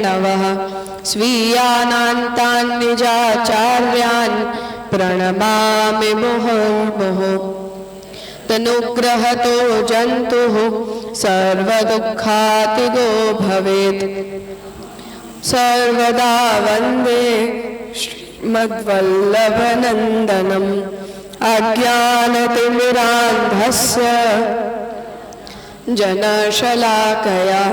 नवः स्वीयानान्तान् निजाचार्यान् प्रणमामि मुहुर्मुहुः तनुग्रहतो जन्तुः सर्वदुःखातिगो भवेत् सर्वदा वन्दे श्रीमद्वल्लभनन्दनम् अज्ञानतिमिरान्धस्य जनशलाकया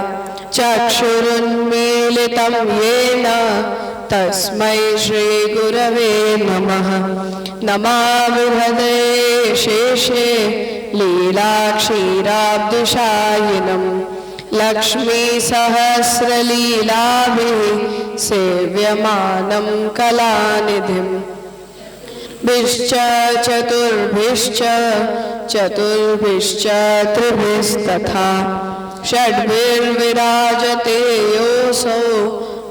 चक्षुरुन्मीलितं येन तस्मै श्रीगुरवे नमः नमामि हृदये शेषे लीलाक्षीराब्धिशायिनं लक्ष्मीसहस्रलीलाभिः सेव्यमानं कलानिधिम् चतुर्भिश्च त्रिभिस्तथा षड्भिर्विराजते योऽसौ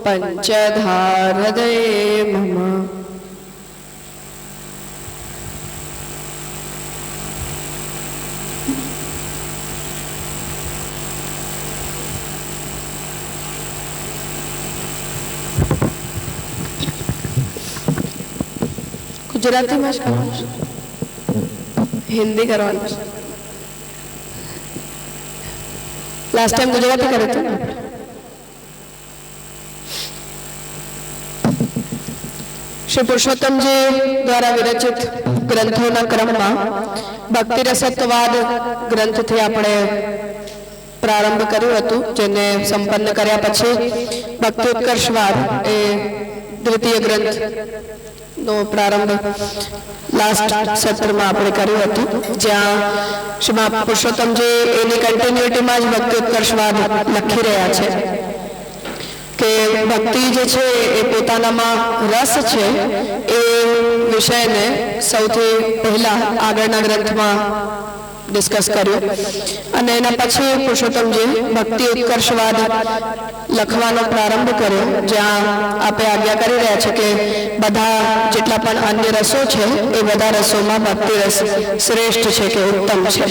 पंचधा हृदये मम। गुजराती में हिंदी करवाना लास्ट टाइम गुजराती करे थे ना। श्री पुरुषोत्तम जी द्वारा विरचित ग्रंथों क्रम में भक्ति रसत्ववाद ग्रंथ थी आपणे प्रारंभ कर्युं हतुं जेने संपन्न कर्या पछी भक्ति उत्कर्षवाद ए द्वितीय ग्रंथ નો પ્રારંભ લાસ્ટ સત્રમાં આપણે કર્યું હતું જ્યાં શ્રી પુરુષોત્તમજી એની કન્ટિન્યુટીમાં જ ભક્તિ ઉત્કર્ષવાદ લખી રહ્યા છે કે ભક્તિ જે છે એ પોતાનામાં રસ છે એ વિષયને સૌથી પહેલા આગળના ગ્રંથમાં ડિસ્કસ કર્યું અને એના પછી પુરુષોત્તમજી ભક્તિ ઉત્કર્ષવાદ લખવાનો પ્રારંભ કર્યો જ્યાં આપે આજ્ઞા કરી રહ્યા છે કે બધા જેટલા પણ અન્ય રસો છે એ બધા રસોમાં ભક્તિ રસ શ્રેષ્ઠ છે કે ઉત્તમ છે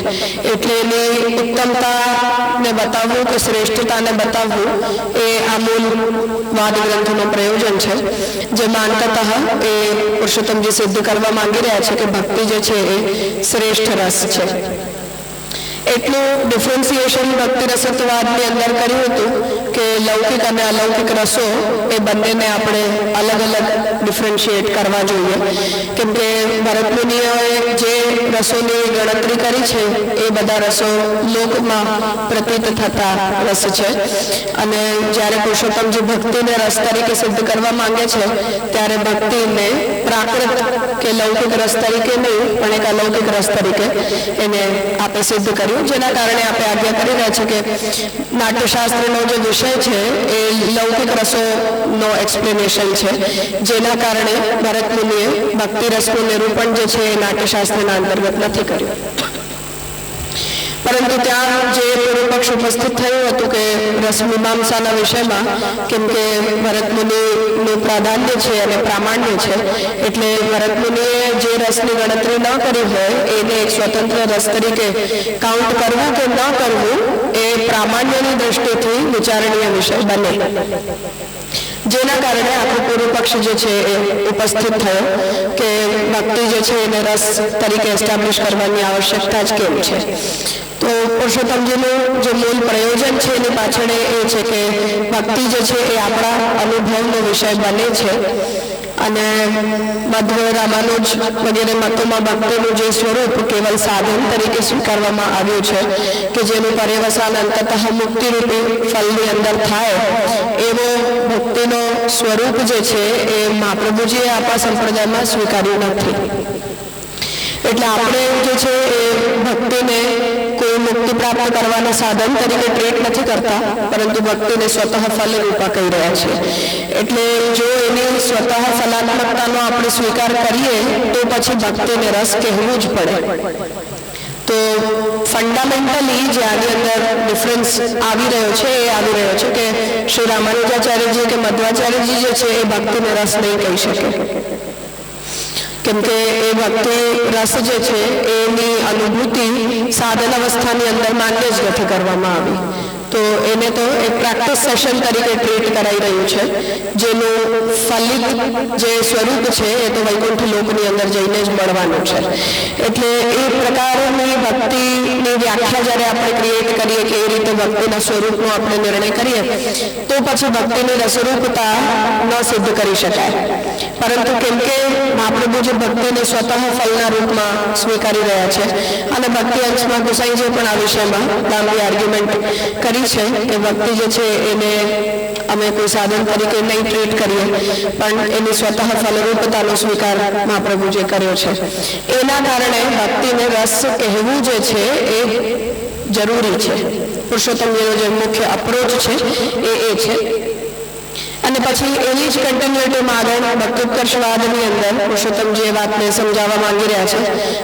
એટલે એની ઉત્તમતાને બતાવવું કે શ્રેષ્ઠતાને બતાવવું એ આમૂલ વાદ ગ્રંથોનું પ્રયોજન છે જેમાં અંતતઃ એ પુરુષોત્તમજી સિદ્ધ કરવા માંગી રહ્યા છે કે ભક્તિ જે છે એ શ્રેષ્ઠ રસ છે। એટલું ડિફરન્સિએશન ભક્તિ રસત્વવાદની અંદર કર્યું હતું કે લૌકિક અને અલૌકિક રસો એ બંનેને આપણે અલગ અલગ ડિફરન્શિએટ કરવા જોઈએ કેમ કે ભરતમુનિઓએ જે રસોની ગણતરી કરી છે એ બધા રસો લોકમાં પ્રતીત થતા રસ છે અને જ્યારે પુરુષોત્તમજી ભક્તિને રસ તરીકે સિદ્ધ કરવા માંગે છે ત્યારે ભક્તિને પ્રાકૃત કે લૌકિક રસ તરીકે નહીં પણ એક અલૌકિક રસ તરીકે એને આપે સિદ્ધ કર્યું જેના કારણે આપણે આજ્ઞા કરી રહ્યા છે કે નાટ્યશાસ્ત્રનો જે વિષય છે એ લૌકિક રસોનો એક્સપ્લેનેશન છે જેના કારણે ભરતમુનિએ ભક્તિ રસનું નિરૂપણ જે છે એ નાટ્યશાસ્ત્રના અંતર્ગત નથી કર્યું પરંતુ ત્યાં જે પૂર્વ પક્ષ ઉપસ્થિત થયું હતું કે રસમીમાંસાના વિષયમાં કેમ કે ભરતમુનિનું પ્રાધાન્ય છે અને પ્રામાણ્ય છે એટલે ભરતમુનિએ જે રસની ગણતરી ન કરી હોય એને એક સ્વતંત્ર રસ તરીકે કાઉન્ટ કરવું કે ન કરવું એ પ્રામાણ્યની દ્રષ્ટિથી વિચારણીય વિષય બને જેના કારણે આપણો પૂર્વ પક્ષ જે છે એ ઉપસ્થિત થયો કે ભક્તિ જે છે એને રસ તરીકે એસ્ટાબ્લિશ કરવાની આવશ્યકતા જ કેમ છે। તો પુરુષોત્તમજીનું જે મૂળ પ્રયોજન છે એની પાછળ એ છે કે ભક્તિ જે છે એ આપણા અનુભવનો વિષય બને છે અને મધ્વ રામાનુજ વગેરે મતોમાં ભક્તિનું જે સ્વરૂપ કેવલ સાધન તરીકે સ્વીકારવામાં આવ્યું છે કે જેનું પર્યવસાન અંતતઃ મુક્તિરૂપી ફલની અંદર થાય એવો ભક્તિનો સ્વરૂપ જે છે એ મહાપ્રભુજીએ આપણા સંપ્રદાયમાં સ્વીકાર્યું નથી એટલે આપણે જે છે એ ભક્તિને કોઈ મુક્તિ પ્રાપ્ત કરવાના સાધન તરીકે ટ્રીટ નથી કરતા પરંતુ ભક્તિને સ્વતઃ ફલરૂપા કહી રહ્યા છે એટલે જો એની સ્વતઃ ફલાત્મકતાનો આપણે સ્વીકાર કરીએ તો પછી ભક્તિને રસ કહેવું જ પડે। તો ફંડામેન્ટલી જે આની અંદર ડિફરન્સ આવી રહ્યો છે એ આવી રહ્યો છે કે શ્રી રામાનુજાચાર્યજી કે મધ્વાચાર્યજી જે છે એ ભક્તિને રસ નહીં કહી શકે કેમ કે એ ભક્તિ રસ જે છે એની અનુભૂતિ સાધન અવસ્થાની અંદર માન્ય જ નથી કરવામાં આવી તો એને તો એક પ્રેક્ટિસ સેશન તરીકે ટ્રીટ કરાઈ રહ્યું છે, જેનું ફલિત જે સ્વરૂપ છે એ તો વૈકુંઠ લોકની અંદર જઈને જ મળવાનું છે. એટલે એ પ્રકારની ભક્તિની વ્યાખ્યા જ્યારે આપણે ક્રિએટ કરીએ કે એ રીતે ભક્તિના સ્વરૂપનો આપણે નિર્ણય કરીએ તો પછી ભક્તિની રસરૂપતા ન સિદ્ધ કરી શકાય. પરંતુ કેમ કે મહાપ્રભુ જે ભક્તિને સ્વતઃ ફલના રૂપમાં સ્વીકારી રહ્યા છે અને ભક્તિ અંશમાં ગુસાઈજીએ પણ આ વિષયમાં લાંબી આર્ગ્યુમેન્ટ કરી છે કે ભક્તિ જે છે એને અમે કોઈ સાધન તરીકે નહીં ટ્રીટ કરીએ, પણ એની સ્વતઃ ફલરૂપતાનો સ્વીકાર મહાપ્રભુજીએ કર્યો છે. એના કારણે ભક્તિને રસ કહેવું જે છે એ જરૂરી છે. પુરુષોત્તમજીનો જે મુખ્ય અપ્રોચ છે એ છે. અને પછી એની જ કન્ટિન્યુટીમાં આગળ ભક્ત્યુત્કર્ષવાદની અંદર પુરુષોત્તમજી એ વાતને સમજાવવા માંગી રહ્યા છે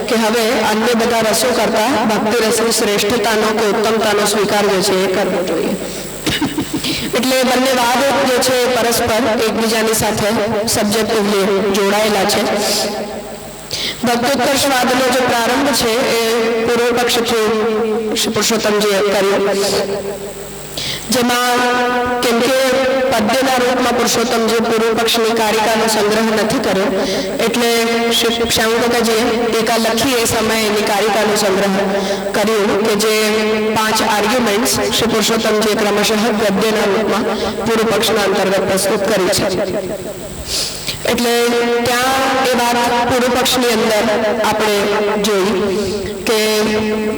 કે હવે અન્ય બધા રસો કરતા ભક્તિ રસની શ્રેષ્ઠતાનો કે ઉત્તમતાનો સ્વીકાર જે છે એ કરવો જોઈએ. એટલે બંને વાદ જે છે પરસ્પર એકબીજાની સાથે સબ્જેક્ટિવલી જોડાયેલા છે. ભક્ત્યુત્કર્ષવાદનો જે પ્રારંભ છે એ પૂર્વ પક્ષથી પુરુષોત્તમજીએ કર્યો, જેમાં કેમ કે પદ્યના રૂપમાં પુરુષોત્તમજી પૂર્વ પક્ષની કારિકાનો સંગ્રહ નથી કર્યો, એટલે શ્રી શ્યામકાકાજીએ ટીકા લખી એ સમયે એની કારિકાનો સંગ્રહ કર્યું કે જે 5 આર્ગ્યુમેન્ટ્સ શ્રી પુરુષોત્તમજીએ ક્રમશઃ ગદ્યના રૂપમાં પૂર્વ પક્ષના અંતર્ગત પ્રસ્તુત કરી છે. એટલે ત્યાં એ વાત પૂર્વ પક્ષની અંદર આપણે જોઈ કે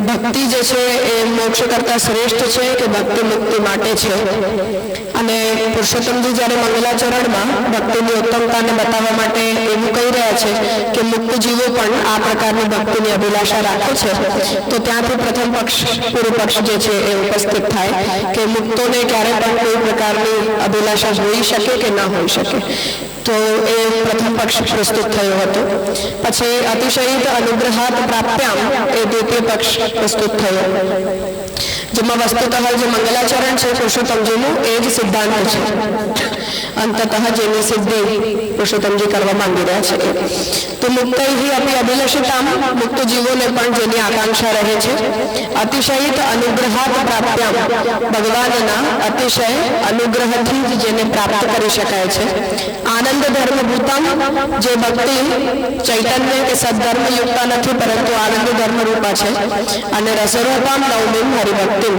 ભક્તિ જે છે એ મોક્ષ કરતા શ્રેષ્ઠ છે કે ભક્તિ મુક્તિ માટે છે. અને પુરુષોત્તમજી જ્યારે મંગલાચરણમાં ભક્તિની ઉત્તમતાને બતાવવા માટે એવું કહી રહ્યા છે કે મુક્ત જીવો પણ આ પ્રકારની ભક્તિની અભિલાષા રાખે છે, તો ત્યાંથી પ્રથમ પક્ષ પૂર્વ પક્ષ જે છે એ ઉપસ્થિત થાય કે મુક્તોને ક્યારે પણ કોઈ પ્રકારની અભિલાષા હોઈ શકે કે ન હોઈ શકે. તો એ પ્રથમ પક્ષ પ્રસ્તુત થયો હતો. પછી અતિશયિત અનુગ્રહાત પ્રાપ્યામ એ દ્વિતીય પક્ષ પ્રસ્તુત થયો, જેમાં વસ્તુતઃ જે મંગલાચરણ છે પુરુષોત્તમજીનું એ જ સિદ્ધાંત છે. અંતતઃ જેની સિદ્ધિ પુરુષોત્તમજી કરવા માંગી રહ્યા છે. તો મુક્તૈ અપી અભિલષિતામ, મુક્ત જીવોને પણ જેની આકાંક્ષા રહે છે. અતિશયિત અનુગ્રહાત પ્રાપ્યામ, ભગવાનના અતિશય અનુગ્રહથી જ જેને પ્રાપ્ત કરી શકાય છે. આનંદ ધર્મભૂતમ, જે ભક્તિ ચૈતન્ય કે સદધર્મ યુક્ત નથી પરંતુ આનંદ ધર્મ રૂપા છે. અને રસરૂપામ નવમીમ હરિભક્તિ,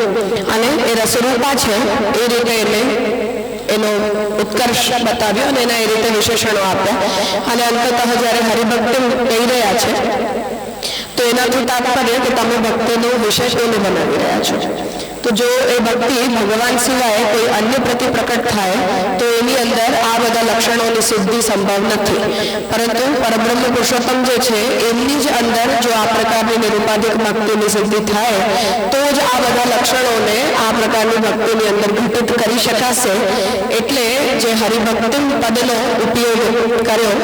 અને એ રસરૂપા છે એ રીતે એને એનો ઉત્કર્ષ બતાવ્યો અને એના એ રીતે વિશેષણો આપ્યા. અને અંતતઃ જ્યારે હરિભક્તિ કહી રહ્યા છે તો એનાથી તાત્પર્ય કે તમે ભક્તિનો વિશેષ એને બનાવી રહ્યા છો. તો જો એ ભક્તિ ભગવાન સિવાય કોઈ અન્ય પ્રતિ પ્રકટ થાય તો એની અંદર આ બધા લક્ષણોની સિદ્ધિ સંભવ નથી. પરંતુ પરબ્રહ્મ પુરુષોત્તમ જે છે એમની જ અંદર જો આ પ્રકારની નિરુપાધિક ભક્તિની સિદ્ધિ થાય તો જ આ બધા લક્ષણોને આ પ્રકારની ભક્તિની અંદર ઘટિત કરી શકાશે. એટલે જે હરિભક્તિ પદનો ઉપયોગ કર્યો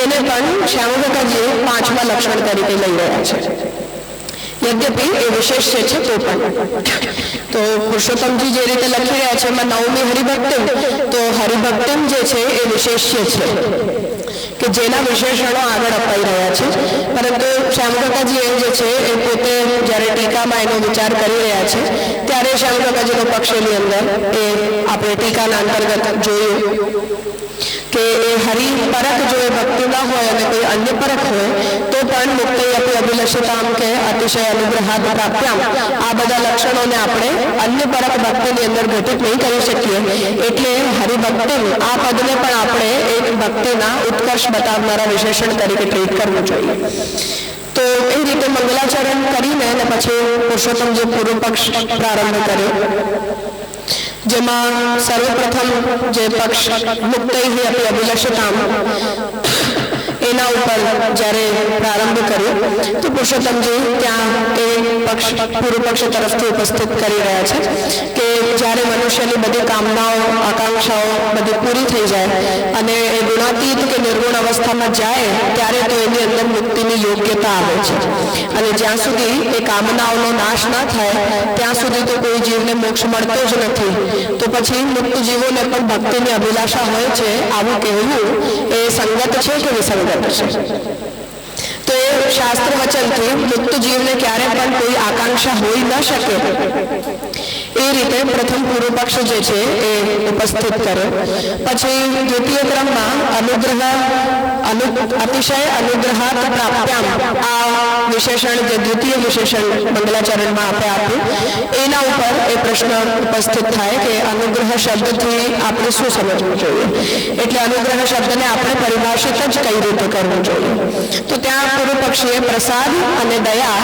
એને પણ શ્યામકાકાજીએ 5મા લક્ષણ તરીકે લઈ રહ્યા છે. યદ્યપિ એ વિશેષ છે તો પણ તો પુરુષોત્તમજી જે રીતે લખી રહ્યા છે એમાં નવમી હરિભક્તિ, તો હરિભક્તિ જે છે એ વિશેષ્ય છે કે જેના વિશેષણો આગળ અપાઈ રહ્યા છે. પરંતુ શ્યામકાકાજી એ જે છે એ પોતે જ્યારે ટીકામાં એનો વિચાર કરી રહ્યા છે ત્યારે શ્યામકાકાજીનો પક્ષ એની અંદર એ આપણે ટીકાના અંતર્ગત જોયું કે એ હરિપરક જો એ ભક્તિ ન હોય અને કોઈ અન્ય પરક હોય તો પણ મુક્તિ અપી અભિલષિતામ કે અતિશય અનુગ્રહાદ પ્રાપ્યામ, આ બધા લક્ષણોને આપણે અન્ય પરક ભક્તિની અંદર ઘટિત નહીં કરી શકીએ. એટલે હરિભક્તિ આ પદને પણ આપણે એક ભક્તિના ઉત્કર્ષ બતાવનારા વિશેષણ તરીકે ટ્રીટ કરવું જોઈએ. તો એ રીતે મંગલાચરણ કરીને અને પછી પુરુષોત્તમ જે પૂર્વ પક્ષ પ્રારંભ કર્યો, જેમાં સર્વપ્રથમ જે પક્ષ મુક્તૈ અપી અભિલષિતામ એના ઉપર જ્યારે પ્રારંભ કર્યો તો પુરુષોત્તમજી ત્યાં એ પક્ષ પૂર્વ પક્ષ તરફથી ઉપસ્થિત કરી રહ્યા છે કે જ્યારે મનુષ્યની બધી કામનાઓ આકાંક્ષાઓ બધી પૂરી થઈ જાય અને એ ગુણાતીત કે નિર્ગુણ અવસ્થામાં જાય ત્યારે તો એની અંદર મુક્તિની યોગ્યતા આવે છે. અને જ્યાં સુધી એ કામનાઓનો નાશ ના થાય ત્યાં સુધી તો કોઈ જીવને મોક્ષ મળતો જ નથી. તો પછી મુક્ત જીવોને પણ ભક્તિની અભિલાષા હોય છે, આવું કહેવું એ સંગત છે કે વિસંગત છે? તો એ શાસ્ત્ર વચનથી મુક્ત જીવને ક્યારે પણ કોઈ આકાંક્ષા હોઈ ન શકે એ એ રીતે પ્રથમ પૂર્વ પક્ષ જે છે એ ઉપસ્થિત કર્યો. પછી દ્વિતીય ક્રમમાં અતિશય અનુગ્રહાત પ્રાપ્યામ આ વિશેષણ જે દ્વિતીય વિશેષણ મંગલાચરણમાં આપણે આપ્યું એના ઉપર એ પ્રશ્ન ઉપસ્થિત થાય કે અનુગ્રહ શબ્દથી આપણે શું સમજવું જોઈએ, એટલે અનુગ્રહ શબ્દને આપણે પરિભાષિત જ કઈ રીતે કરવું જોઈએ. તો ત્યાં પૂર્વ પક્ષીએ પ્રસાદ અને દયા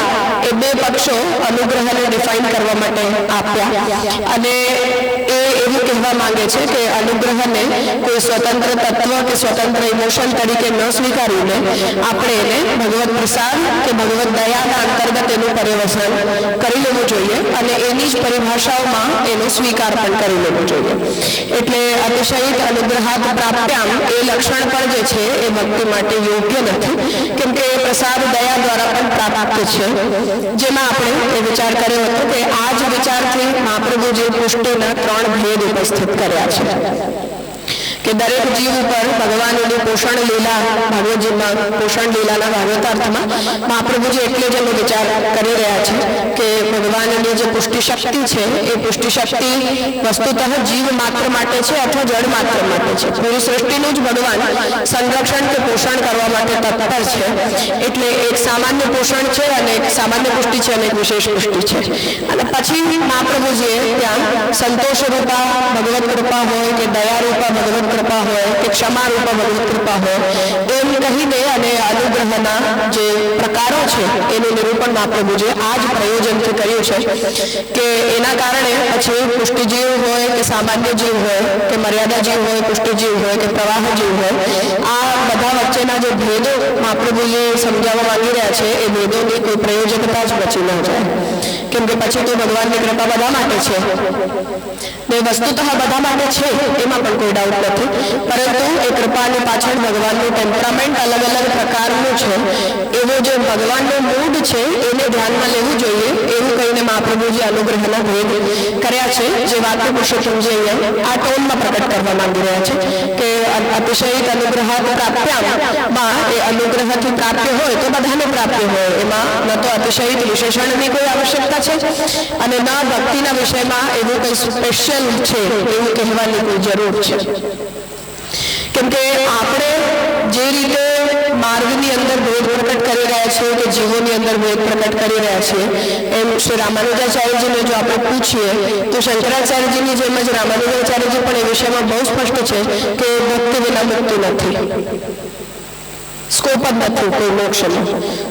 એ બે પક્ષો અનુગ્રહને ડિફાઇન કરવા માટે આપ્યા અને એ એવું કહેવા માંગે છે કે અનુગ્રહને કોઈ સ્વતંત્ર તત્વ કે સ્વતંત્ર ઇમોશન તરીકે ન સ્વીકારીને આપણે એને ભગવત પ્રસાદ કે ભગવત દયાના અંતર્ગત એનું પર્યવસાન કરી લેવું જોઈએ અને એની જ પરિભાષાઓમાં એનો સ્વીકાર પણ કરી લેવો જોઈએ. એટલે અતિશયિત અનુગ્રહાત પ્રાપ્યામ એ લક્ષણ પણ જે છે એ ભક્તિ માટે યોગ્ય નથી, કેમ કે એ પ્રસાદ દયા દ્વારા પણ પ્રાપ્ત છે. જેમાં આપણે એ વિચાર કર્યો હતો કે આ જ વિચારથી મહાપ્રભુજી પુષ્ટિના 3 ભેદ ઉપસ્થિત કર્યા છે કે દરેક જીવ ઉપર ભગવાનની પોષણ લીલા ભાગવતજીમાં પોષણ લીલાના ભાગવતાર્થમાં મહાપ્રભુજી એટલે જ એનો વિચાર કરી રહ્યા છે કે ભગવાનની જે પુષ્ટિ શક્તિ છે એ પુષ્ટિ શક્તિ વસ્તુતઃ જીવ માત્ર માટે છે અથવા જળ માત્ર માટે છે. પૂરી સૃષ્ટિનું જ ભગવાન સંરક્ષણ કે પોષણ કરવા માટે તત્પર છે. એટલે એક સામાન્ય પોષણ છે અને એક સામાન્ય પુષ્ટિ છે અને એક વિશેષ પુષ્ટિ છે. અને પછી મહાપ્રભુજીએ ત્યાં સંતોષ રૂપા ભગવત કૃપા હોય કે દયા રૂપા ભગવત કૃપા હોય કે ક્ષમા રૂપા ભગવત કૃપા હોય એમ કહીને અને અનુગ્રહના જે પ્રકારો છે એનું નિરૂપણ મહાપ્રભુજીએ આ જ પ્રયોજનથી કર્યું છે કે એના કારણે પછી પુષ્ટિજીવ હોય કે સામાન્ય જીવ હોય કે મર્યાદા જીવ હોય, પુષ્ટિજીવ હોય કે પ્રવાહ જીવ હોય, આ બધા વચ્ચેના જે ભેદો મહાપ્રભુજી સમજાવવા માંગી રહ્યા છે એ ભેદોની કોઈ પ્રયોજકતા જ બચી ન જાય, કેમ કે પછી તો ભગવાનની કૃપા બધા માટે છે ને વસ્તુતઃ બધા માટે છે એમાં પણ કોઈ ડાઉટ નથી, પરંતુ એ કૃપાની પાછળ ભગવાનનું ટેમ્પરામેન્ટ અલગ અલગ પ્રકારનું છે. એવો જે ભગવાનનો મૂડ છે એને ધ્યાનમાં લેવું જોઈએ એવું કહીને મહાપ્રભુજી અનુગ્રહના ભેદ કર્યા છે, જે વાક્ય પુરુષોત્તમજી અહીંયા આ ટોનમાં પ્રકટ કરવા માંગી રહ્યા છે કે અતિશયિત અનુગ્રહાત પ્રાપ્યામાં એ અનુગ્રહથી પ્રાપ્ય હોય તો બધાને પ્રાપ્ય હોય, એમાં ન તો અતિશયિત વિશેષણની કોઈ આવશ્યકતા છે અને ન ભક્તિના વિષયમાં એવું કંઈ સ્પેશિયલ છે એવું કહેવાની કોઈ જરૂર છે. કેમ કે આપણે જે રીતે માર્ગની અંદર ભેદ પ્રકટ કરી રહ્યા છીએ કે જીવોની અંદર ભેદ પ્રકટ કરી રહ્યા છીએ એમ શ્રી રામાનુજાચાર્યજીને જો આપણે પૂછીએ તો શંકરાચાર્યજીની જેમ જ રામાનુજાચાર્યજી પણ એ વિષયમાં બહુ સ્પષ્ટ છે કે ભક્તિ વિના મુક્તિ નથી, સ્કોપ જ નથી કોઈ મોક્ષનો.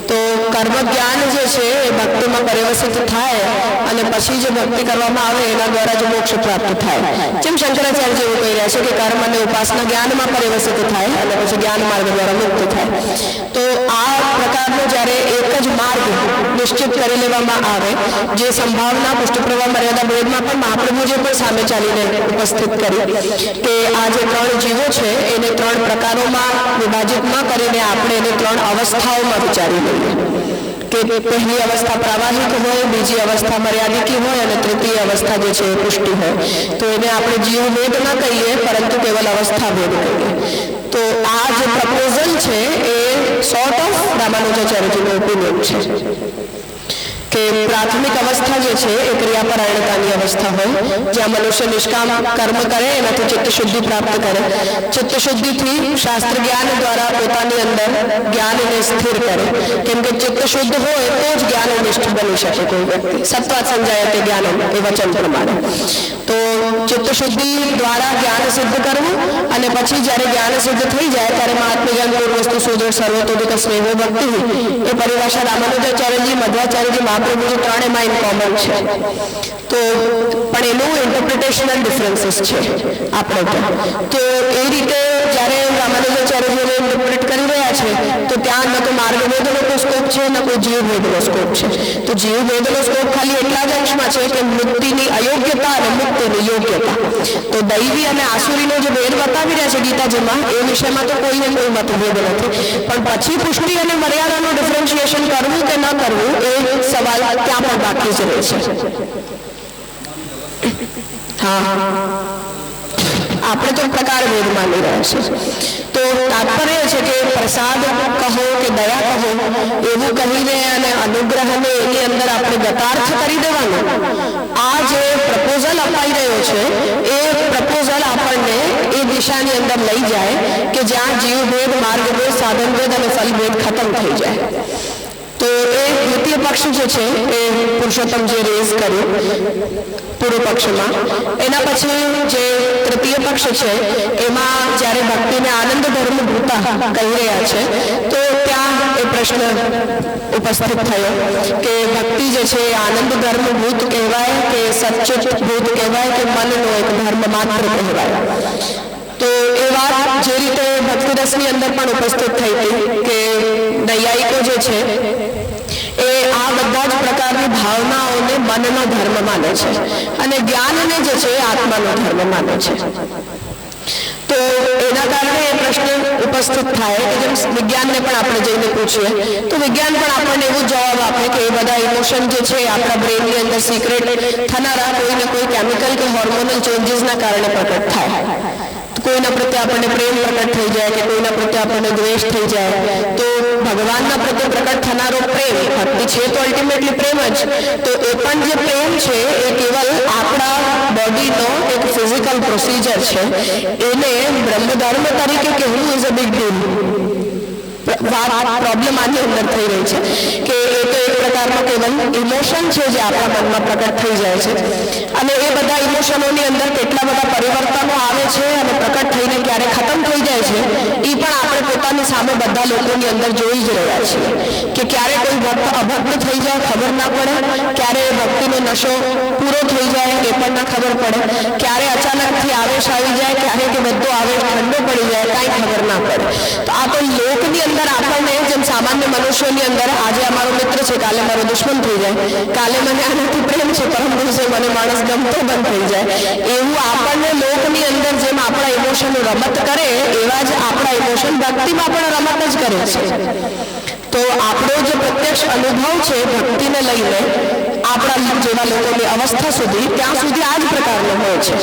તો કર્મ જ્ઞાન જે છે એ ભક્તિમાં પરિવર્તિત થાય અને પછી જે ભક્તિ કરવામાં આવે એના દ્વારા જ મોક્ષ પ્રાપ્ત થાય. જેમ શંકરાચાર્ય એવું કહી રહ્યા છે કે કર્મ અને ઉપાસના જ્ઞાનમાં પરિવર્તિત થાય અને પછી જ્ઞાન માર્ગ દ્વારા મુક્ત થાય. તો આ પ્રકારનો જ્યારે એક જ માર્ગ નિશ્ચિત કરી લેવામાં આવે, જે સંભાવના પુષ્ટિ પ્રવાહ મર્યાદા ભેદમાં પણ મહાપ્રભુજીએ પણ સામે ચાલીને ઉપસ્થિત કરી કે આ જે 3 જીવો છે એને 3 પ્રકારોમાં વિભાજિત ન કરીને આપણે એને 3 અવસ્થાઓમાં વિચારી લઈએ કે પહેલી અવસ્થા પ્રાવાહિક હોય, બીજી અવસ્થા મર્યાદિકી હોય અને તૃતીય અવસ્થા જે છે એ પુષ્ટિ હોય. તો એને આપણે જીવ ભેદ ન કહીએ પરંતુ કેવલ અવસ્થા ભેદ કહીએ. તો આ જે પ્રપોઝલ છે એ સોર્ટ ઓફ રામાનુજાચાર્યજીનો ઓપિનિયન છે કે પ્રાથમિક અવસ્થા જે છે એ ક્રિયાપરાયણતાની અવસ્થા હોય, જ્યાં મનુષ્ય નિષ્કામ કર્મ કરે એનાથી ચિત્તશુદ્ધિ પ્રાપ્ત કરે, ચિત્તશુદ્ધિથી શાસ્ત્ર જ્ઞાન દ્વારા પોતાની અંદર જ્ઞાનને સ્થિર કરે, કેમ કે ચિત્ત શુદ્ધ હોય તો જ જ્ઞાનનિષ્ઠ બની શકે કોઈ વ્યક્તિ. સત્વાત સંજાયતે જ્ઞાનમ એ વચન પ્રમાણે. તો ચિત્તશુદ્ધિ દ્વારા જ્ઞાન સિદ્ધ કરવું અને પછી જ્યારે જ્ઞાન સિદ્ધ થઈ જાય ત્યારે મહાત્મજ્ઞાન પૂર્વસ્તુ સુદૃઢ સર્વતોધિક સ્નેહો ભક્તિ એ પરિભાષા રામાનુજાચાર્યજી, મધ્વાચાર્યજી, મહાપ્રભુજી ત્રણેમાં ઇન કોમન છે. તો પણ એનું ઇન્ટરપ્રિટેશનલ ડિફરન્સીસ છે આપણે તો એ રીતે જ્યારે રામાનુજાચાર્યજીને ઇન્ટરપ્રિટ કરી રહ્યા છે તો ત્યાં ન તો માર્ગભેદનો કોઈ સ્કોપ છે ન કોઈ જીવભેદનો સ્કોપ છે. તો જીવભેદનો સ્કોપ ખાલી એટલા જ અંશમાં છે કે મુક્તિની અયોગ્યતા અને મુક્તિની યોગ્યતા. તો દૈવી અને આસુરીનો જે ભેદ બતાવી રહ્યા છે ગીતાજીમાં એ વિષયમાં તો કોઈને કોઈ મતભેદ નથી, પણ પછી પુષ્ટિ અને મર્યાદાનું ડિફરન્શિએશન કરવું કે ન કરવું એ સવાલ ત્યાં પણ બાકી જ રહે છે. હા, આપણે તો પ્રકાર ભેદ માની રહ્યા છે. તો તાત્પર્ય છે કે પ્રસાદ કહો કે દયા કહો એવું કહીને અને અનુગ્રહને એની અંદર આપણે ગતાર્થ કરી દેવાનું, આ જે પ્રપોઝલ અપાઈ રહ્યો છે એ પ્રપોઝલ આપણને એ દિશાની અંદર લઈ જાય કે જ્યાં જીવભેદ, માર્ગભેદ, સાધનભેદ અને ફલભેદ ખતમ થઈ જાય. તો એ દ્વિતીય પક્ષ જે છે એ પુરુષોત્તમજીએ રેઝ કર્યું પૂર્વ પક્ષમાં. એના પછી જે તૃતીય પક્ષ છે એમાં જ્યારે ભક્તિને આનંદ ધર્મભૂતા કહી રહ્યા છે તો ત્યાં એ પ્રશ્ન ઉપસ્થિત થયો કે ભક્તિ જે છે એ આનંદ ધર્મભૂત કહેવાય કે સચ્ચિત ભૂત કહેવાય કે મનનો એક ધર્મ માત્ર કહેવાય. તો એ વાત જે રીતે ભક્તિ રસની અંદર પણ ઉપસ્થિત થઈ હતી કે નૈયાયિકો જે છે એ આ બધા જ પ્રકારની ભાવનાઓને મનનો ધર્મ માને છે અને જ્ઞાનને જે છે એ આત્માનો ધર્મ માને છે. તો એના કારણે એ પ્રશ્ન ઉપસ્થિત થાય કે જેમ વિજ્ઞાનને પણ આપણે જઈને પૂછીએ તો વિજ્ઞાન પણ આપણને એવું જવાબ આપે કે એ બધા ઇમોશન જે છે આપણા બ્રેનની અંદર સિક્રેટ થનારા કોઈને કોઈ કેમિકલ કે હોર્મોનલ ચેન્જીસના કારણે પ્રકટ થાય. કોઈના પ્રત્યે આપણને પ્રેમ પ્રકટ થઈ જાય કે કોઈના પ્રત્યે આપણને દ્વેષ થઈ જાય. તો ભગવાનના પ્રત્યે પ્રકટ થનારો પ્રેમ ભક્તિ છે તો અલ્ટિમેટલી પ્રેમ જ. તો એ પણ જે પ્રેમ છે એ કેવલ આપણા બોડીનો એક ફિઝિકલ પ્રોસિજર છે. એને બ્રહ્મધર્મ તરીકે કહેવું is a big deal. Problem આની અંદર થઈ રહી છે કે એ તો એક પ્રકારનો કેવલ ઇમોશન છે જે આપણા મનમાં પ્રકટ થઈ જાય છે અને એ બધા ઇમોશનોની અંદર કેટલા બધા પરિવર્તનો આવે છે અને પ્રકટ થઈને ક્યારે ખતમ થઈ જાય છે એ પણ આપણે પોતાની સામે બધા લોકોની અંદર જોઈ જ રહ્યા છીએ કે ક્યારે કોઈ ભક્ત અભક્ત થઈ જાય ખબર ના પડે, ક્યારે ભક્તિનો નશો પૂરો થઈ જાય એ પણ ના ખબર પડે, ક્યારે અચાનકથી આવેશ આવી જાય, ક્યારે કે બધો આવેશ ઠંડો પડી જાય કાંઈ ખબર ના પડે. તો આ તો લોકની અંદર આપણને જેમ સામાન્ય મનુષ્યોની અંદર આજે અમારો મિત્ર છે કાલે મારો દુશ્મન થઈ જાય, કાલે મને આનાથી પ્રેમ છે પરમ દિવસે મને માણસ ગમતો બંધ થઈ જાય, એવું આપણને લોકની અંદર જેમ આપણા ઇમોશન રમત કરે એવા જ આપણા ઇમોશન ભક્તિમાં પણ રમત જ કરે છે. તો આપણો જે પ્રત્યક્ષ અનુભવ છે ભક્તિને લઈને આપણા જેવા લોકોની અવસ્થા સુધી ત્યાં સુધી આ જ પ્રકારનો હોય છે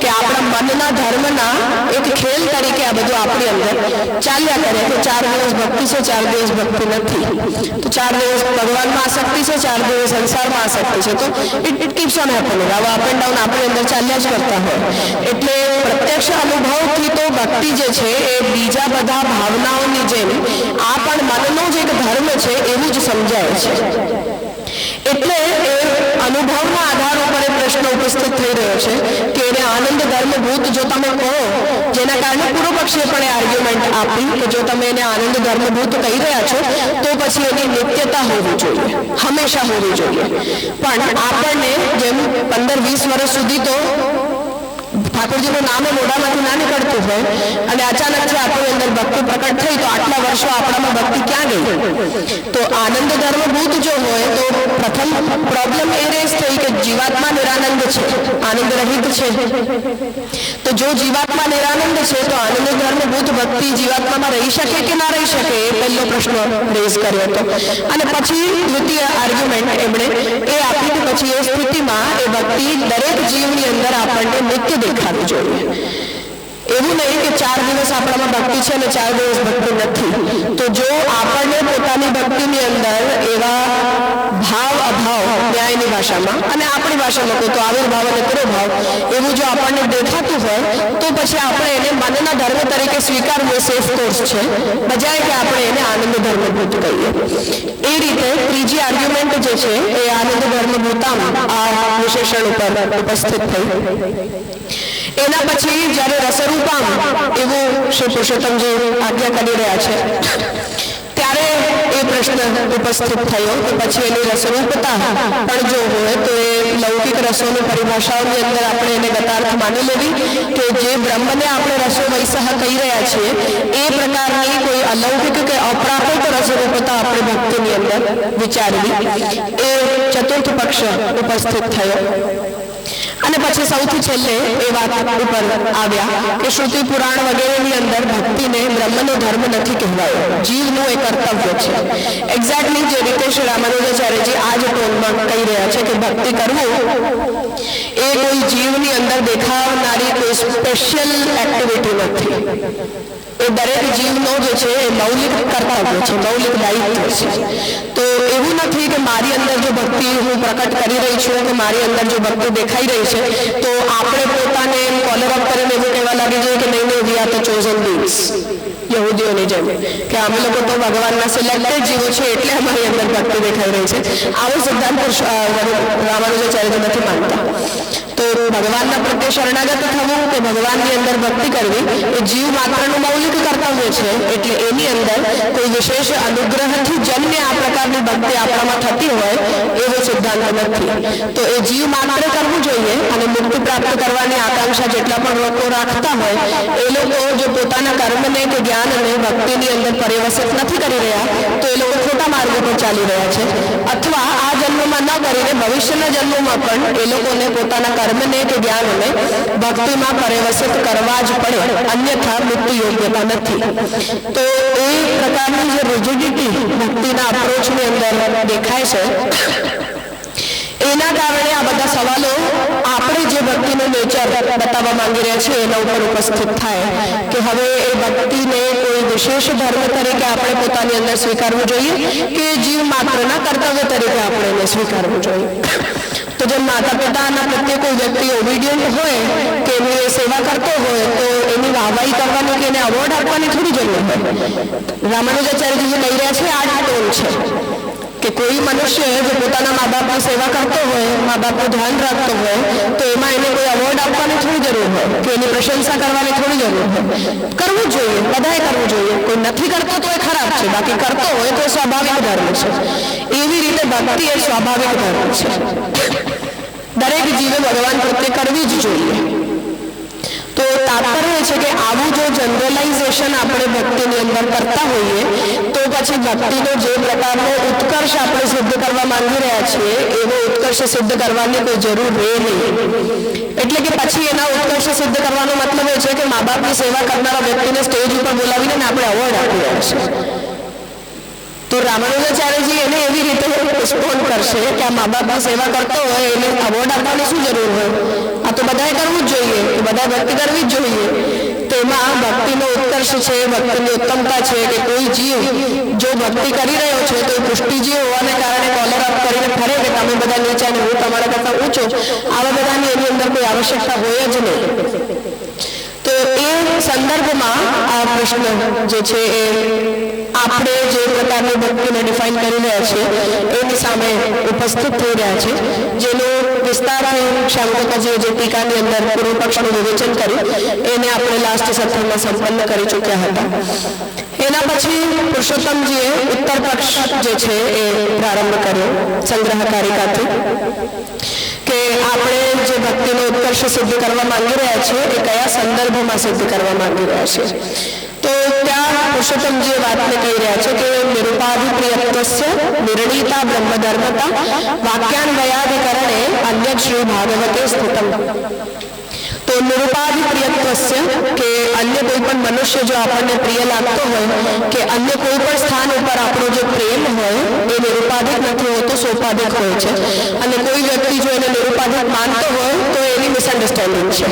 કે આપણા મનના ધર્મના એક ખેલ તરીકે આ બધું આપણી અંદર ચાલ્યા કરે કે 4 દિવસ ભક્તિ છે 4 દિવસ ભક્તિ નથી, તો 4 દિવસ ભગવાનમાં આસક્તિ છે 4 દિવસ સંસારમાં આસક્તિ છે. તો ઇટ કીપ્સ ઓન હેપનિંગ. આવા અપ એન્ડ ડાઉન આપણી અંદર ચાલ્યા જ કરતા હોય. એટલે પ્રત્યક્ષ અનુભવથી તો ભક્તિ જે છે એ બીજા બધા ભાવનાઓની જેમ આ પણ મનનો જ એક ધર્મ છે એવું જ સમજાય છે. એટલે એ અનુભવના આધાર ઉપર એ પ્રશ્ન ઉપસ્થિત થઈ રહ્યો છે કે એને આનંદ ધર્મભૂત જો તમે કહો, જેના કારણે પૂર્વ પક્ષીએ પણ એ આર્ગ્યુમેન્ટ આપી કે જો તમે એને આનંદ ધર્મભૂત કહી રહ્યા છો તો પછી એની નિત્યતા હોવી જોઈએ, હંમેશા હોવી જોઈએ. પણ આપણને જેમ 15-20 વર્ષ સુધી તો ઠાકોરજીનું નામે મોઢામાંથી ના નીકળતું હોય અને અચાનકથી આપણી અંદર ભક્તિ પ્રકટ થઈ તો આટલા વર્ષો આપણામાં ભક્તિ ક્યાં ગઈ? તો આનંદ ધર્મભૂત જો હોય તો પ્રથમ પ્રોબ્લેમ એ રેસ થઈ કે જીવાત્મા નિરાનંદ છે, આનંદ રહિત છે. તો જો જીવાત્મા નિરાનંદ છે તો આનંદ ધર્મભૂત ભક્તિ જીવાત્મામાં રહી શકે કે ના રહી શકે એ પહેલો પ્રશ્ન રેઝ કર્યો હતો. અને પછી દ્વિતીય આર્ગ્યુમેન્ટ એમણે એ આપી કે પછી એ સ્થિતિમાં એ ભક્તિ દરેક જીવની અંદર આપણને નિત્ય દેખાવી જોઈએ. એવું નહીં કે 4 દિવસ આપણામાં ભક્તિ છે અને 4 દિવસ ભક્તિ નથી. તો જો આપણને પોતાની ભક્તિની અંદર એવા ભાવ અભાવ ન્યાયની ભાષામાં અને આપણી ભાષામાં કહો તો આવિર્ભાવ અને તિરોભાવ એવું જો આપણને દેખાતું હોય તો પછી આપણે એને મનના ધર્મ તરીકે સ્વીકારવું સેફ કોર્સ છે, બજાય કે આપણે એને આનંદ ધર્મભૂત કહીએ. એ રીતે ત્રીજી આર્ગ્યુમેન્ટ જે છે એ આનંદ ધર્મભૂતામ આ વિશેષણ ઉપર ઉપસ્થિત થઈ. એના પછી જ્યારે રસરૂપામ એવું શ્રી પુરુષોત્તમજી આજ્ઞા કરી રહ્યા છે ત્યારે એ પ્રશ્ન ઉપસ્થિત થયો કે પછી એની રસરૂપતા પણ જો હોય તો એ લૌકિક રસોની પરિભાષાઓની અંદર આપણે એને ગતાર્થ માની લેવી કે જે બ્રહ્મને આપણે રસો વૈસહ કહી રહ્યા છીએ એ પ્રકારની કોઈ અલૌકિક કે અપ્રાકૃત રસરૂપતા આપણે ભક્તિની અંદર વિચારવી, એ ચતુર્થ પક્ષ ઉપસ્થિત થયો. અને પછી સૌથી છેલ્લે એ વાત ઉપર આવ્યા કે શ્રુતિ પુરાણ વગેરેની અંદર ભક્તિને બ્રહ્મનો ધર્મ નથી કહેવાયો, જીવનું એ કર્તવ્ય છે. એક્ઝેક્ટલી જે રીતે શ્રી રામાનુજાચાર્યજી આ જ ટોનમાં કહી રહ્યા છે કે ભક્તિ કરવું એ કોઈ જીવની અંદર દેખાવનારી કોઈ સ્પેશિયલ એક્ટિવિટી નથી. એ દરેક જીવનો જે છે એ મૌલિક કર્તવ્ય છે, મૌલિક દાયિત્વ છે. તો એવું નથી કે મારી અંદર જો ભક્તિ હું પ્રકટ કરી રહી છું કે મારી અંદર જો ભક્તિ દેખાઈ રહી છે તો આપણે પોતાને કોલર અપ કરીને એવું કહેવા લાગી જઈએ કે નહીં વી આર ધ ચોઝન બીંગ્સ, યહૂદીઓની જેમ કે અમે લોકો તો ભગવાનના સિલેક્ટેડ જીવો છે એટલે અમારી અંદર ભક્તિ દેખાઈ રહી છે. આવો સિદ્ધાંત રામાનુજાચાર્ય નથી માનતા. તો ભગવાનના પ્રત્યે શરણાગત થવું કે ભગવાનની અંદર ભક્તિ કરવી એ જીવ માત્રનું મૌલિક કર્તવ્ય છે. એટલે એની અંદર કોઈ વિશેષ અનુગ્રહથી જન્મે આ પ્રકારની ભક્તિ આપણામાં થતી હોય એવો સિદ્ધાંત નથી. તો એ જીવ માત્ર કરવું જોઈએ અને મુક્તિ પ્રાપ્ત કરવાની આકાંક્ષા જેટલા પણ લોકો રાખતા હોય એ લોકો જો પોતાના કર્મને કે જ્ઞાનને ભક્તિની અંદર પરિવર્તિત નથી કરી રહ્યા તો એ લોકો ખોટા માર્ગો પર ચાલી રહ્યા છે. અથવા આ જન્મમાં ન કરીને ભવિષ્યના જન્મોમાં પણ એ લોકોને પોતાના કર્મને કે જ્ઞાનને ભક્તિમાં પરિવર્તિત કરવા જ પડે, અન્યથા મુક્તિ યોગ્યતા નથી. તો એ પ્રકારની જે રિજિડિટી ભક્તિના અપ્રોચની અંદર દેખાય છે એના કારણે આ બધા સવાલો આપણે જે ભક્તિનું નેચર બતાવવા માંગી રહ્યા છીએ એના ઉપર ઉપસ્થિત થાય કે હવે એ ભક્તિને કોઈ વિશેષ ધર્મ તરીકે આપણે પોતાની અંદર સ્વીકારવું જોઈએ કે જીવ માત્રના કર્તવ્ય તરીકે આપણે એને સ્વીકારવું જોઈએ. તો જેમ માતા પિતાના પ્રત્યે કોઈ વ્યક્તિ ઓબિડિયન્ટ હોય કે એની સેવા કરતો હોય તો એની વાહવાહી કરવાની કે એને અવોર્ડ આપવાની થોડી જરૂર હોય. રામાનુજાચાર્યજી જે કહી રહ્યા છે આ જ ટોન છે કે કોઈ મનુષ્ય જો પોતાના મા બાપની સેવા કરતો હોય, મા બાપનું ધ્યાન રાખતો હોય તો એમાં એને કોઈ અવોર્ડ આપવાની થોડી જરૂર હોય કે એની પ્રશંસા કરવાની થોડી જરૂર હોય. કરવું જોઈએ, બધાએ કરવું જોઈએ. કોઈ નથી કરતો તો એ ખરાબ છે, બાકી કરતો હોય તો સ્વાભાવિક ધર્મ છે. એવી રીતે ભક્તિ એ સ્વાભાવિક ધર્મ છે. દરેક જીવે ભગવાન પ્રત્યે કરવી જ જોઈએ. તો તાત્પર્ય છે કે આવું જો જનરલાઇઝેશન આપણે ભક્તિની અંદર કરતા હોઈએ તો પછી ભક્તિનો જે પ્રકારનો ઉત્કર્ષ આપણે સિદ્ધ કરવા માંગી રહ્યા છીએ એવો ઉત્કર્ષ સિદ્ધ કરવાની કોઈ જરૂર રહે નહીં. એટલે કે પછી એના ઉત્કર્ષ સિદ્ધ કરવાનો મતલબ એ છે કે મા બાપની સેવા કરનારા વ્યક્તિને સ્ટેજ ઉપર બોલાવીને આપણે અવોર્ડ આપી રહ્યા છીએ. તો રામાનુજાચાર્યજી એને એવી રીતે રિસ્પોન્ડ કરશે કે આ મા બાપની સેવા કરતો હોય એને અવોર્ડ આપવાની શું જરૂર હોય? આ તો બધાએ કરવું જ જોઈએ, બધા ભક્તિ કરવી જ જોઈએ. તેમાં ભક્તિનો ઉત્કર્ષ છે, ભક્તિની ઉત્તમતા છે કે કોઈ જીવ જો ભક્તિ કરી રહ્યો છે તો પુષ્ટિજીવ હોવાને કારણે કોલર અપ કરીને ફરે કે તમે બધા નીચે અને હું તમારા કરતા ઊંચો, આવા બધાની એની અંદર કોઈ આવશ્યકતા હોય જ નહીં. તો એ સંદર્ભમાં આ પ્રશ્ન જે છે એ આપણે જે પ્રકારની ભક્તિને ડિફાઇન કરી રહ્યા છીએ એની સામે ઉપસ્થિત થઈ રહ્યા છે, જેનો વિસ્તારથી શાંતકાજીએ જે ટીકાની અંદર પૂર્વ પક્ષનું વિવેચન કર્યું એને આપણે લાસ્ટ સત્રમાં સંપન્ન કરી ચૂક્યા હતા. એના પછી પુરુષોત્તમજીએ ઉત્તર પક્ષ જે છે એ પ્રારંભ કર્યો સંગ્રહકારિકાથી કે આપણે જે ભક્તિનો ઉત્કર્ષ સિદ્ધ કરવા માંગી રહ્યા છીએ એ કયા સંદર્ભમાં સિદ્ધ કરવા માંગી રહ્યા છીએ. તો ત્યાં પુરુષોત્તમજી વાતને કહી રહ્યા છે કે નિરુપાધિપ્રિયત્વસ્ય નિર્ણિતા બ્રહ્મધર્મતા વાક્યાન્વયાધિકરણે અન્ય શ્રી ભાગવતે સ્થિતમ. તો નિરુપાધિપ્રિયત્વસ્ય કે અન્ય કોઈ પણ મનુષ્ય જો આપણને પ્રિય લાગતો હોય કે અન્ય કોઈ પણ સ્થાન ઉપર આપણો જે પ્રેમ હોય એ નિરુપાધિક નથી હોતો, સોપાધિક હોય છે. અને કોઈ વ્યક્તિ જો એને નિરુપાધિક માનતો હોય તો એની મિસઅન્ડરસ્ટેન્ડિંગ છે.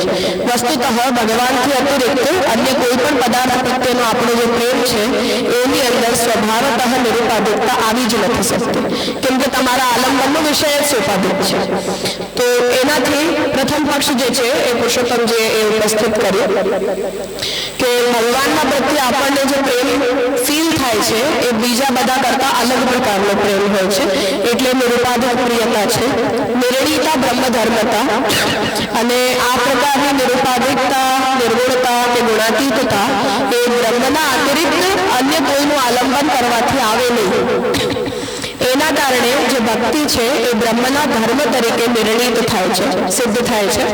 વસ્તુતઃ ભગવાનથી અતિરિક્ત અન્ય કોઈ પણ પદાર્થ પ્રત્યેનો આપણો જે પ્રેમ છે એની અંદર સ્વભાવતઃ નિરુપાધિકતા આવી જ નથી શકતી, કેમ કે તમારા આલંબનનો વિષય જ સોપાધિક છે. તો એનાથી પ્રથમ પક્ષ જે છે એ પુરુષોત્તમજીએ એ ઉપસ્થિત કર્યું કે ભગવાનના પ્રત્યે આપણને જે પ્રેમ ફીલ થાય છે એ બીજા બધા કરતા અલગ પ્રકારનો પ્રેમ હોય છે. એટલે નિરુપાધિક પ્રિયતા છે, નિર્ણિતા બ્રહ્મધર્મતા. અને આ પ્રકારની નિરુપાધિકતા, નિર્ગુણતા કે ગુણાતીતતા એ બ્રહ્મના અતિરિક્ત અન્ય કોઈનું આલંબન કરવાથી આવે નહીં. એના કારણે જે ભક્તિ છે એ બ્રહ્મના ધર્મ તરીકે નિર્ણિત થાય છે, સિદ્ધ થાય છે.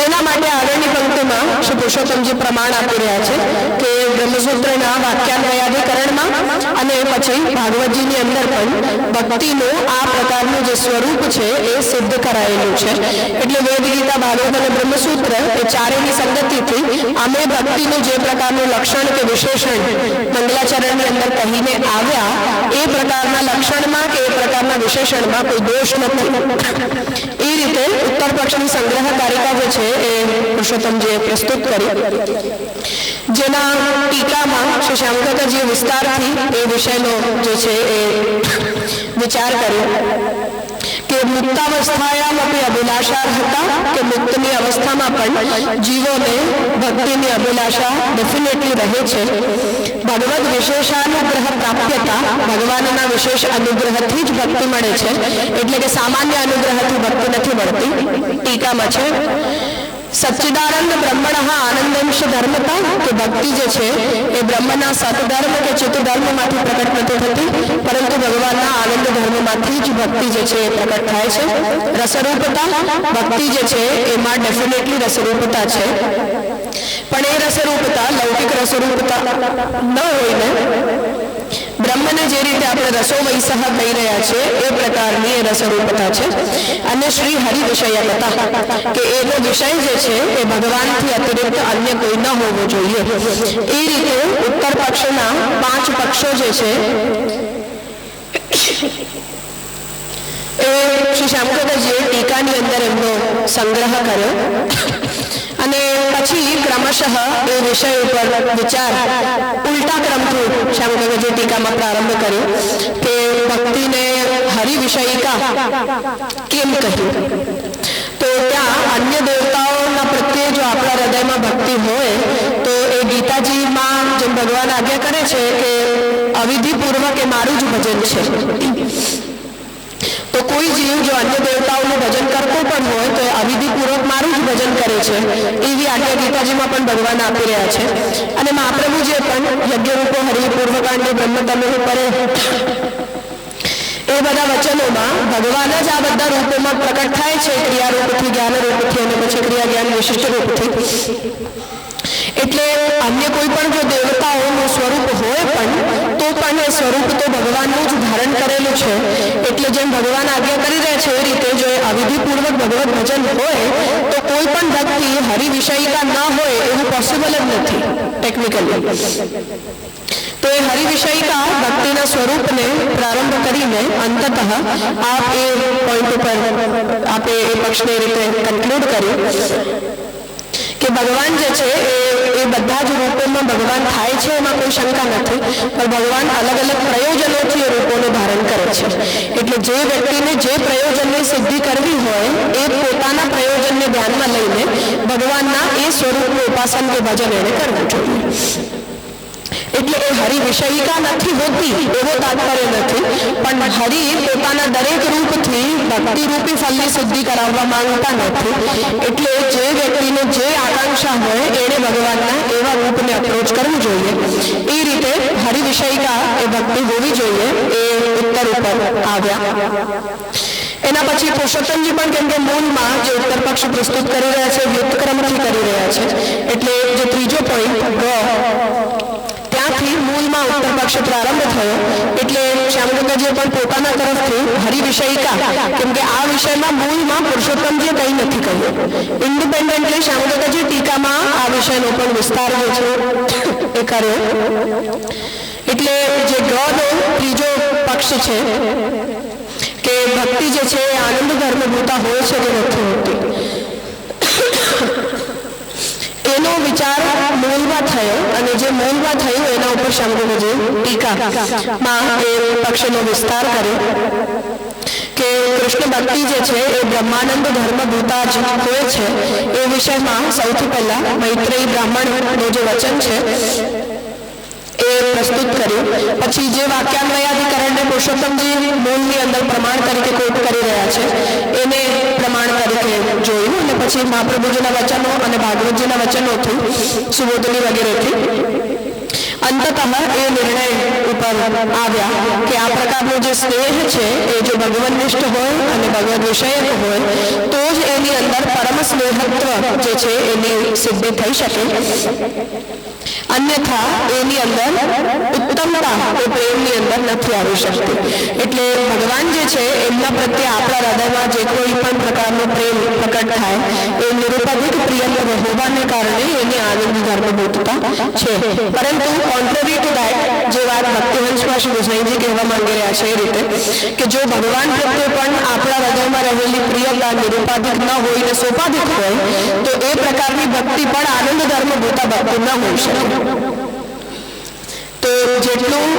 એના માટે આગળની પંક્તિમાં શ્રી પુરુષોત્તમજી પ્રમાણ આપી રહ્યા છે કે બ્રહ્મ બ્રહ્મસૂત્રના વાક્યાન્વયાધિકરણમાં અને પછી ભાગવતજીની અંદર પણ ભક્તિનું આ પ્રકારનું જે સ્વરૂપ છે એ સિદ્ધ કરાયેલું છે. એટલે વેદ, ગીતા, ભાગવત અને બ્રહ્મસૂત્ર એ ચારેયની સંગતિથી અમે ભક્તિનું જે પ્રકારનું લક્ષણ કે વિશેષણ મંગલાચરણની અંદર કહીને આવ્યા એ પ્રકારના લક્ષણમાં કે એ પ્રકારના વિશેષણમાં કોઈ દોષ નથી. એ રીતે ઉત્તર પક્ષની સંગ્રહકારિકા જે છે એ પુરુષોત્તમજીએ પ્રસ્તુત કરી, જેના ટીકામાં શ્રી શ્યામકાકાજીએ વિસ્તારથી એ વિષયનો જે છે એ વિચાર કર્યો કે મુક્તાવસ્થાયામ અપી અભિલાષા હતા કે મુક્તની અવસ્થામાં પણ જીવોને ભક્તિની અભિલાષા ડેફિનેટલી રહે છે. ભગવદ વિશેષાનુગ્રહ પ્રાપ્યતા, ભગવાનના વિશેષ અનુગ્રહથી જ ભક્તિ મળે છે, એટલે કે સામાન્ય અનુગ્રહથી ભક્તિ નથી મળતી. ટીકામાં છે સચ્ચિદાનંદ બ્રહ્મણ આનંદંશ ધર્મતા, કે ભક્તિ જે છે એ બ્રહ્મના સતધર્મ કે ચિત્તધર્મમાંથી પ્રકટ નથી થતી, પરંતુ ભગવાનના આનંદ ધર્મમાંથી જ ભક્તિ જે છે એ પ્રકટ થાય છે. રસરૂપતા, ભક્તિ જે છે એમાં ડેફિનેટલી રસરૂપતા છે, પણ એ રસરૂપતા લૌકિક રસરૂપતા ન હોઈને બ્રહ્મને જે રીતે આપણે રસો વૈસહ કહી રહ્યા છે એ પ્રકારની એ રસરૂપતા છે. અને શ્રી હરિ વિષયકતા, કે એનો વિષય જે છે એ ભગવાનથી અતિરિક્ત અન્ય કોઈ ન હોવો જોઈએ. એ રીતે ઉત્તર પક્ષના 5 પક્ષો જે છે એ શ્રી શ્યામકાકાજીએ ટીકાની અંદર એમનો સંગ્રહ કર્યો અને પછી ક્રમશઃ એ વિષય ઉપર વિચાર ઉલટા ક્રમથી શ્યામકાકાજીએ ટીકામાં પ્રારંભ કર્યો કે ભક્તિને હરિવિષયિકા કેમ કહ્યું. તો ત્યાં અન્ય દેવતાઓના પ્રત્યે જો આપણા હૃદયમાં ભક્તિ હોય તો એ ગીતાજીમાં જેમ ભગવાન આજ્ઞા કરે છે કે અવિધિપૂર્વક એ મારું જ ભજન છે. તો કોઈ જીવ જો અન્ય દેવતાઓનું ભજન કરતો પણ હોય તો એ અવિધિપૂર્વક મારું જ ભજન કરે છે, એવી આજ્ઞા ગીતાજીમાં પણ ભગવાન આપી રહ્યા છે. અને મહાપ્રભુજીએ પણ યજ્ઞરૂપો હરિ પૂર્વકાંડે બ્રહ્મતમે પરે એ બધા વચનોમાં ભગવાન જ આ બધા રૂપોમાં પ્રકટ થાય છે, ક્રિયારૂપથી, જ્ઞાનરૂપથી અને પછી ક્રિયા જ્ઞાન વિશિષ્ટ રૂપથી. એટલે અન્ય કોઈ પણ જો દેવતાઓનું સ્વરૂપ હોય પણ તો પણ એ સ્વરૂપ તો ભગવાનનું જ ધારણ કરેલું છે. એટલે જેમ ભગવાન આજ્ઞા કરી રહ્યા છે એ રીતે જો એ અવિધિપૂર્વક ભગવત ભજન હોય તો કોઈ પણ ભક્તિ હરિવિષયિકા ન હોય એવું પોસિબલ જ નથી ટેકનિકલી. તો એ હરિવિષયિકા ભક્તિના સ્વરૂપને પ્રારંભ કરીને અંતતઃ આપ એ પોઈન્ટ ઉપર આપે એ પક્ષને રીતે કન્ક્લુડ કર્યું કે ભગવાન જે છે એ બધા જ રૂપોમાં ભગવાન થાય છે, એમાં કોઈ શંકા નથી, પણ ભગવાન અલગ અલગ પ્રયોજનોથી એ રૂપોનું ધારણ કરે છે. એટલે જે વ્યક્તિને જે પ્રયોજનની સિદ્ધિ કરવી હોય એ પોતાના પ્રયોજનને ધ્યાનમાં લઈને ભગવાનના એ સ્વરૂપનું ઉપાસન કે ભજન એને કરવું જોઈએ. એટલે એ હરિવિષયિકા નથી હોતી એવો તાત્પર્ય નથી, પણ હરિ પોતાના દરેક રૂપથી ભક્તિરૂપી ફલની સિદ્ધિ કરાવવા માંગતા નથી. એટલે જે વ્યક્તિને જે આકાંક્ષા હોય એને ભગવાનના એવા રૂપને અપ્રોચ કરવું જોઈએ. એ રીતે હરિવિષયિકા એ ભક્તિ હોવી જોઈએ. એ ઉત્તર ઉપર આવ્યા. એના પછી પુરુષોત્તમજી પણ કેમ કે મૂળમાં જે ઉત્તર પક્ષ પ્રસ્તુત કરી રહ્યા છે વ્યુત્ક્રમથી કરી રહ્યા છે, એટલે જે ત્રીજો પોઈન્ટ ત્યાંથી મૂળમાં ઉત્તર પક્ષ પ્રારંભ થયો. એટલે શ્યામકાકાજીએ પણ પોતાના તરફથી હરિવિષયિકા, કેમ કે આ વિષયમાં મૂળમાં પુરુષોત્તમજીએ કંઈ નથી કહ્યું. ઇન્ડિપેન્ડન્ટલી શ્યામકાકાજી ટીકામાં આ વિષયનો પણ વિસ્તાર જે છે એ કર્યો. એટલે જે ગનો ત્રીજો પક્ષ છે કે ભક્તિ જે છે એ આનંદ ધર્મભૂતા હોય છે કે નથી હોતી, એનો વિચાર મૂળમાં થયો. અને જે મૂળમાં થયું એના ઉપર શ્યામકાકાજી ટીકામાં એ પક્ષનો વિસ્તાર કર્યો કે કૃષ્ણ ભક્તિ જે છે એ બ્રહ્માનંદ ધર્મભૂતા જ હોય છે. એ વિષયમાં સૌથી પહેલા મૈત્રેયી બ્રાહ્મણનું જે વચન છે એ પ્રસ્તુત કર્યું. પછી જે વાક્યાન્વયાધિકરણને પુરુષોત્તમજી મૂળની અંદર પ્રમાણ તરીકે કોટ કરી રહ્યા છે એને પ્રમાણ તરીકે જોયું. અને પછી મહાપ્રભુજીના વચનો અને ભાગવતજીના વચનોથી, સુબોધની વગેરેથી અંતતઃ એ નિર્ણય ઉપર આવ્યા કે આ પ્રકારનો જે સ્નેહ છે એ જો ભગવનનિષ્ઠ હોય અને ભગવદ વિષયક હોય તો જ એની અંદર પરમ સ્નેહત્વ જે છે એની સિદ્ધિ થઈ શકે. અન્યથા એની અંદર ઉત્તમતા એ પ્રેમની અંદર નથી આવી શકતી. એટલે ભગવાન જે છે એમના પ્રત્યે આપણા હૃદયમાં જે કોઈ પણ પ્રકારનો પ્રેમ પ્રકટ થાય એ નિરુપાધિક પ્રિય હોવાને કારણે એની આનંદ ધર્મભૂતતા છે. પરંતુ કોન્ટ્રરી ટુ દેટ જે વાત ભક્તિવંશમાં શ્રી ગોસાઈજી કહેવા માંગી રહ્યા છે એ રીતે કે જો ભગવાન પ્રત્યે પણ આપણા હૃદયમાં રહેલી પ્રિયતા નિરુપાધિક ન હોય ને સોપાધિક હોય તો એ પ્રકારની ભક્તિ પણ આનંદ ધર્મભૂતા ભક્તિ ન હોઈ શકે. તો જેટલું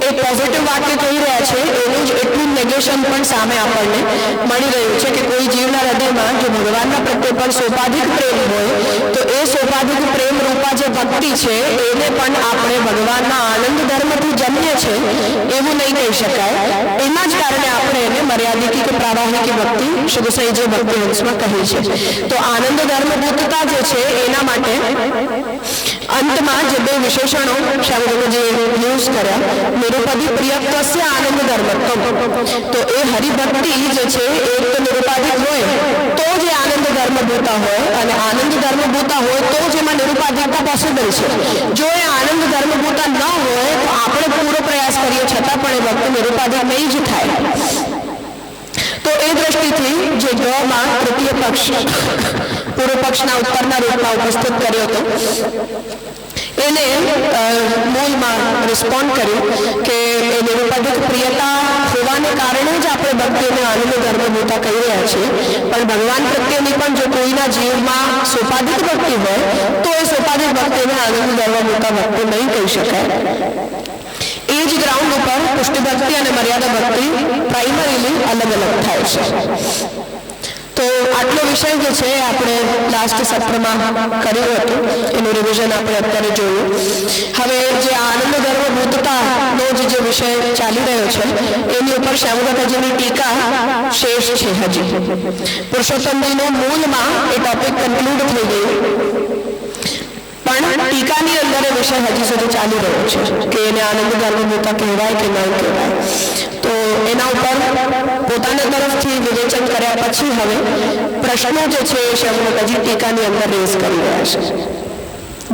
એ પોઝિટિવ વાક્ય કહી રહ્યા છે એનું જ એટલું નેગેશન પણ સામે આપણને મળી રહ્યું છે કે કોઈ જીવના હૃદયમાં જો ભગવાનના પ્રત્યે પણ સોપાધિક પ્રેમ હોય તો એ સોપાધિક પ્રેમ રૂપા જે ભક્તિ છે એને પણ આપણે ભગવાનના આનંદ ધર્મથી જમીએ છે એવું નહીં કહી શકાય. એના જ કારણે આપણે એને મર્યાદિકી કે પ્રાવાહિકી ભક્તિ શ્રી ગોસાઈજી ભક્તિવંશમાં કહી છે. તો આનંદ ધર્મભૂતતા જે છે એના માટે અંતમાં જે બે વિશેષણો શ્યામજી યુઝ કર્યા નિરુપાધિક પ્રિયત્વસ્ય આનંદ ધર્મત્વમ, તો એ હરિભક્તિ જે છે એ તો નિરુપાધિક હોય તો જે આનંદ ધર્મભૂતા હોય અને આનંદ ધર્મભૂતા હોય તો જ એમાં નિરુપાધિકતા પોસિબલ છે. જો એ આનંદ ધર્મભૂતા ન હોય તો આપણે પૂરો પ્રયાસ કરીએ છતાં પણ એ ભક્તિ નિરુપાધિક નહીં જ થાય. તો એ દ્રષ્ટિથી જે ગમાં તૃતીય પક્ષ પૂર્વ પક્ષના ઉત્તરના રૂપમાં ઉપસ્થિત કર્યો હતો એને મૂળમાં રિસ્પોન્ડ કર્યું કે એ નિરુપાધિક પ્રિયતા હોવાને કારણે જ આપણે ભક્તિને આનંદ ધર્મભૂતા કહી રહ્યા છીએ. પણ ભગવાન પ્રત્યેની પણ જો કોઈના જીવમાં સોપાધિક ભક્તિ હોય તો એ સોપાધિક ભક્તિને આનંદ ધર્મભૂતા ભક્તિ નહીં કહી શકાય. એ જ ગ્રાઉન્ડ ઉપર પુષ્ટિ ભક્તિ અને મર્યાદા ભક્તિ પ્રાઇમરીલી અલગ અલગ થાય છે. તો આટલો વિષય જે છે આપણે લાસ્ટ સત્રમાં કર્યું હતું એનું રિવિઝન આપણે અત્યારે જોયું. હવે જે આનંદ ધર્મભૂતતાનો જે વિષય ચાલી રહ્યો છે એની ઉપર શ્યામદાદાજીની ટીકા શેષ છે. હજી પુરુષોત્તમજીનો મૂળમાં એ ટોપિક કન્ક્લુડ થઈ ગયું પણ ટીકાની અંદર એ વિષય હજી સુધી ચાલી રહ્યો છે કે એને આનંદ ધર્મભૂતા કહેવાય કે ન કહેવાય. તો એના ઉપર પોતાના તરફથી વિવેચન કર્યા પછી હવે પ્રશ્નો જે છે એ શ્યામદાદાજી ટીકાની અંદર રેઝ કરી રહ્યા છે.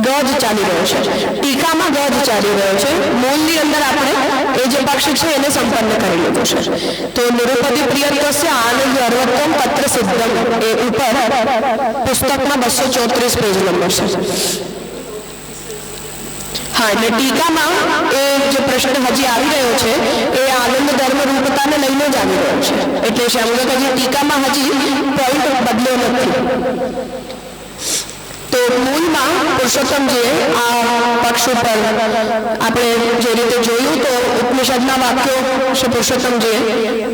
ગજ ચાલી રહ્યો છે, ટીકામાં ગજ ચાલી રહ્યો છે. મૂળની અંદર આપણે એ જે પક્ષ છે એને સંપન્ન કરી લીધું છે. તો નિરુપધિ પ્રિયત્વસ્ય આનંદ અર્વત્વમ પત્ર સિદ્ધમ એ ઉપર પુસ્તકમાં 234 પેજ નંબર છે. હા, એટલે ટીકામાં એ જે પ્રશ્ન હજી આવી રહ્યો છે એ આનંદ ધર્મ રૂપતાને લઈને જ આવી રહ્યો છે. એટલે શ્યામદાદાજી ટીકામાં હજી પોઈન્ટ બદલ્યો નથી. તો મૂળમાં પુરુષોત્તમજીએ આ પક્ષ ઉપર આપણે જે રીતે જોયું તો ઉપનિષદના વાક્યો શ્રી પુરુષોત્તમજીએ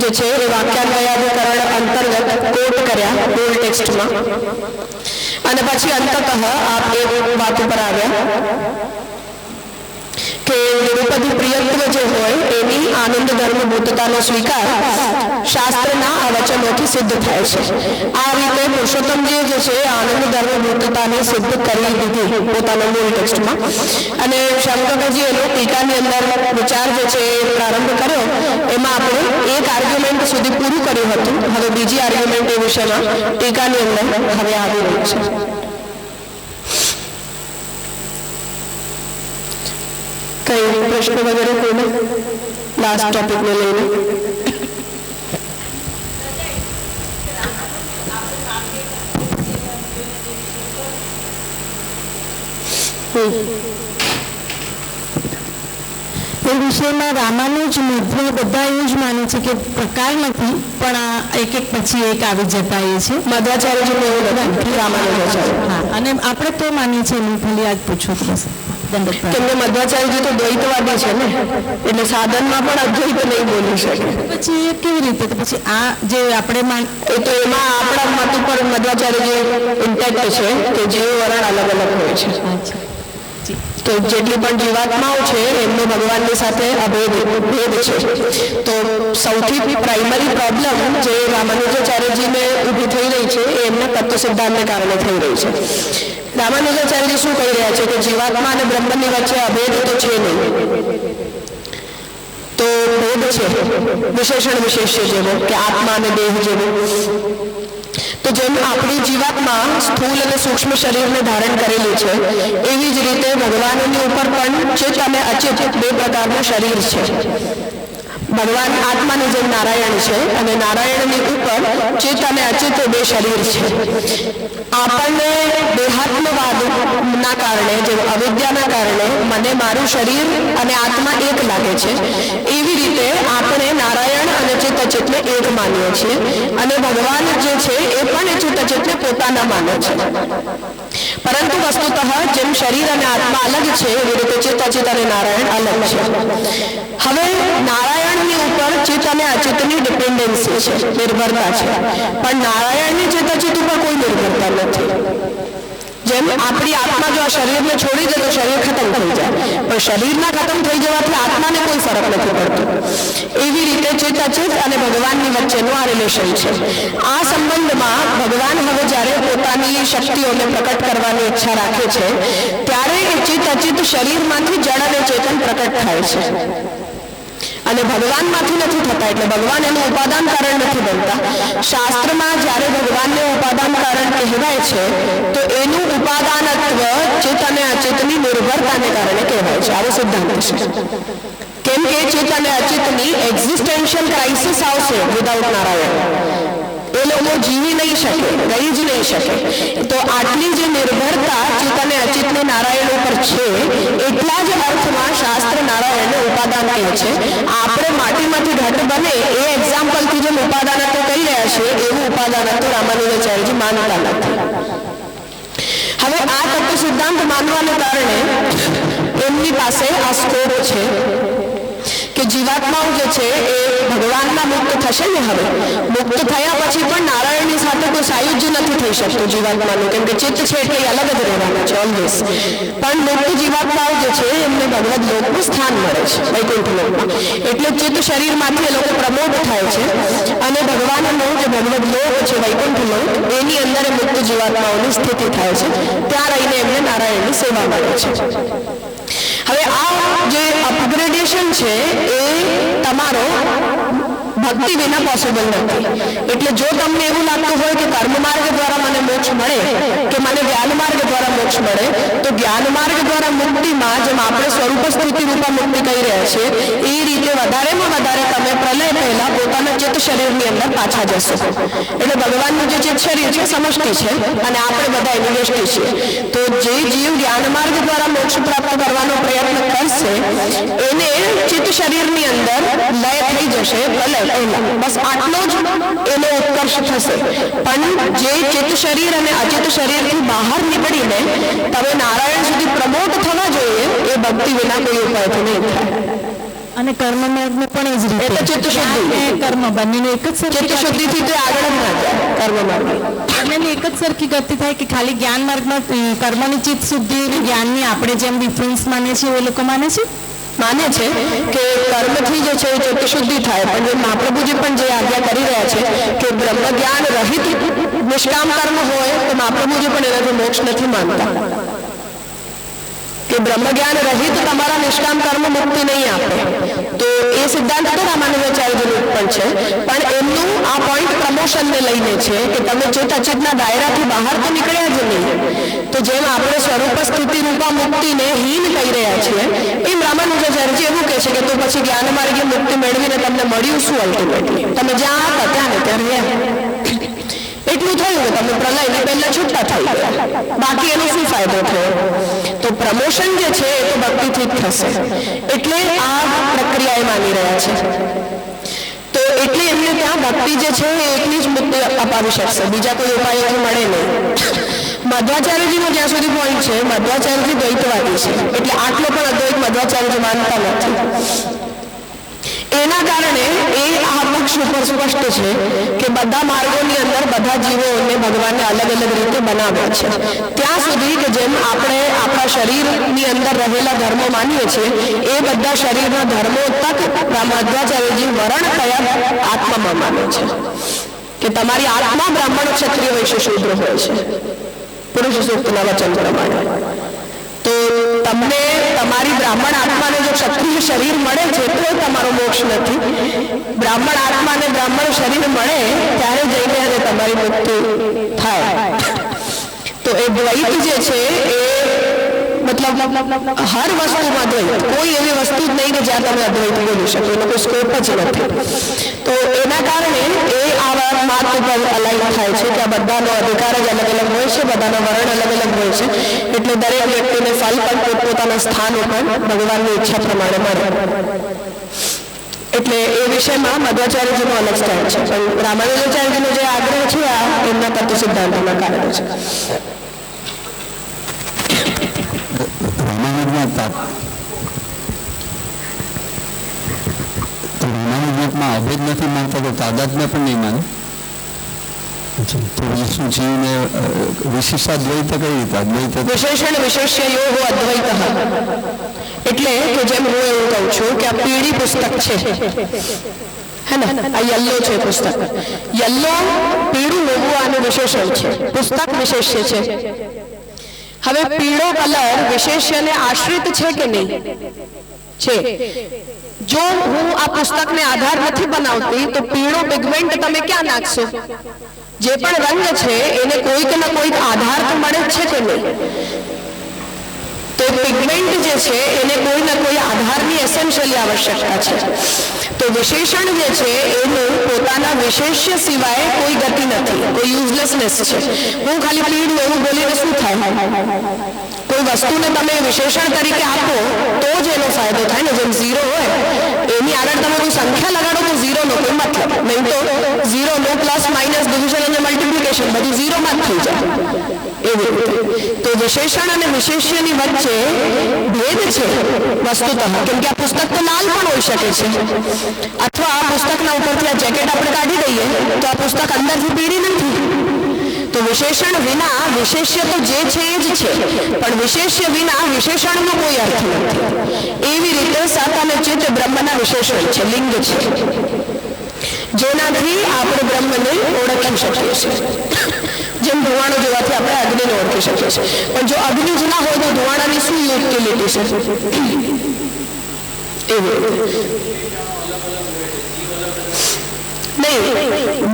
જે છે એ વાક્યાન્વયાધિકરણ અંતર્ગત કોટ કર્યા મૂળ ટેક્સ્ટમાં અને પછી અંતતઃ આપ એ વાત ઉપર આવ્યા કે નિરુપધિ પ્રિયત્વ જે હોય એની આનંદ ધર્મભૂતતાનો સ્વીકાર શાસ્ત્રના આ વચનોથી સિદ્ધ થાય છે. આ રીતે પુરુષોત્તમજીએ જે છે આનંદ ધર્મભૂતતાને સિદ્ધ કરી દીધી પોતાના મૂળ ટેક્સ્ટમાં અને શ્યામદાદાજી એનો ટીકાની અંદર વિચાર જે છે એ પ્રારંભ કર્યો. એમાં આપણે એક આર્ગ્યુમેન્ટ સુધી પૂરું કર્યું હતું. હવે બીજી આર્ગ્યુમેન્ટ એ વિષયમાં ટીકાની અંદર હવે આવી રહી છે. કઈ પ્રશ્ન વગેરે કોઈને લાસ્ટ ટોપિકને લઈને? એ વિષયમાં રામાનુજ મધ્વ બધા એવું જ માને છે કે પ્રકાર નથી પણ આ એક એક પછી એક આવી જતા એ છે મધ્વાચાર્યજીને એવું નથી રામાનુજાચાર્ય. હા, અને આપણે તો માનીએ છીએ હું ખાલી યાદ પૂછું તો બસ. કેમકે મધ્વાચાર્યજી તો દ્વૈતવાદી છે ને એટલે સાધનમાં પણ અદ્વૈત નહીં બોલી શકે. પછી એ કેવી રીતે? તો પછી આ જે આપણે એ તો એમાં આપણા મત ઉપર મધ્વાચાર્યજી ઇન્ટેક્ટ છે કે જીવ વરણ અલગ અલગ હોય છે. તો જેટલી પણ જીવાત્માઓ છે એમનો ભગવાનની સાથે અભેદ ભેદ છે. તો સૌથી પ્રાઇમરી પ્રોબ્લેમ જે રામાનુજાચાર્યજીને ઊભી થઈ રહી છે એ એમના તત્વ સિદ્ધાંતને કારણે થઈ રહી છે. રામાનુજાચાર્યજી શું કહી રહ્યા છે કે જીવાત્મા અને બ્રહ્મની વચ્ચે અભેદ તો છે નહીં. તો ભેદ છે વિશેષણ વિશેષ્ય જેવો કે આત્મા અને દેહ જેવો. તો જેમ આપણી જીવાત્મા સ્થૂલ અને સૂક્ષ્મ શરીરને ધારણ કરેલું છે, એવી જ રીતે ભગવાનની ઉપર પણ ચિત્ત અને અચિત બે પ્રકારનું શરીર છે. ભગવાન આત્માની જેમ નારાયણ છે અને નારાયણની ઉપર ચિત્ત અને અચિત બે શરીર છે. આપણને દેહાત્મવાદના કારણે, જે અવિદ્યાના કારણે મને મારું શરીર અને આત્મા એક લાગે છે, એવી રીતે આપણે નારાયણ અને ચિત્ત અચિતને એક માનીએ છીએ અને ભગવાન જે છે એ પણ ચિત્ત અચિતને પોતાના માને છે. પરંતુ વસ્તુતઃ જેમ શરીર અને આત્મા અલગ છે, એવી રીતે ચિત્ત અચિત અને નારાયણ અલગ છે. હવે નારાયણની ઉપર ચિત્ત અને અચિતની ડિપેન્ડન્સી છે, નિર્ભરતા છે, પણ નારાયણની ચિત્ત અચિત ઉપર કોઈ નિર્ભરતા નથી. જેમ આપણી આત્મા જો આ શરીરને છોડી દે તો શરીર ખતમ થઈ જાય, પણ શરીરના ખતમ થઈ જવાથી આત્માને કોઈ ફરક નથી પડતો. એવી રીતે ચિત્ત અચિત અને ભગવાનની વચ્ચેનું આ રિલેશન છે. આ સંબંધમાં ભગવાન હવે જ્યારે પોતાની શક્તિઓને પ્રકટ કરવાની ઈચ્છા રાખે છે, ત્યારે એ ચિત્ત અચિત શરીરમાંથી જળ અને ચેતન પ્રકટ થાય છે અને ભગવાનમાંથી નથી થતા, એટલે ભગવાન એનું ઉપાદાન કારણ નથી બનતા. શાસ્ત્રમાં જ્યારે ભગવાનને ઉપાદાન કારણ કહેવાય છે, તો એનું ઉપાદાનત્વ ચિત્ત અને અચિતની નિર્ભરતાને કારણે કહેવાય છે. આવો સિદ્ધાંત છે. કેમ કે ચિત્ત અને અચિતની એક્ઝિસ્ટેન્શિયલ ક્રાઇસિસ આવશે વિધાઉટ નારાયણ. એ લોકો જીવી નહીં શકે, રહી જ નહીં શકે. તો આટલી જે નિર્ભરતા ચિત્ત અને અચિતને નારાયણ ઉપર છે, એટલા જ અર્થમાં શાસ્ત્ર નારાયણને ઉપાદાન કહે છે. આપણે માટીમાંથી ઘટ બને એ એક્ઝામ્પલથી જેમ ઉપાદાનત્વ કહી રહ્યા છીએ, એવું ઉપાદાનત્વ રામાનુજાચાર્યજી માનતા નથી. હવે આ તત્વ સિદ્ધાંત માનવાને કારણે એમની પાસે આ સ્કોપ છે કે જીવાત્માઓ જે છે એ ભગવાનના મુક્ત થશે ને. હવે મુક્ત થયા પછી પણ નારાયણની સાથે કોઈ સાયુજ્ય નથી થઈ શકતું જીવાત્માનું, કેમ કે ચિત્ત છે એટલે અલગ જ રહેવાના છે ઓલવેઝ. પણ મુક્ત જીવાત્માઓ જે છે એમને ભગવદ લોકનું સ્થાન મળે છે, વૈકુંઠ લોકમાં. એટલે ચિત્ત શરીરમાંથી એ લોકો પ્રમોટ થાય છે અને ભગવાનનો જે ભગવદ લોક છે, વૈકુંઠ લોક, એની અંદર મુક્ત જીવાત્માઓની સ્થિતિ થાય છે. ત્યાં રહીને એમને નારાયણની સેવા મળે છે. હવે આ જે અપગ્રેડેશન છે એ તમારો ભક્તિ વિના પોસિબલ નથી. એટલે જો તમને એવું લાગતું હોય કે કર્મ માર્ગ દ્વારા મને મોક્ષ મળે કે મને જ્ઞાન માર્ગ દ્વારા મોક્ષ મળે, તો જ્ઞાન માર્ગ દ્વારા મુક્તિમાં જેમ આપણે સ્વરૂપ સ્થિતિ રૂપા મુક્તિ કહી રહ્યા છીએ, એ રીતે વધારેમાં વધારે તમે પ્રલય પહેલા પોતાના ચિત્ત શરીરની અંદર પાછા જશો. એટલે ભગવાનનું જે ચિત્ત શરીર છે સમષ્ટિ છે અને આપણે બધા એની વ્યષ્ટિ છીએ. તો જે જીવ જ્ઞાન માર્ગ દ્વારા મોક્ષ પ્રાપ્ત કરવાનો પ્રયત્ન કરશે, એને ચિત્ત શરીરની અંદર લય થઈ જશે પ્રલય પહેલા. બસ આટલો જ એનો ઉત્કર્ષ થશે. પણ જે ચિત્ત શરીર અને અચિત શરીરથી બહાર નીકળીને તમે નારાયણ સુધી પ્રમોટ થવા જોઈએ, એ ભક્તિ વિના કોઈ ઉપાયથી નહીં થાય. અને કર્મ માર્ગમાં પણ એ જ રીતે, એટલે ચિત્ત શુદ્ધિ કર્મ બંનેનું એક જ ચિત્ત શુદ્ધિથી તે આગળ જ ના જાય. કર્મ માર્ગ બંનેની એક જ સરખી ગતિ થાય કે ખાલી જ્ઞાન માર્ગમાં કર્મની ચિત્ત શુદ્ધિ અને જ્ઞાનની આપણે જેમ ડિફરન્સ માને છે એ લોકો માને છે કે કર્મથી જે છે એ ચિત્ત શુદ્ધિ થાય. પણ જે મહાપ્રભુજી પણ જે આજ્ઞા કરી રહ્યા છે કે બ્રહ્મ જ્ઞાન રહિત નિષ્કામ કર્મ હોય, તો મહાપ્રભુજી પણ એનાથી મોક્ષ નથી માનતા. કે બ્રહ્મ જ્ઞાન રહિત તમારા નિષ્કામ કર્મ મુક્તિ નહીં આપે. તો એ સિદ્ધાંત તો રામાનુજાચાર્યજીનું પણ છે, પણ એમનું આ પોઈન્ટ પ્રમોશનને લઈને છે કે તમે ચિત્ત અચિતના દાયરાથી બહાર તો નીકળ્યા જ નહીં. તો જેમ આપણે સ્વરૂપ સ્થિતિ રૂપા મુક્તિને હીન કહી રહ્યા છીએ, એમ રામાનુજાચાર્યજી એવું કહે છે કે તો પછી જ્ઞાન માર્ગે મુક્તિ મેળવીને તમને મળ્યું શું? અલ્ટિમેટલી તમે જ્યાં હતા ત્યાં ને ત્યાં રહ્યા. એટલું થયું કે તમે પ્રલયને પહેલા છૂટા થઈ ગયા, બાકી એનો શું ફાયદો થયો? તો પ્રમોશન જે છે એ તો ભક્તિથી જ થશે. એટલે આ પ્રક્રિયા એ માની રહ્યા છે. તો એટલે એમને ત્યાં ભક્તિ જે છે એ એકલી જ મુક્તિ અપાવી શકશે, બીજા કોઈ ઉપાયોથી મળે નહીં. મધ્વાચાર્યજીનો જ્યાં સુધી પોઈન્ટ છે, મધ્વાચાર્યજી દ્વૈતવાદી છે, એટલે આટલો પણ અદ્વૈત મધ્વાચાર્યજી માનતા નથી. એના કારણે એ આ પક્ષ ઉપર સ્પષ્ટ છે કે બધા માર્ગોની અંદર બધા જીવોને ભગવાને અલગ અલગ રીતે બનાવ્યા છે. ત્યાં સુધી કે જેમ આપણે આપણા શરીરની અંદર રહેલા ધર્મો માનીએ છીએ, એ બધા શરીરના ધર્મો તક મધ્વાચાર્યજી વરણ કયા આત્મામાં માને છે કે તમારી આત્મા બ્રાહ્મણ, ક્ષત્રિય, વૈશ્ય, શૂદ્ર હોય છે પુરુષ સૂક્તના વચન પ્રમાણે. તો તમને તમારી બ્રાહ્મણ આત્માને જો ક્ષત્રિય શરીર મળે છે તો તમારો મોક્ષ નથી. બ્રાહ્મણ આત્માને બ્રાહ્મણ શરીર મળે ત્યારે જઈને અને તમારી મૃત્યુ થાય. તો એ દ્વૈત જે છે એ મતલબ હર વસ્તુમાં દ્વૈત, કોઈ એવી વસ્તુ જ નહીં કે જ્યાં તમે અદ્વૈત બોલી શકો, એનો કોઈ સ્કોપ જ નથી. તો એના કારણે એ આવા માર્ગ ઉપર અલાઈન થાય છે કે આ બધાનો અધિકાર જ અલગ અલગ હોય છે, બધાનો વર્ણ અલગ અલગ હોય છે, એટલે દરેક વ્યક્તિને ફલ પણ પોતપોતાના સ્થાન ઉપર ભગવાનની ઈચ્છા પ્રમાણે મળે. એટલે એ વિષયમાં મધ્વાચાર્યજીનો અલગ સ્ટેન્ડ છે, પણ રામાનુજાચાર્યજીનો જે આગ્રહ છે આ એમના તત્વ સિદ્ધાંતોના કારણે છે. રામાનુજમાં અભેદ નથી માનતા તો તાદાત્મ્ય પણ નહીં માને. વિષ્ણુ જીવને વિશિષ્ટાદ્વૈત કઈ રીતે? અદ્વૈત વિશેષણ વિશેષ્યયો અદ્વૈત. એટલે કે જેમ હું એવું કહું છું કે આ પીળી પુસ્તક છે હે ને, આ યલ્લો છે પુસ્તક. યલ્લો પીળું હોવું આનું વિશેષણ છે, પુસ્તક વિશેષ્ય છે. હવે પીળો કલર વિશેષ્યને આશ્રિત છે કે નહીં? છે. જો હું આ પુસ્તકને આધાર નથી બનાવતી તો પીળો પિગમેન્ટ તમે ક્યાં નાખશો? જે પણ રંગ છે એને કોઈક ના કોઈક આધાર તો મળે જ છે કે નહીં? તો પિગમેન્ટ જે છે એને કોઈ ના કોઈ આધારની એસેન્શિયલી આવશ્યકતા છે. તો વિશેષણ જે છે એનું પોતાના વિશેષ્ય સિવાય કોઈ ગતિ નથી, કોઈ યુઝલેસનેસ છે. હું ખાલી પીળું એવું બોલીને શું થાય? કોઈ વસ્તુને તમે વિશેષણ તરીકે આપો તો જ એનો ફાયદો થાય ને. જેમ ઝીરો હોય એની આગળ તમે કોઈ સંખ્યા લગાડો તો ઝીરોનો કોઈ મતલબ નહીં, તો ઝીરો નો પ્લસ માઇનસ ડિવિઝન અને મલ્ટિપ્લિકેશન બધું ઝીરોમાં જ થઈ જાય. એવી રીતે તો વિશેષણ અને વિશેષ્યની વચ્ચે ભેદ છે વસ્તુતઃ. કેમ કે આ પુસ્તક તો લાલ પણ હોઈ શકે છે, અથવા આ પુસ્તકના ઉપરથી આ જેકેટ આપણે કાઢી દઈએ તો આ પુસ્તક અંદરથી પીળી નથી. તો વિશેષણ વિના વિશેષ્ય તો જે છે એ જ છે, પણ વિશેષ્ય વિના વિશેષણનો કોઈ અર્થ નથી. એવી રીતે સત અને ચિત્ત બ્રહ્મના વિશેષણ છે, લિંગ છે, જેનાથી આપણે બ્રહ્મને ઓળખી શકીએ છીએ. જેમ ધુવાણો જોવાથી આપણે અગ્નિને ઓળખી શકીએ છીએ, પણ જો અગ્નિ જ ના હોય તો ધુવાણાની શું યુટિલિટી છે? એવી નહીં,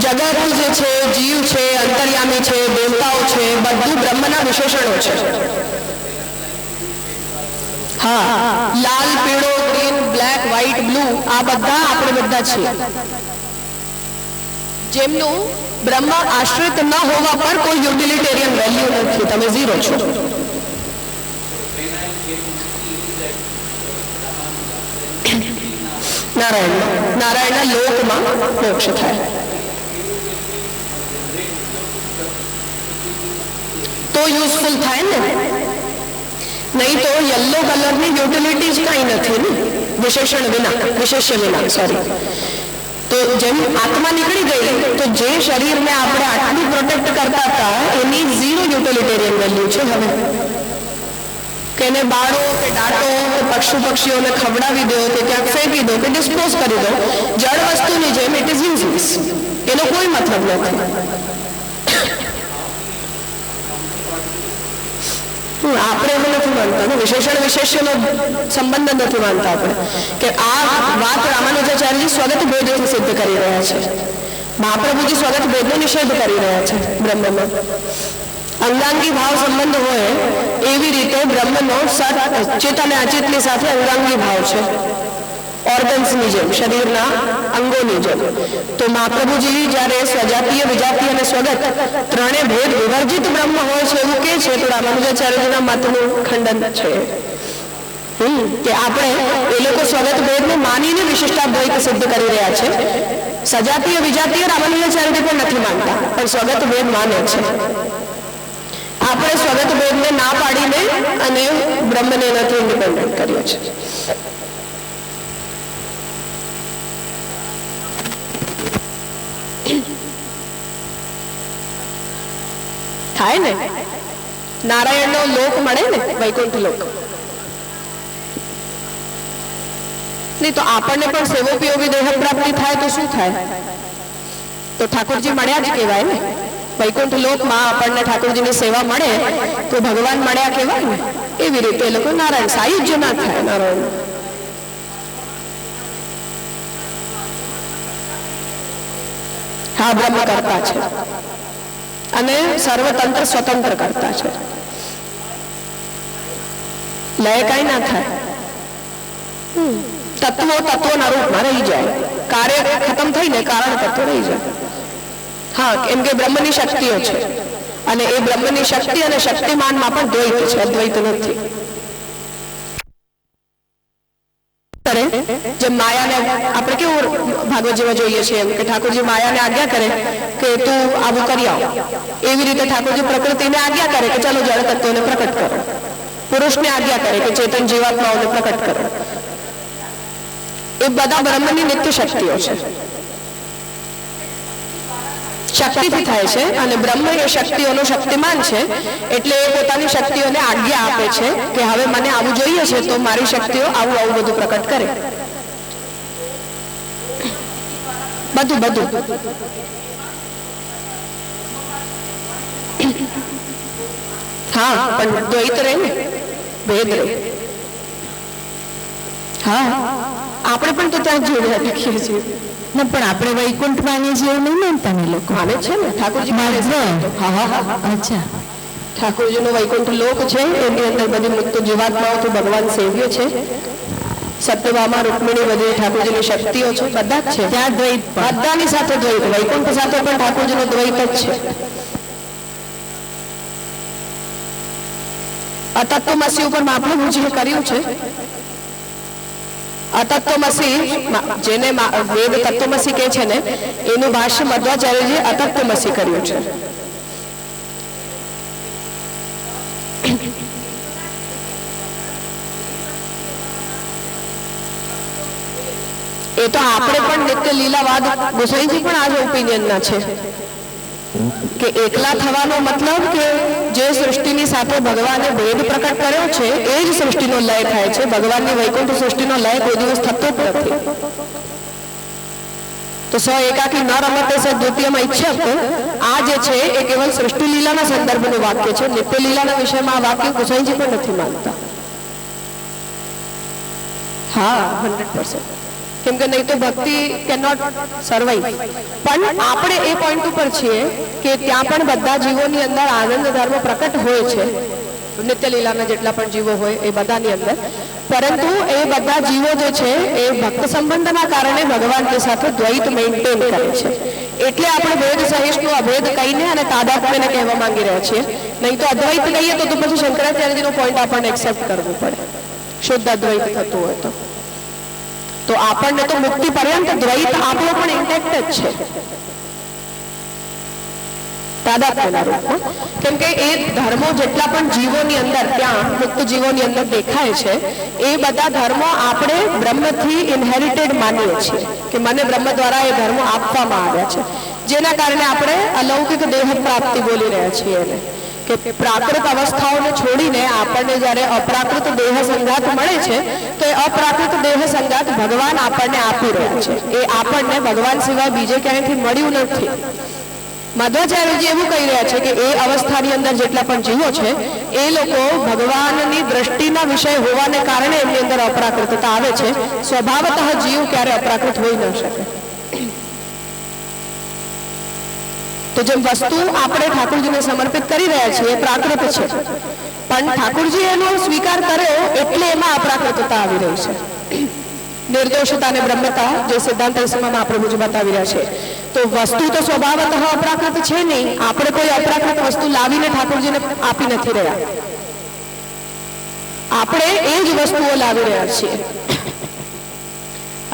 જગત જે છે, જીવ છે, અંતર્યામી છે, દેવતાઓ છે, બધું બ્રહ્મના વિશેષણો છે. હા, લાલ, પીળો, ગ્રીન, બ્લેક, વ્હાઈટ, બ્લુ આ બધા આપણે બધા છીએ, જેમનું બ્રહ્મ આશ્રિત ન હોવા પર કોઈ યુટિલિટેરિયન વેલ્યુ નથી. તમે ઝીરો છો. નારાયણના લોકમાં મોક્ષ થાય તો યુઝફુલ થાય ને. નહીં તો યલો કલરની યુટિલિટી જ કઈ નથી ને વિશેષણ વિના, વિશેષ્ય વિના. સોરી. તો જેમ આત્મા નીકળી ગઈ તો જે શરીરને આપણે આટલું પ્રોટેક્ટ કરતા હતા એની ઝીરો યુટિલિટેરિયન વેલ્યુ છે હવે. કે એને બાળો કે ડાટો કે પક્ષીઓને ખવડાવી દો કે ક્યાંક ફેંકી દો કે ડિસ્પોઝ કરી દો, જળ વસ્તુની જેમ ઇટ ઇઝ યુઝલેસ. એનો કોઈ મતલબ નથી. આપણે એવું નથી માનતા ને, વિશેષણ વિશેષ્યનો સંબંધ નથી માનતા આપણે, કે આ વાત રામાનુજાચાર્યજી સ્વગત ભેદથી સિદ્ધ કરી રહ્યા છે. મહાપ્રભુજી સ્વગત ભેદનો નિષેધ કરી રહ્યા છે બ્રહ્મમાં. અંગાંગી ભાવ સંબંધ હોય એવી રીતે બ્રહ્મનો સત ચિત્ત અને અચિતની સાથે અંગાંગી ભાવ છે, ઓર્ગન્સની જેમ, શરીરના અંગોની જેમ. તો મહાપ્રભુજી જ્યારે સ્વજાતીય, વિજાતીય અને સ્વગત ત્રણે ભેદ વિવર્જિત બ્રહ્મ હોય છે એવું કે છે, તો રામાનુજાચાર્યજીના મતનું ખંડન છે કે આપણે એ લોકો સ્વગત ભેદને માનીને વિશિષ્ટાદ્વૈત સિદ્ધ કરી રહ્યા છે. સજાતીય વિજાતીય રામાનુજાચાર્યજી પણ નથી માનતા, પણ સ્વગત ભેદ માને છે. આપણે સ્વગત ભેદને ના પાડીને અને બ્રહ્મને એનાથી ઇન્ડિપેન્ડન્ટ કરીએ છીએ. થાય ને, નારાયણનો લોક મળે ને, વૈકુંઠ લોક. નહીં તો આપણને પણ સેવોપયોગી દેહ પ્રાપ્તિ થાય તો શું થાય? તો ઠાકોરજી મળ્યા જ કહેવાય ને. વૈકુંઠ લોકમાં આપણને ઠાકોરજીની સેવા મળે તો ભગવાન મળ્યા કહેવાય ને. એવી રીતે એ લોકો નારાયણ સાયુજ્ય ના થાય નારાયણ. હા, બ્રહ્મ કરતા છે અને સર્વતંત્ર સ્વતંત્ર કરતા છે. લય કઈ ના થાય. તત્વો તત્વોના રૂપમાં રહી જાય. કાર્ય ખતમ થઈને કારણ તત્વ રહી જાય. હા, કેમ કે બ્રહ્મની શક્તિઓ છે અને એ બ્રહ્મની શક્તિ અને શક્તિમાનમાં પણ દ્વૈત છે, અદ્વૈત નથી. જેમ માયાને આપણે કેવું ભાગવતજીમાં જોઈએ છીએ કે ઠાકોરજી માયાને આજ્ઞા કરે કે તું આવું કરી આવ, એવી રીતે ઠાકોરજી પ્રકૃતિને આજ્ઞા કરે કે ચાલો જળ તત્વોને પ્રકટ કરો, પુરુષને આજ્ઞા કરે કે ચેતન જીવાત્માઓને પ્રકટ કરો. એ બધા બ્રહ્મની નિત્ય શક્તિઓ છે, શક્તિથી થાય છે અને બ્રહ્મ એ શક્તિઓનો શક્તિમાન છે. એટલે એ પોતાની શક્તિઓને આજ્ઞા આપે છે કે હવે મને આવું જોઈએ છે તો મારી શક્તિઓ આવું આવું બધું પ્રકટ કરે. બધું બધું હા, પણ દ્વૈત રહે ને, ભેદ રહે. હા, આપણે પણ તો ત્યાં જોડ્યા લખીએ છીએ. ના, પણ આપણે વૈકુંઠ માનીએ છીએ એવું નહીં માનતા ને લોકો? માને છે ને ઠાકોરજી માને છે. હા હા હા, અચ્છા. ઠાકોરજીનો વૈકુંઠ લોક છે, એની અંદર બધી મુક્ત જીવાત્માઓથી ભગવાન સેવ્ય છે. સત્યભામા રૂકમિણી બધી ઠાકોરજીની શક્તિઓ છે, બધા જ છે ત્યાં દ્વૈત, બધાની સાથે દ્વૈત. વૈકુંઠ સાથે પણ ઠાકોરજીનો દ્વૈત જ છે. અતત્વમસી ઉપર મહાપ્રભુજીએ કર્યું છે. અતત્વમસી જેને વેદ તત્વમસી કહે છે ને, એનું ભાષ્ય મધ્વાચાર્યજીએ અતત્વમસી કર્યું છે. એ તો આપણે પણ નિત્ય લીલાવાદ ગોસાઈજી પણ આ જ ઓપિનિયનના છે કે એકલા થવાનો મતલબ કે જે સૃષ્ટિની સાથે ભગવાને ભેદ પ્રકટ કર્યો છે એ જ સૃષ્ટિનો લય થાય છે. ભગવાનની વૈકુંઠ સૃષ્ટિનો લય કોઈ દિવસ થતો જ નથી. તો સ એકાકી ન રમતે સ દ્વિતીયમાં ઈચ્છત, આ જે છે એ કેવલ સૃષ્ટિ લીલાના સંદર્ભનું વાક્ય છે. નિત્ય લીલાના વિષયમાં આ વાક્ય ગોસાઈજી પણ નથી માનતા. હા, 100%. કેમ કે નહીં તો ભક્તિ કેન નોટ સર્વાઈવ. પણ આપણે એ પોઈન્ટ ઉપર છીએ કે ત્યાં પણ બધા જીવોની અંદર આનંદ ધર્મ પ્રકટ હોય છે, નિત્ય લીલાના જેટલા પણ જીવો હોય એ બધાની અંદર. પરંતુ એ બધા જીવો જે છે એ ભક્ત સંબંધના કારણે ભગવાનની સાથે દ્વૈત મેન્ટેન કરે છે. એટલે આપણે ભેદ સહિષ્ણુ અભેદ કહીને અને તાદાત્મ્યને કહેવા માંગી રહ્યા છીએ. નહીં તો અદ્વૈત કહીએ તો પછી શંકરાચાર્યજીનો પોઈન્ટ આપણને એક્સેપ્ટ કરવું પડે, શુદ્ધ અદ્વૈત થતું હોય તો આપણને તો મુક્તિ પર્યંત દ્વૈત આપણો પણ ઇન્ટેક્ટ જ છે તાદાત્મ્યના રૂપમાં. કેમ કે એ ધર્મો જેટલા પણ જીવોની અંદર ત્યાં મુક્ત જીવોની અંદર દેખાય છે એ બધા ધર્મો આપણે બ્રહ્મથી ઇનહેરિટેડ માનીએ છીએ કે મને બ્રહ્મ દ્વારા એ ધર્મો આપવામાં આવ્યા છે, જેના કારણે આપણે અલૌકિક દેહ પ્રાપ્તિ બોલી રહ્યા છીએ એને કે પ્રાકૃત અવસ્થાઓને છોડીને આપણને જ્યારે અપ્રાકૃત દેહ સંગાત મળે છે તો એ અપ્રાકૃત દેહ સંગાત ભગવાન આપણને આપી રહ્યા છે. એ આપણને ભગવાન સિવાય બીજે ક્યાંયથી મળ્યું નથી. મધ્વાચાર્યજી એવું કહી રહ્યા છે કે એ અવસ્થાની અંદર જેટલા પણ જીવો છે એ લોકો ભગવાનની દ્રષ્ટિના વિષય હોવાને કારણે એમની અંદર અપ્રાકૃતતા આવે છે. સ્વભાવતઃ જીવ ક્યારે અપ્રાકૃત હોઈ ન શકે. તો જેમ વસ્તુ આપણે ઠાકોરજીને સમર્પિત કરી રહ્યા છીએ એ પ્રાકૃત છે, પણ ઠાકોરજી એનો સ્વીકાર કર્યો એટલે એમાં અપ્રાકૃતતા આવી રહી છે. નિર્દોષતા અને બ્રહ્મતા જે સિદ્ધાંત રસમાં પ્રભુજી બતાવી રહ્યા છે. તો વસ્તુ તો સ્વભાવતઃ અપ્રાકૃત છે નહીં. આપણે કોઈ અપ્રાકૃત વસ્તુ લાવીને ઠાકોરજીને આપી નથી રહ્યા, આપણે એ જ વસ્તુઓ લાવી રહ્યા છીએ.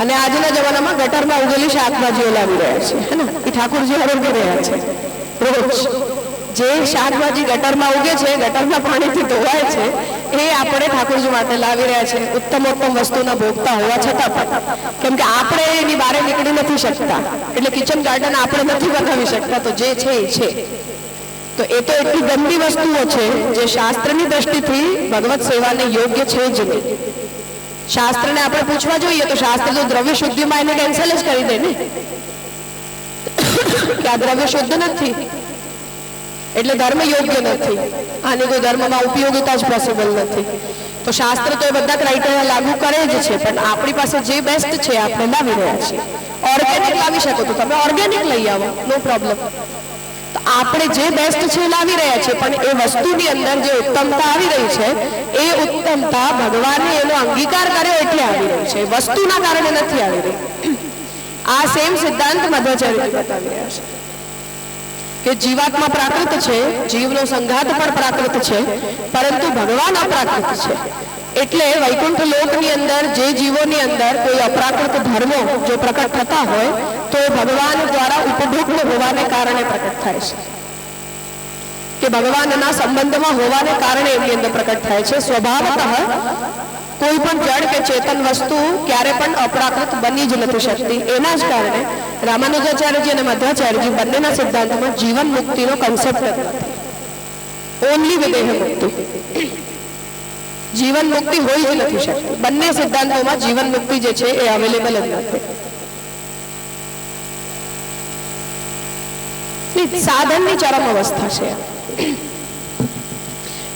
અને આજના જમાનામાં ગટરમાં ઉગેલી શાકભાજીઓ લાવી રહ્યા છે, હે ને, એ ઠાકોરજી આરોગી રહ્યા છે. રોજ જે શાકભાજી ગટરમાં ઉગે છે, ગટરના પાણીથી ધોવાય છે, એ આપણે ઠાકોરજી માટે લાવી રહ્યા છે, ઉત્તમોત્તમ વસ્તુના ભોગતા હોવા છતાં પણ. કેમ કે આપણે એની બહાર નીકળી નથી શકતા, એટલે કિચન ગાર્ડન આપણે નથી બનાવી શકતા. તો જે છે એ છે. તો એ તો એટલી ગંદી વસ્તુઓ છે જે શાસ્ત્રની દ્રષ્ટિથી ભગવત સેવાને યોગ્ય છે જ નહીં. શાસ્ત્રને આપણે પૂછવા જોઈએ તો શાસ્ત્ર તો દ્રવ્ય શુદ્ધિમાં એને કેન્સલ જ કરી દે ને કે આ દ્રવ્ય શુદ્ધ નથી. એટલે ધર્મ યોગ્ય નથી, આની કોઈ ધર્મમાં ઉપયોગિતા જ પોસિબલ નથી. તો શાસ્ત્ર તો એ બધા ક્રાઇટેરિયા લાગુ કરે જ છે, પણ આપણી પાસે જે બેસ્ટ છે આપણે લાવી રહ્યા છીએ. ઓર્ગેનિક લાવી શકો તો તમે ઓર્ગેનિક લઈ આવો, નો પ્રોબ્લેમ. તો આપણે જે બેસ્ટ છે લાવી રહ્યા છીએ, પણ એ વસ્તુની અંદર જે ઉત્તમતા આવી રહી છે એ ઉત્તમતા ભગવાને એનો અંગીકાર કર્યો એટલે આવી રહી છે, વસ્તુના કારણે નથી આવી રહી. આ સેમ સિદ્ધાંત મધ્વાચાર્ય બતાવી રહ્યા છે કે જીવાત્મા પ્રાકૃત છે, જીવનો સંઘાત પણ પ્રાકૃત છે, પરંતુ ભગવાન અપ્રાકૃત છે. એટલે વૈકુંઠ લોકની અંદર જે જીવોની અંદર કોઈ અપ્રાકૃત ધર્મો જો પ્રકટ થતા હોય તો એ ભગવાન દ્વારા ઉપભોગ્ય હોવાને કારણે પ્રકટ થાય છે, કે ભગવાનના સંબંધમાં હોવાને કારણે એમની અંદર પ્રકટ થાય છે. સ્વભાવતઃ કોઈ પણ જડ કે ચેતન વસ્તુ ક્યારે પણ અપ્રાકૃત બની જ નથી શકતી. એના જ કારણે રામાનુજાચાર્યજી અને મધ્વાચાર્યજી બંનેના સિદ્ધાંતમાં જીવન મુક્તિનો કન્સેપ્ટ નથી. ઓનલી વિદેહ મુક્તિ, જીવન મુક્તિ હોઈ જ નથી શકતી. બંને સિદ્ધાંતોમાં જીવન મુક્તિ જે છે એ અવેલેબલ જ નથી. સાધનની ચરમ અવસ્થા છે,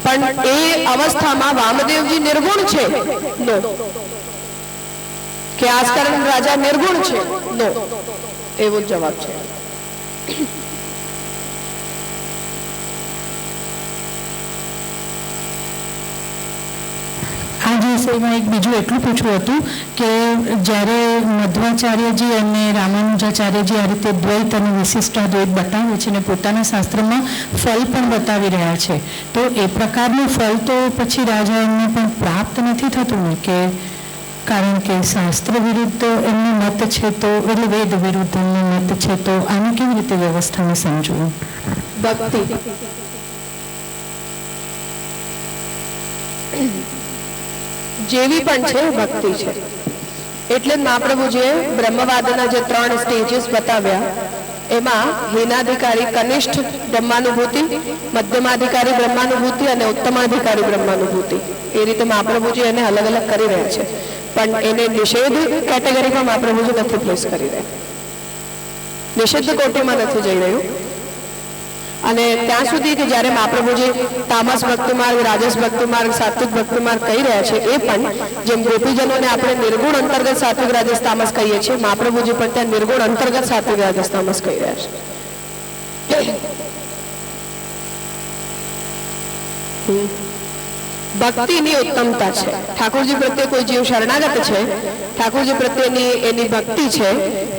પણ એ અવસ્થામાં વામદેવજી નિર્ગુણ છે? નો. કે આસ્કરણ રાજા નિર્ગુણ છે? નો. એવો જવાબ છે. આ જ વિષયમાં એક બીજું એટલું પૂછવું હતું કે જ્યારે મધ્વાચાર્યજી અને રામાનુજાચાર્યજી આ રીતે દ્વૈત અને વિશિષ્ટાદ્વૈત બતાવે છે અને પોતાના શાસ્ત્રમાં ફલ પણ બતાવી રહ્યા છે, તો એ પ્રકારનું ફલ તો પછી રાજાઓને પણ પ્રાપ્ત નથી થતું ને? કે કારણ કે શાસ્ત્ર વિરુદ્ધ એમનો મત છે, તો એટલે વેદ વિરુદ્ધ એમનો મત છે, તો આની કેવી રીતે વ્યવસ્થાને સમજવું? ભક્તિ જેવી પણ છે ભક્તિ છે. એટલે જ મહાપ્રભુજીએ બ્રહ્મવાદના જે 3 સ્ટેજીસ બતાવ્યા, એમાં હીનાધિકારી કનિષ્ઠ બ્રહ્માનુભૂતિ, મધ્યમાધિકારી બ્રહ્માનુભૂતિ અને ઉત્તમાધિકારી બ્રહ્માનુભૂતિ, એ રીતે મહાપ્રભુજી એને અલગ અલગ કરી રહ્યા છે. પણ એને નિષેધ કેટેગરીમાં મહાપ્રભુજી નથી પ્લેસ કરી રહ્યા, નિષિદ્ધ કોટીમાં નથી જઈ રહ્યું. અને ત્યાં સુધી કે જ્યારે મહાપ્રભુજી તામસ ભક્તિ માર્ગ, રાજસ ભક્તિ માર્ગ, સાત્વિક ભક્તિ માર્ગ કહી રહ્યા છે, એ પણ જેમ ગોપીજનોને આપણે નિર્ગુણ અંતર્ગત સાત્વિક રાજસ તામસ કહીએ છીએ, મહાપ્રભુજી પણ ત્યાં નિર્ગુણ અંતર્ગત સાત્વિક રાજસ તામસ કહી રહ્યા છે. ભક્તિની ઉત્તમતા છે. ઠાકોરજી પ્રત્યે કોઈ જીવ શરણાગત છે, ઠાકોરજી પ્રત્યેની એની ભક્તિ છે,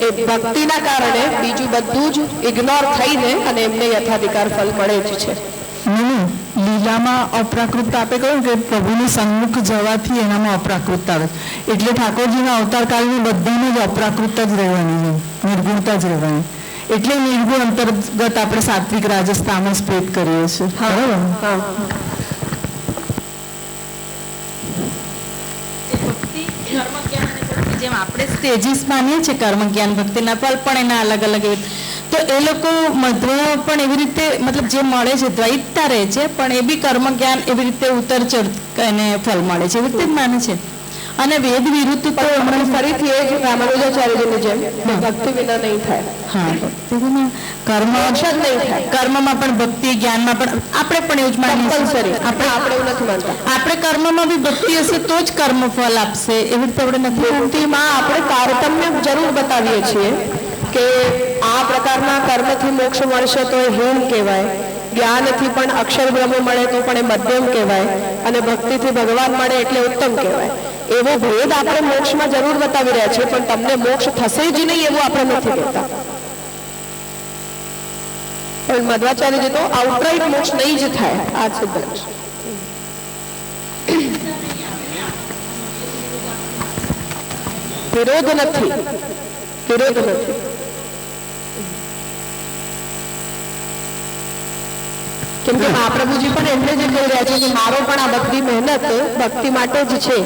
એ ભક્તિના કારણે બીજું બધું જ ઇગ્નોર થઈને અને એમને યથાધિકાર ફલ મળે જ છે. લીલામાં અપ્રાકૃતતા આપણે કહ્યું કે પ્રભુની સન્મુખ જવાથી એનામાં અપ્રાકૃતતા આવે, એટલે ઠાકોરજીના અવતાર કાળની બધાને જ અપ્રાકૃતતા જ રહેવાની છે, નિર્ગુણતા જ રહેવાની. એટલે નિર્ગુણ અંતર્ગત આપણે સાત્વિક રાજસ તામસ ભેદ કરીએ છીએ. બરાબર. જેમ આપણે સ્ટેજીસ માનીએ છીએ કર્મ જ્ઞાન ભક્તિના ફલ પણ એના અલગ અલગ એવી, તો એ લોકો મધ્ય પણ એવી રીતે મતલબ જે મળે છે દ્વૈતતા રહે છે, પણ એ બી કર્મ જ્ઞાન એવી રીતે ઉતર ચઢ એને ફલ મળે છે, એવી રીતે જ માને છે. અને વેદ વિરુદ્ધ તો હમણાં ફરીથી એ જ રામાનુજાચાર્યજીની જેમ ભક્તિ વિના નહીં થાય. હા, કર્મ નહીં થાય, કર્મમાં પણ ભક્તિ, જ્ઞાનમાં પણ આપણે પણ એવું જ માનીએ છીએ. આપણે એવું નથી માનતા. આપણે કર્મમાં બી ભક્તિ હશે તો જ કર્મ ફલ આપશે, એવી રીતે આપણે નથી. ભક્તિમાં આપણે તારતમ્ય જરૂર બતાવીએ છીએ કે આ પ્રકારના કર્મથી મોક્ષ મળશે તો એ હીન કહેવાય, જ્ઞાનથી પણ અક્ષર બ્રહ્મ મળે તો પણ એ મધ્યમ કહેવાય, અને ભક્તિથી ભગવાન મળે એટલે ઉત્તમ કહેવાય. એવો ભેદ આપણે મોક્ષમાં જરૂર બતાવી રહ્યા છીએ, પણ તમને મોક્ષ થશે જ નહીં એવું આપણે નથી કહેતા. પણ મધ્વાચાર્યજી તો આઉટરાઇટ મોક્ષ નહીં જ થાય, આ સિદ્ધાંત. વિરોધ નથી, વિરોધ નથી. કેમ કે મહાપ્રભુજી પણ એમને જ કહી રહ્યા છે કે મારો પણ આ બધી મહેનત ભક્તિ માટે જ છે,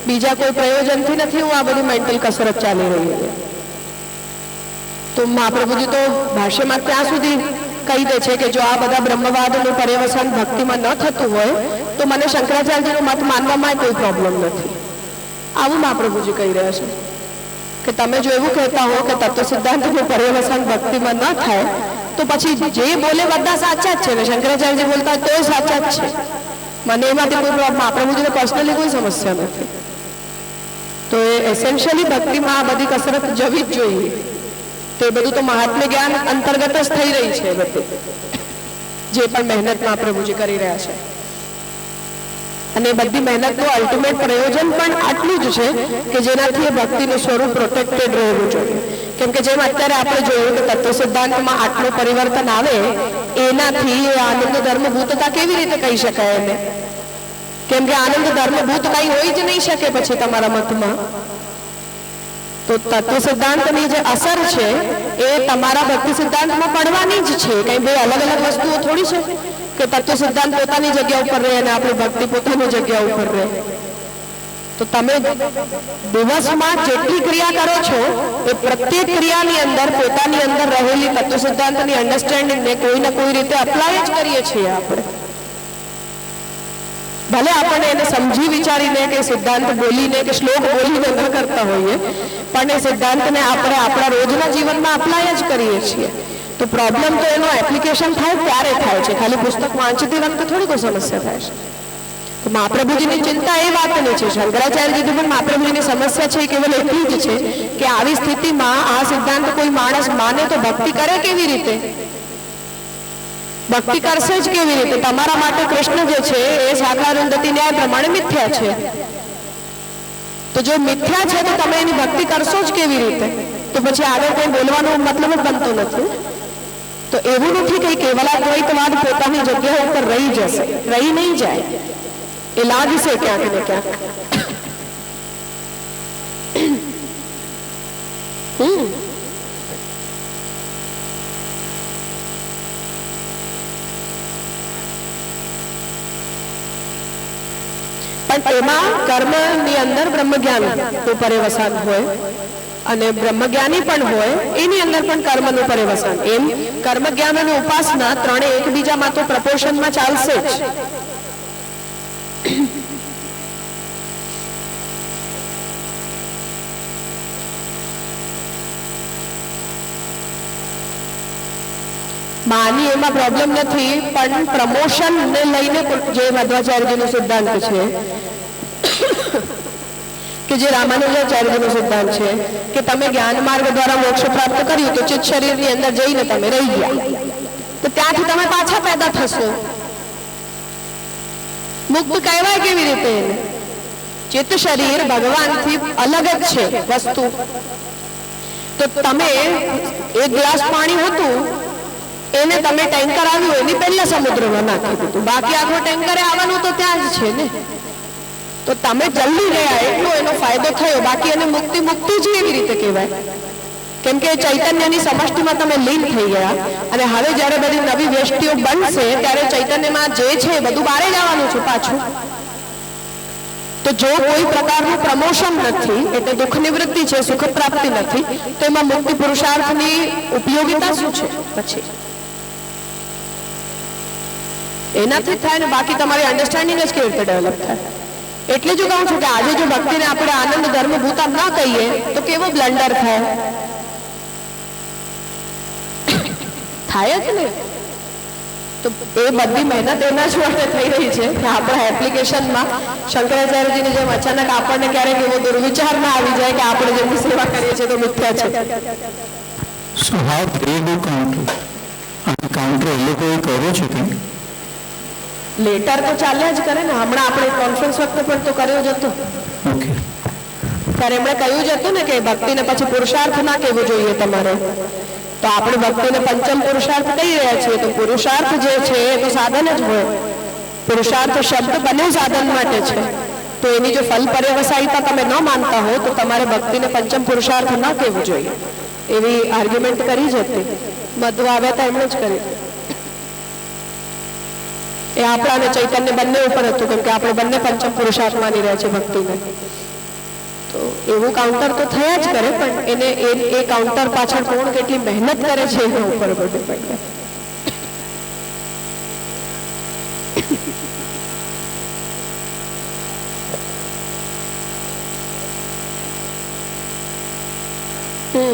બીજા કોઈ પ્રયોજનથી નથી હું આ બધી મેન્ટલ કસરત ચાલી રહી છે. તો મહાપ્રભુજી તો ભાષ્યમાં ત્યાં સુધી કહી દે છે કે જો આ બધા બ્રહ્મવાદનું પર્યવસાન ભક્તિમાં ન થતું હોય તો મને શંકરાચાર્યજીનો મત માનવામાં કોઈ પ્રોબ્લેમ નથી. આવું મહાપ્રભુજી કહી રહ્યા છે. કે તમે જો એવું કહેતા હો કે તત્વ સિદ્ધાંતનું પર્યવસાન ભક્તિમાં ન થાય તો પછી જે બોલે બધા સાચા જ છે ને શંકરાચાર્યજી બોલતા તો સાચા જ છે. મને એમાંથી કોઈ પ્રોબ્લેમ આપણે મુજબ પર્સનલી કોઈ સમસ્યા નથી. તો એ એસેન્શિયલી ભક્તિમાં આ બધી કસરત જવી જ જોઈએ. તો એ બધું તો મહાત્મ્ય જ્ઞાન અંતર્ગત જ થઈ રહી છે બધી જે પણ મહેનતમાં પ્રભુજી કરી રહ્યા છે. અને બધી મહેનતનું અલ્ટિમેટ પ્રયોજન પણ આટલું જ છે કે જેનાથી એ ભક્તિનું સ્વરૂપ પ્રોટેક્ટેડ રહેવું જોઈએ. કેમ કે જેમ અત્યારે આપણે જોયું કે તત્વ સિદ્ધાંતમાં આટલું પરિવર્તન આવે એનાથી આનંદ ધર્મભૂતતા કેવી રીતે કહી શકાય એને? કેમ કે આનંદ ધર્મભૂત કઈ હોઈ જ નહીં શકે પછી તમારા મતમાં. તો તત્વ સિદ્ધાંતની જે અસર છે એ તમારા ભક્તિ સિદ્ધાંતમાં પડવાની જ છે. કઈ બે અલગ અલગ વસ્તુઓ થોડી છે કે તત્વ સિદ્ધાંત પોતાની જગ્યા ઉપર રહે અને આપણી ભક્તિ પોતાની જગ્યા ઉપર રહે. તો તમે દિવસમાં જેટલી ક્રિયા કરો છો એ પ્રત્યેક ક્રિયાની અંદર પોતાની અંદર રહેલી તત્વ સિદ્ધાંતની અન્ડરસ્ટેન્ડિંગને કોઈ ને કોઈ રીતે અપ્લાય જ કરીએ છીએ આપણે. ભલે આપણને એને સમજી વિચારીને કે સિદ્ધાંત બોલીને કે શ્લોક બોલીને ન કરતા હોઈએ પણ એ સિદ્ધાંતને આપણે આપણા રોજના જીવનમાં અપ્લાય જ કરીએ છીએ. તો પ્રોબ્લેમ તો એનો એપ્લિકેશન થાય ત્યારે થાય છે, ખાલી પુસ્તક વાંચતી વખતે થોડી કોઈ સમસ્યા થાય છે. તો મહાપ્રભુજીની ચિંતા એ વાતની છે, શંકરાચાર્યજીની પણ મહાપ્રભુજીની સમસ્યા છે કેવલ એટલી જ છે કે આવી સ્થિતિમાં આ સિદ્ધાંત કોઈ માણસ માને તો ભક્તિ કરે કેવી રીતે? ભક્તિ કરશે જ કેવી રીતે? તમારા માટે કૃષ્ણ જે છે એ શાખારુંધતી ન્યાય પ્રમાણે મિથ્યા છે. તો જો મિથ્યા છે તો તમે એની ભક્તિ કરશો જ કેવી રીતે? તો પછી આગળ કોઈ બોલવાનો મતલબ જ બનતો નથી. તો એવું નથી કે કેવલાદ્વૈતવાદ પોતાની જગ્યા ઉપર રહી જશે, રહી નહીં જાય, એ લાગશે ક્યાંક ને ક્યાંક. પણ એમાં કર્મની અંદર બ્રહ્મજ્ઞાન નું પર્યવસાન હોય અને બ્રહ્મજ્ઞાની પણ હોય એની અંદર પણ કર્મનું પર્યવસાન. એમ કર્મ જ્ઞાન અને ઉપાસના ત્રણે એકબીજામાં તો પ્રપોર્શનમાં ચાલશે જ. માની એમાં પ્રોબ્લેમ નથી પણ પ્રમોશન ને લઈને જે મધ્વાચાર્યજીનો સિદ્ધાંત છે કે જે રામાનુજાચાર્યજીનો સિદ્ધાંત છે કે તમે જ્ઞાન માર્ગ દ્વારા મોક્ષ પ્રાપ્ત કર્યું તો ચિત્ત શરીરની અંદર જઈને તમે રહી ગયા તો ત્યાંથી તમે પાછા પેદા થશો. મુક્ત કહેવાય કેવી રીતે એને? ચિત્ત શરીર ભગવાનથી અલગ જ છે વસ્તુ. તો તમે એક ગ્લાસ પાણી હતું એને તમે ટેન્કર આવ્યું એની પહેલા સમુદ્રમાં નાખી દીધું, બાકી આખો ટેન્કરે આવવાનું તો ત્યાં જ છે ને. તો તમે જલ્દી ગયા એટલો એનો ફાયદો થયો, બાકી એને મુક્તિ મુક્તિ જ એવી રીતે કહેવાય. કેમ કે ચૈતન્યની સમષ્ટિમાં તમે લીન થઈ ગયા અને હવે જ્યારે બધી નવી વ્યષ્ટિઓ બનશે ત્યારે ચૈતન્યમાં જે છે એ બધું બહાર જ આવવાનું છે પાછું. તો જો કોઈ પ્રકારનું પ્રમોશન નથી એટલે દુઃખ નિવૃત્તિ છે, સુખ પ્રાપ્તિ નથી, તો એમાં મુક્તિ પુરુષાર્થની ઉપયોગિતા શું છે? પછી એનાથી થાય ને, બાકી તમારી અન્ડરસ્ટેન્ડિંગ જ કેવી રીતે ડેવલપ થાય? એટલે જ કહું છું કે આજે જો ભક્તિને આપણે આનંદ ધર્મભૂતા ન કહીએ તો કેવો બ્લન્ડર થાય જ ને. તો એ બધી મહેનત એના જ માટે થઈ રહી છે કે આપણા એપ્લિકેશનમાં શંકરાચાર્યજીની જેમ અચાનક આપણને ક્યારેક એવો દુર્વિચાર ના આવી જાય કે આપણે જેમની સેવા કરીએ છીએ તો મિથ્યા છે. So how they do counter? આ કાઉન્ટર એ લોકોએ કર્યો છે કે લેટર તો ચાલ્યા જ કરે ને. હમણાં આપણે કોન્ફરન્સ વખતે પણ તો કર્યો જ હતો. ઓકે, ત્યારે એમણે કહ્યું જ હતું ને કે ભક્તિને પછી પુરુષાર્થ ના કહેવું જોઈએ તમારે. તો આપણે ભક્તિને પંચમ પુરુષાર્થ કહી રહ્યા છીએ. તો પુરુષાર્થ જે છે એ તો સાધન જ હોય. પુરુષાર્થ શબ્દ બને સાધન માટે છે. તો એની જો ફલ પર્યવસાયિતા તમે ન માનતા હો તો તમારે ભક્તિને પંચમ પુરુષાર્થ ન કહેવું જોઈએ. એવી આર્ગ્યુમેન્ટ કરી જ હતી. મધ્વ આવ્યા હતા એમણે જ કરી. એ આપણા અને ચૈતન્ય બંને ઉપર હતું કેમ કે આપણે બંને પંચમ પુરુષાર્થ માની રહ્યા છે ભક્તિને. તો એવું કાઉન્ટર તો થયા જ કરે પણ એને એ કાઉન્ટર પાછળ કોણ કેટલી મહેનત કરે છે એના ઉપર બધું ડિપેન્ડ કરે. આપણે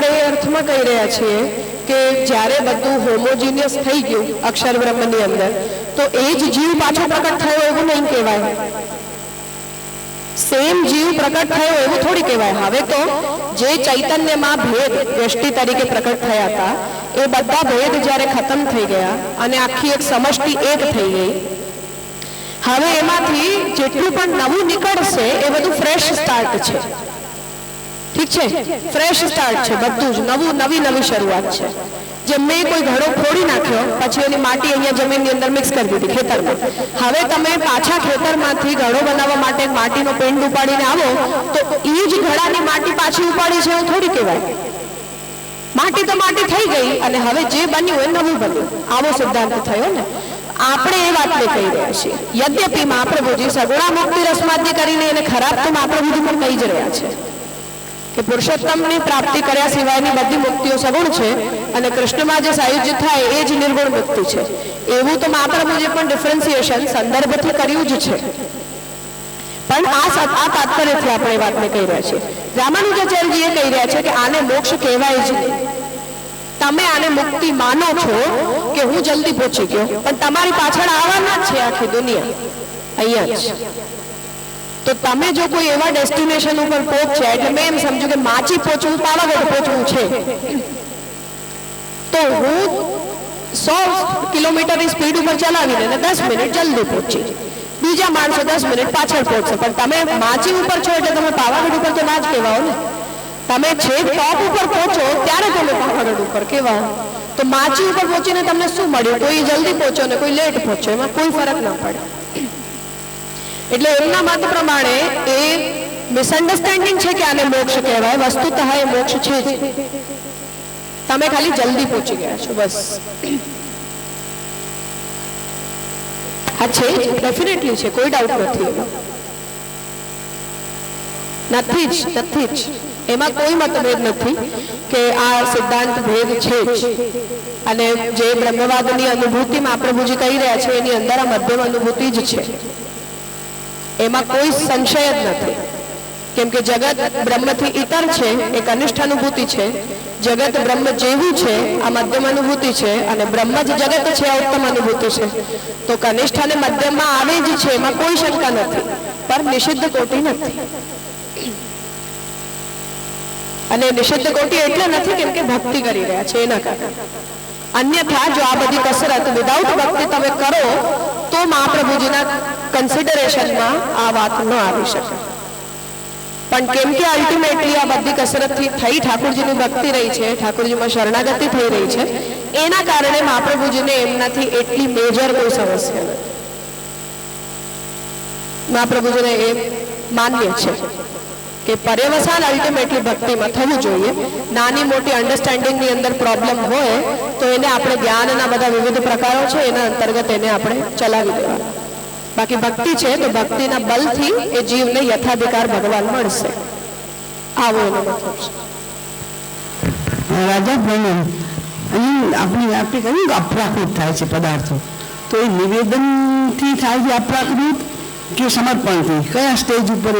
એ અર્થમાં કહી રહ્યા છીએ કે જ્યારે બધું હોમોજીનિયસ થઈ ગયું અક્ષર બ્રહ્મની અંદર, તો એ જ જીવ પાછો પ્રકટ થયો એવું નહીં કહેવાય. સેમ જીવ પ્રકટ થયો એવું થોડી કહેવાય. હવે તો જે ચૈતન્યમાં ભેદ વ્યષ્ટિ તરીકે પ્રકટ થયા હતા, એ બધા ભેદ જ્યારે ખતમ થઈ ગયા અને આખી એક સમષ્ટિ એક થઈ ગઈ, હવે એમાંથી જેટલું પણ નવું નીકળશે એ બધું ફ્રેશ સ્ટાર્ટ છે. ઠીક છે, ફ્રેશ સ્ટાર્ટ છે, બધું જ નવું, નવી શરૂઆત છે. જેમ મેં કોઈ ઘડો ફોડી નાખ્યો, પછી એની માટી અહીંયા જમીનની અંદર મિક્સ કરી દીધી ખેતરમાં. હવે તમે પાછા ખેતરમાંથી ઘડો બનાવવા માટે માટીનો પેંડ ઉપાડીને આવો તો એ જ ઘડાની માટી પાછી ઉપાડી છે એવું થોડી કહેવાય. માટી તો માટી થઈ ગઈ અને હવે જે બન્યું એ નવું બન્યું. આવો સિદ્ધાંત થયો ને. આપણે એ વાતને કહી રહ્યા છીએ. યદ્યપિ મહાપ્રભુજી સગુણા મુક્તિ રસમાદ્ય કરીને એને ખરાબ તો મહાપ્રભુજી પણ કહી જ રહ્યા છે કે પુરુષોત્તમની પ્રાપ્તિ કર્યા સિવાયની બધી મુક્તિઓ સગુણ છે અને કૃષ્ણમાં જે સાયુજ્ય થાય એ જ નિર્ગુણ મુક્તિ છે. એવું તો મહાપ્રભુજીએ પણ ડિફરન્સિએશન સંદર્ભથી કર્યું જ છે. પણ આ તાત્પર્યથી આપણે એ વાતને કહી રહ્યા છીએ. રામાનુજાચાર્યજી એ કહી રહ્યા છે કે આને મોક્ષ કહેવાય જ નહીં. તમે આને મુક્તિ માનો છો કે હું જલ્દી પહોંચી ગયો, પણ તમારી પાછળ આવવાના જ છે આખી દુનિયા અહીંયા જ. તો તમે જો કોઈ એવા ડેસ્ટિનેશન ઉપર પહોંચ્યા, એટલે મેં એમ સમજ્યું કે માચી પહોંચવું, પાવાગઢ પહોંચવું છે, તો હું 100 કિલોમીટરની સ્પીડ ઉપર ચલાવીને 10 મિનિટ જલ્દી પહોંચી, બીજા માણસો 10 મિનિટ પાછળ પહોંચશે. પણ તમે માચી ઉપર છો એટલે તમે પાવાગઢ ઉપર તો ના જ કહેવાઓ ને. તમે છેક ટોપ ઉપર પહોંચો ત્યારે તમે પાવાગઢ ઉપર કહેવાઓ. તો માચી ઉપર પહોંચીને તમને શું મળ્યું? કોઈ જલ્દી પહોંચો ને કોઈ લેટ પહોંચો, એમાં કોઈ ફરક ના પડે. એટલે એમના મત પ્રમાણે એ મિસઅન્ડરસ્ટેન્ડિંગ છે કે આને મોક્ષ કહેવાય. વસ્તુતઃ એ મોક્ષ છે જ. તમે ખાલી જલ્દી પહોંચી ગયા છો, બસ. હા છે જ, ડેફિનેટલી છે, કોઈ ડાઉટ નથી જ. એમાં કોઈ મતભેદ નથી કે આ સિદ્ધાંત ભેદ છે જ. અને જે બ્રહ્મવાદની અનુભૂતિ મહાપ્રભુજી કહી રહ્યા છે એની અંદર આ મધ્યમ અનુભૂતિ જ છે. એમાં કોઈ સંશય જ નથી. કેમ કે જગત બ્રહ્મથી ઇતર છે, એક અનિષ્ઠ અનુભૂતિ છે. જગત બ્રહ્મ જેવું છે, આ મધ્યમ અનુભૂતિ છે. અને બ્રહ્મ જ જગત છે, આ ઉત્તમ અનુભૂતિ છે. તો કનિષ્ઠ અને મધ્યમમાં આવે જ છે, એમાં કોઈ શંકા નથી. પર નિષિદ્ધ કોટી નથી. અને નિષિદ્ધ કોટી એટલે નથી કેમ કે ભક્તિ કરી રહ્યા છે એના કારણે. અન્યથા જો આ બધી કસરત વિધાઉટ ભક્તિ તમે કરો તો મહાપ્રભુજીના કન્સિડરેશનમાં આ વાત ન આવી શકે. પણ કેમ કે અલ્ટિમેટલી આ બધી કસરતથી થઈ ઠાકોરજીની ભક્તિ રહી છે, ઠાકોરજીમાં શરણાગતિ થઈ રહી છે, એના કારણે મહાપ્રભુજીને એમનાથી એટલી મેજર કોઈ સમસ્યા નથી. મહાપ્રભુજીને એ માન્ય છે કે પર્યવસાન અલ્ટિમેટલી ભક્તિમાં થવું જોઈએ. નાની મોટી અન્ડરસ્ટેન્ડિંગની અંદર પ્રોબ્લેમ હોય તો એને આપણે જ્ઞાનના બધા વિવિધ પ્રકારો છે એના અંતર્ગત એને આપણે ચલાવી દેવાના. બાકી ભક્તિ છે તો ભક્તિના બલથી એ જીવને યથાધિકાર ભગવાન મળશે. આવો એનો મતલબ છે. રાજા બ્રહ્મન આપણે કહ્યું કે અપ્રાકૃત થાય છે પદાર્થો, તો એ નિવેદનથી થાય છે અપ્રાકૃત કે સમર્પણથી? કયા સ્ટેજ ઉપર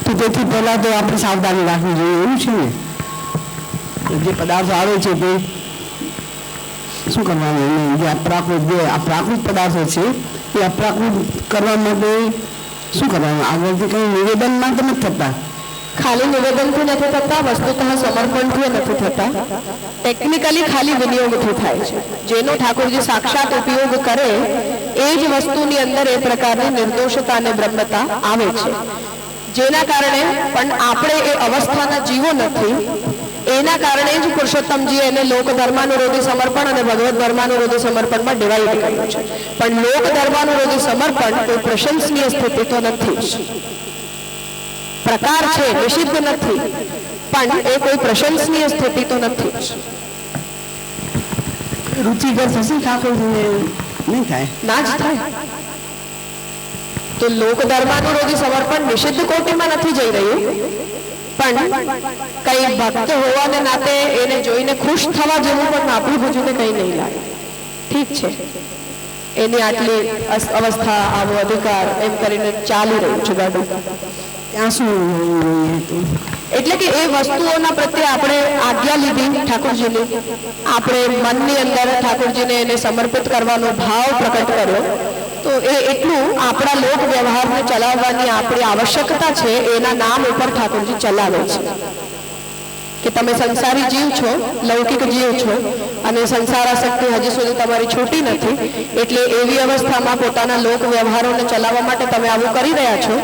તો તેથી પહેલા તો આપણે સાવધાની રાખવી જોઈએ, એવું છે ને? જે પદાર્થો આવે છે તે શું કરવાનું? જે અપ્રાકૃત પદાર્થો છે એ અપ્રાકૃત કરવા માટે શું કરવાનું? આગળથી કંઈ નિવેદનમાં તો નથી થતા. ખાલી નિવેદનથી નથી થતા, વસ્તુતઃ સમર્પણથી નથી થતા. ટેકનિકલી ખાલી વિનિયોગથી થાય છે. જેનો ઠાકોરજી સાક્ષાત ઉપયોગ કરે એ જ વસ્તુની અંદર એ પ્રકારની નિર્દોષતા અને બ્રહ્મતા આવે છે. જેના કારણે પણ આપણે એ અવસ્થાના જીવો નથી. એના કારણે જ પુરુષોત્તમજીએ એને લોક ધર્માનુરોધી સમર્પણ અને ભગવત ધર્માનુરોધી સમર્પણમાં ડિવાઈડ કર્યું છે. પણ લોક ધર્માનુરોધી સમર્પણ કોઈ પ્રશંસનીય સ્થિતિ તો નથી જ. પ્રકાર છે, નિષિદ્ધ નથી, પણ એ કોઈ પ્રશંસનીય સ્થિતિ તો નથી જ. રુચિકર થશે ઠાકોરજીને? નહીં થાય, ના જ થાય. તો લોક ધર્માનુરોધી સમર્પણ નિષિદ્ધ કોટીમાં નથી જઈ રહ્યું, પણ કઈ ભક્ત હોવાને નાતે એને જોઈને ખુશ થવા જેવું પણ આપણી ભુજને કંઈ નહીં લાગે. ઠીક છે, એની આટલી અવસ્થા, આવો અધિકાર એમ કરીને ચાલી રહ્યું છે ગાડું. ત્યાં શું હતું? એટલે કે એ વસ્તુઓના પ્રત્યે આપણે આજ્ઞા લીધી ઠાકોરજીની, આપણે મનની અંદર ઠાકોરજીને એને સમર્પિત કરવાનો ભાવ પ્રકટ કર્યો, તો એ એટલું આપણા લોક વ્યવહારને ચલાવવાની આપણી આવશ્યકતા છે એના નામ ઉપર ઠાકોરજી ચલાવે છે કે તમે સંસારી જીવ છો, લૌકિક જીવ છો અને સંસારાસક્તિ હજી સુધી તમારી છૂટી નથી, એટલે એવી અવસ્થામાં પોતાના લોક વ્યવહારોને ચલાવવા માટે તમે આવું કરી રહ્યા છો,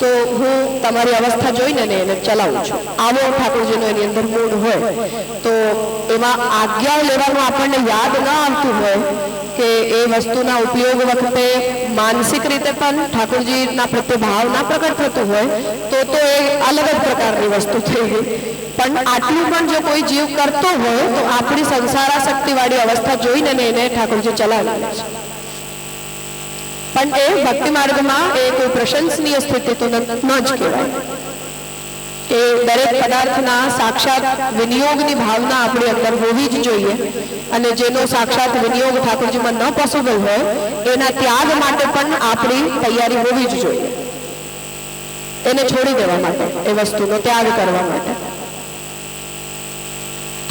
તો હું તમારી અવસ્થા જોઈને એને ચલાવું છું. આવો ઠાકોરજીનો એની અંદર મૂળ હોય, તો એમાં આજ્ઞા લેવાનું આપણને યાદ ન આવતું હોય કે એ વસ્તુના ઉપયોગ વખતે માનસિક રીતે પણ ઠાકોરજીના પ્રત્યે ભાવ ના પ્રકટ થતું હોય તો એ અલગ જ પ્રકારની વસ્તુ થઈ ગઈ. પણ આટલું પણ જો કોઈ જીવ કરતો હોય તો આપણી સંસારાસક્તિવાળી અવસ્થા જોઈને એને ઠાકોરજી ચલાવે છે. પણ એ ભક્તિ માર્ગમાં એ કોઈ પ્રશંસનીય સ્થિતિ તો ન જ કહેવાય કે દરેક પદાર્થના સાક્ષાત વિનિયોગની ભાવના આપણી અંદર હોવી જ જોઈએ, અને જેનો સાક્ષાત વિનિયોગ ઠાકોરજીમાં ન પોસિબલ હોય એના ત્યાગ માટે પણ આપણી તૈયારી હોવી જ જોઈએ, એને છોડી દેવા માટે, એ વસ્તુનો ત્યાગ કરવા માટે.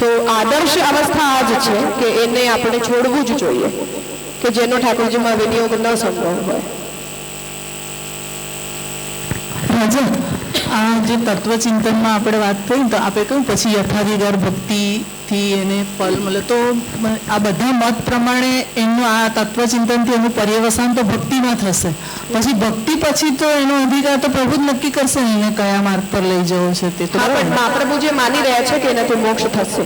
તો આદર્શ અવસ્થા આ જ છે કે એને આપણે છોડવું જ જોઈએ કે જેનો ઠાકોરજીમાં વિનિયોગ ન સંભવ હોય. રાજા, આ જે તત્વચિંતનમાં આપણે વાત કરી તો આપણે કહ્યું પછી યથાધિકાર ભક્તિથી એને ફલ મળે, તો આ બધા મત પ્રમાણે એનું આ તત્વચિંતનથી એનું પર્યવસાન તો ભક્તિમાં થશે, પછી ભક્તિ પછી તો એનો અધિકાર તો પ્રભુ જ નક્કી કરશે ને એને કયા માર્ગ પર લઈ જવો છે તે. તો મહાપ્રભુ જે માની રહ્યા છે કે એનાથી મોક્ષ થશે,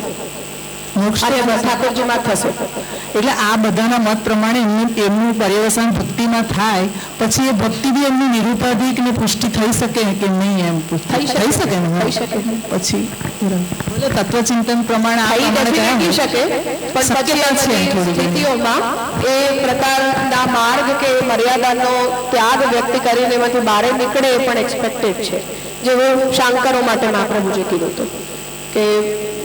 મોક્ષ ઠાકોરજીમાં થશે. એટલે આ બધાના મત પ્રમાણે એમનું પર્યવસાન ભક્તિમાં થાય, પછી એ ભક્તિ બી એમની નિરુપાધિક ને પુષ્ટિ થઈ શકે કે નહીં, એમ થઈ શકે ને પછી બોલે તત્વચિંતન પ્રમાણે સ્થિતિઓમાં એ પ્રકારના માર્ગ કે મર્યાદાનો ત્યાગ વ્યક્તિ કરીને એમાંથી બહાર નીકળે એ પણ એક્સપેક્ટેડ છે. જેવું શાંકરો માટે મહાપ્રભુજી કીધું હતું કે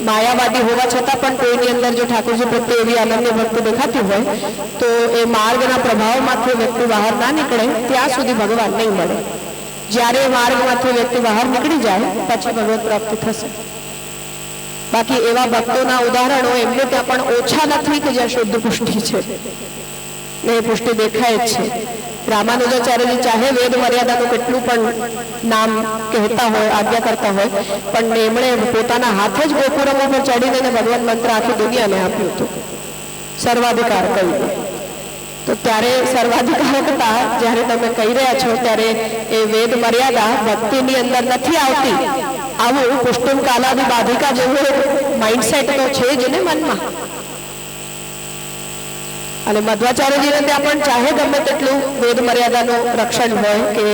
માયાવાદી હોવા છતાં પણ કોઈની અંદર જો ઠાકોરજી પ્રત્યે એવી અનન્ય ભક્તિ દેખાતી હોય તો એ માર્ગના પ્રભાવમાંથી વ્યક્તિ બહાર ના નીકળે ત્યાં સુધી ભગવાન નહીં મળે. જ્યારે માર્ગમાંથી વ્યક્તિ બહાર નીકળી જાય પછી ભગવત પ્રાપ્તિ થશે. બાકી એવા ભક્તોના ઉદાહરણો એમને ત્યાં પણ ઓછા નથી કે જ્યાં શુદ્ધ પુષ્ટિ છે, ને એ પુષ્ટિ દેખાય જ છે. રામાનુજાચાર્યજી ચાહે વેદ મર્યાદાનું કેટલું પણ નામ કહેતા હોય, આજ્ઞા કરતા હોય, પણ એમણે પોતાના હાથે જ ગોપુરમ ઉપર ચડીને ભગવાન મંત્ર આખી દુનિયાને આપ્યું હતું, સર્વાધિકાર કહ્યું. તો ત્યારે સર્વાધિકારકતા જ્યારે તમે કહી રહ્યા છો ત્યારે એ વેદ મર્યાદા ભક્તિની અંદર નથી આવતી, આવું પુષ્ટિમ કાલાદી બાધિકા જેવો માઇન્ડસેટ તો છે જ ને મનમાં. અને મધ્વાચાર્યજીને ત્યાં પણ ચાહે ગમે તેટલું વેદ મર્યાદાનું રક્ષણ હોય કે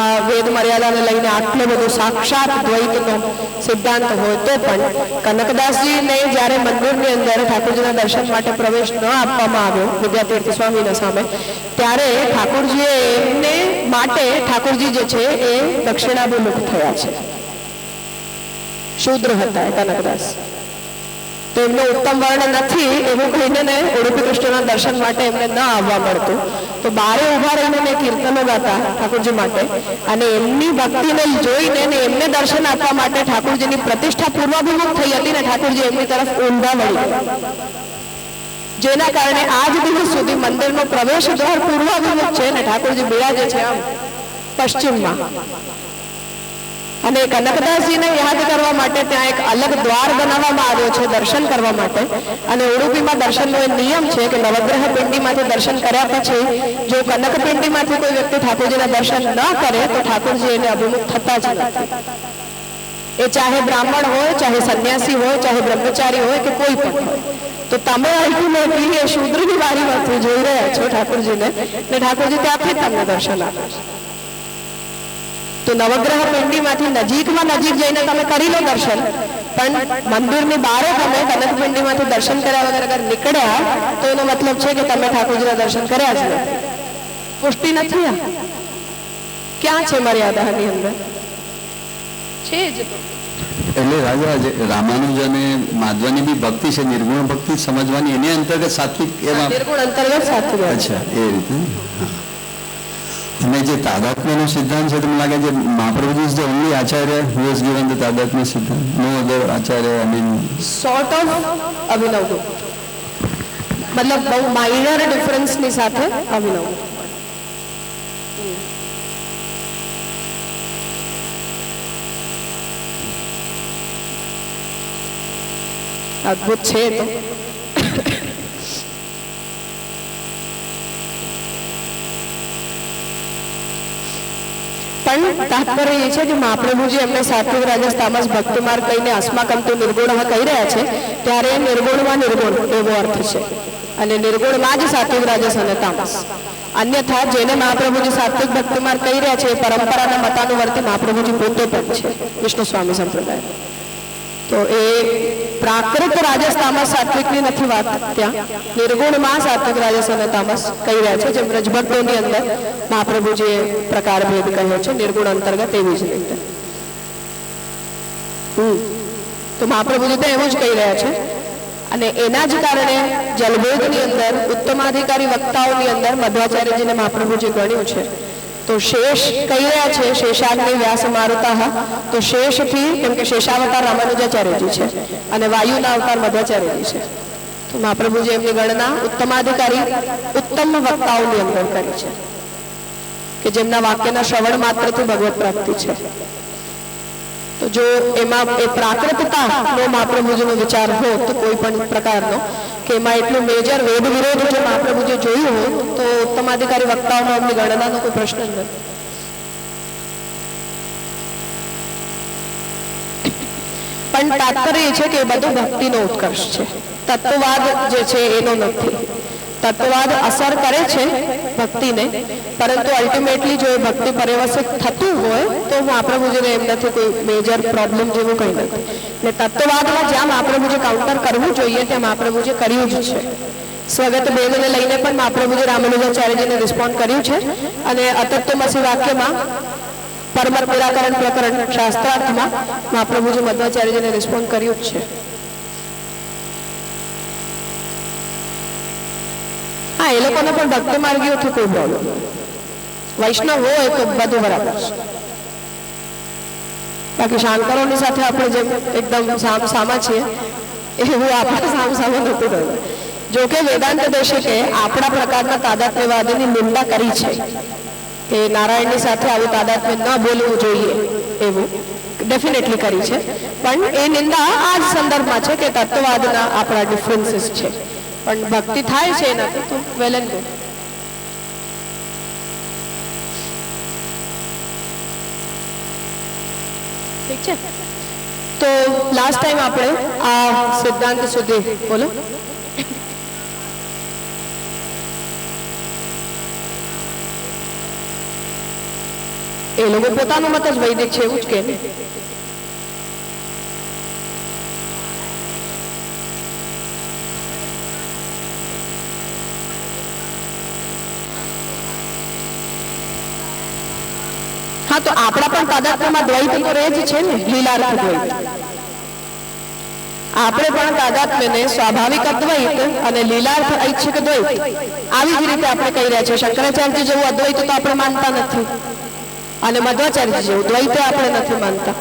આ વેદ મર્યાદાને લઈને આટલો બધો સાક્ષાત દ્વૈતનો સિદ્ધાંત હોય, તો પણ કનકદાસજીને જ્યારે મંદિરની અંદર ઠાકોરજીના દર્શન માટે પ્રવેશ ન આપવામાં આવ્યો વિદ્યાતીર્થ સ્વામીના સામે, ત્યારે ઠાકોરજીએ એમને માટે ઠાકોરજી જે છે એ દક્ષિણાભિમુખ થયા છે. શૂદ્ર હતા કનકદાસ, તો એમનો ઉત્તમ વર્ણ નથી એવું કહીને ઉડુપી કૃષ્ણના દર્શન માટે એમને ન આવવા મળતું, તો બારે ઉભા રહીને કીર્તનો ગાતા ઠાકોરજી માટે, અને એમની ભક્તિને જોઈને એમને દર્શન આપવા માટે ઠાકોરજીની પ્રતિષ્ઠા પૂર્વાભિમુખ થઈ હતી ને ઠાકોરજી એમની તરફ ઊંધા વળી ગયા, જેના કારણે આજ દિવસ સુધી મંદિરનો પ્રવેશ દ્વાર પૂર્વાભિમુખ છે ને ઠાકોરજી બિરાજે છે આમ પશ્ચિમમાં. અને કનકદાસજીને યાદ કરવા માટે ત્યાં એક અલગ દ્વાર બનાવવામાં આવ્યો છે દર્શન કરવા માટે. અને ઉડુપીમાં દર્શનનો એ નિયમ છે કે નવગ્રહ પિંડીમાંથી દર્શન કર્યા પછી જો કનક પિંડીમાંથી કોઈ વ્યક્તિ ઠાકોરજીના દર્શન ન કરે તો ઠાકોરજી એને અભિમુખ થતા જ નથી. એ ચાહે બ્રાહ્મણ હોય, ચાહે સંન્યાસી હોય, ચાહે બ્રહ્મચારી હોય કે કોઈ પણ હોય. તો તમે અલ્ટિમેટલી એ શૂદ્રની વારીમાંથી જોઈ રહ્યા છો ઠાકોરજીને, ને ઠાકોરજી ત્યાંથી તમને દર્શન આપે છે. તો નવગ્રહ પિંડીમાંથી નજીકમાં નજીક જઈને તમે કરી લો દર્શન, પણ મંદિરની બહાર તમે કનક પિંડીમાંથી દર્શન કર્યા વગર અગર નીકળ્યા તો એનો મતલબ છે કે તમે ઠાકોરજીના દર્શન કર્યા જ નથી, પુષ્ટિ નથી. ક્યાં છે મર્યાદાની અંદર? છે જ તો. એટલે રાજા રામાનુજ અને માધવાની બી ભક્તિ છે, નિર્ગુણ ભક્તિ સમજવાની, એને અંતર્ગત સાત્વિક એમાં. નિર્ગુણ અંતર્ગત સાત્વિક. અચ્છા, એ રીતે. અને જે તાદાત્મ્યનો સિદ્ધાંત છે, તમને લાગે છે Mahaprabhuji is the only Acharya who has given the તાદાત્મ્ય સિદ્ધાંત? નો અધર Acharya? I mean sort of અભિનવ ગુપ્ત, મતલબ બહુ માઇનર ડિફરન્સની સાથે અભિનવ ગુપ્ત. અદભુત છે તો. પણ તાત્પર્ય એ છે કે મહાપ્રભુજી એમને સાત્વિક રાજસ તામસ ભક્તિ માર્ગ કહીને અસ્માકંતુ નિર્ગુણ કહી રહ્યા છે, ત્યારે નિર્ગુણમાં નિર્ગુણ એવો અર્થ છે, અને નિર્ગુણમાં જ સાત્વિક રાજસ અને તામસ. અન્યથા જેને મહાપ્રભુજી સાત્વિક ભક્તિ માર્ગ કહી રહ્યા છે એ પરંપરાના મતાનુવર્તી મહાપ્રભુજી પોતે પણ છે, વિષ્ણુ સ્વામી સંપ્રદાય. તો એ પ્રાકૃત રાજસ તામસ સાત્વિકની નથી વાત, ત્યાં નિર્ગુણમાં સાત્વિક રાજસ અને તામસ કહી રહ્યા છે, જેમ રજભક્તોની અંદર મહાપ્રભુજીએ પ્રકારભેદ કહ્યો છે નિર્ગુણ અંતર્ગત, એવી જ રીતે. તો મહાપ્રભુજી તો એવું જ કહી રહ્યા છે, અને એના જ કારણે જલભોગની અંદર ઉત્તમાધિકારી વક્તાઓની અંદર મધ્વાચાર્યજીને મહાપ્રભુજી ગણ્યું છે. તો શેષ કહી રહ્યા છે શેષાગ્નિ વ્યાસ મારુતા, તો શેષથી કેમ કે શેષાવતાર રામાનુજાચાર્યજી છે અને વાયુના અવતાર મધ્વાચાર્યજી છે, તો મહાપ્રભુજી એમની ગણના ઉત્તમાધિકારી ઉત્તમ વક્તાઓની અંદર કરી છે કે જેમના વાક્યના શ્રવણ માત્રથી ભગવત પ્રાપ્તિ છે. તો જો એમાં એ પ્રાકૃતતાનો મહાપ્રભુજીનો વિચાર હોત તો કોઈ પણ પ્રકારનો કે એમાં એટલું મેજર વેદ વિરોધ જો મહાપ્રભુજી જોયું હોત તો ઉત્તમાધિકારી વક્તાઓમાં એમની ગણનાનો કોઈ પ્રશ્ન જ નથી. પણ તાત્પર્ય એ છે કે એ બધું ભક્તિનો ઉત્કર્ષ છે, તત્વવાદ જે છે એનો નથી. તત્વવાદ અસર કરે છે ભક્તિને, પરંતુ અલ્ટિમેટલી જો એ ભક્તિ પર્યવસિત થતું હોય તો મહાપ્રભુજીને એમ નથી કોઈ મેજર પ્રોબ્લેમ જેવું કંઈ નથી. ને તત્વવાદમાં જ્યાં મહાપ્રભુજી કાઉન્ટર કરવું જોઈએ ત્યાં મહાપ્રભુજી કર્યું જ છે. સ્વગત ભેદને લઈને પણ મહાપ્રભુજી રામાનુજાચાર્યજીને રિસ્પોન્ડ કર્યું છે, અને અતત્વમસી વાક્યમાં પરમત નિરાકરણ પ્રકરણ શાસ્ત્રાર્થમાં મહાપ્રભુજી મધ્વાચાર્યજીને રિસ્પોન્ડ કર્યું જ છે. હા, એ લોકોને પણ ભક્તિ માર્ગીઓથી કોઈ પ્રોબ્લેમ, વૈષ્ણવ હોય તો બધું બરાબર છે. બાકી શાંકરોની સાથે આપણે જેમ એકદમ સામસામા છીએ એવું આપણે સામસામા નથી થતું. જોકે વેદાંત દેશિકે આપણા પ્રકારના તાદાત્મ્યવાદની નિંદા કરી છે કે નારાયણની સાથે આવું તાદાત્મ્ય ન બોલવું જોઈએ, એવું ડેફિનેટલી કરી છે. પણ એ નિંદા આ જ સંદર્ભમાં છે કે તત્વવાદના આપણા ડિફરન્સીસ છે, પણ ભક્તિ થાય છે એનાથી તો વેલ એન્ડ ગુડ. ઠીક છે, તો લાસ્ટ ટાઈમ આપણે આ સિદ્ધાંત સુધી બોલો. એ લોકો પોતાનું મત જ વૈદિક છે એવું જ કે હા, તો આપણા પણ તાદાત્મ્યમાં દ્વૈત તો રહે જ છે ને, લીલાર્થ દ્વૈત. આપણે પણ તાદાત્મ્યને સ્વાભાવિક અદ્વૈત અને લીલાર્થ ઐચ્છિક દ્વૈત આવી જ રીતે આપણે કહી રહ્યા છીએ. શંકરાચાર્યજી જેવું અદ્વૈત તો આપણે માનતા નથી, અને મધ્વાચાર્યજી જેવું દ્વૈત આપણે નથી માનતા.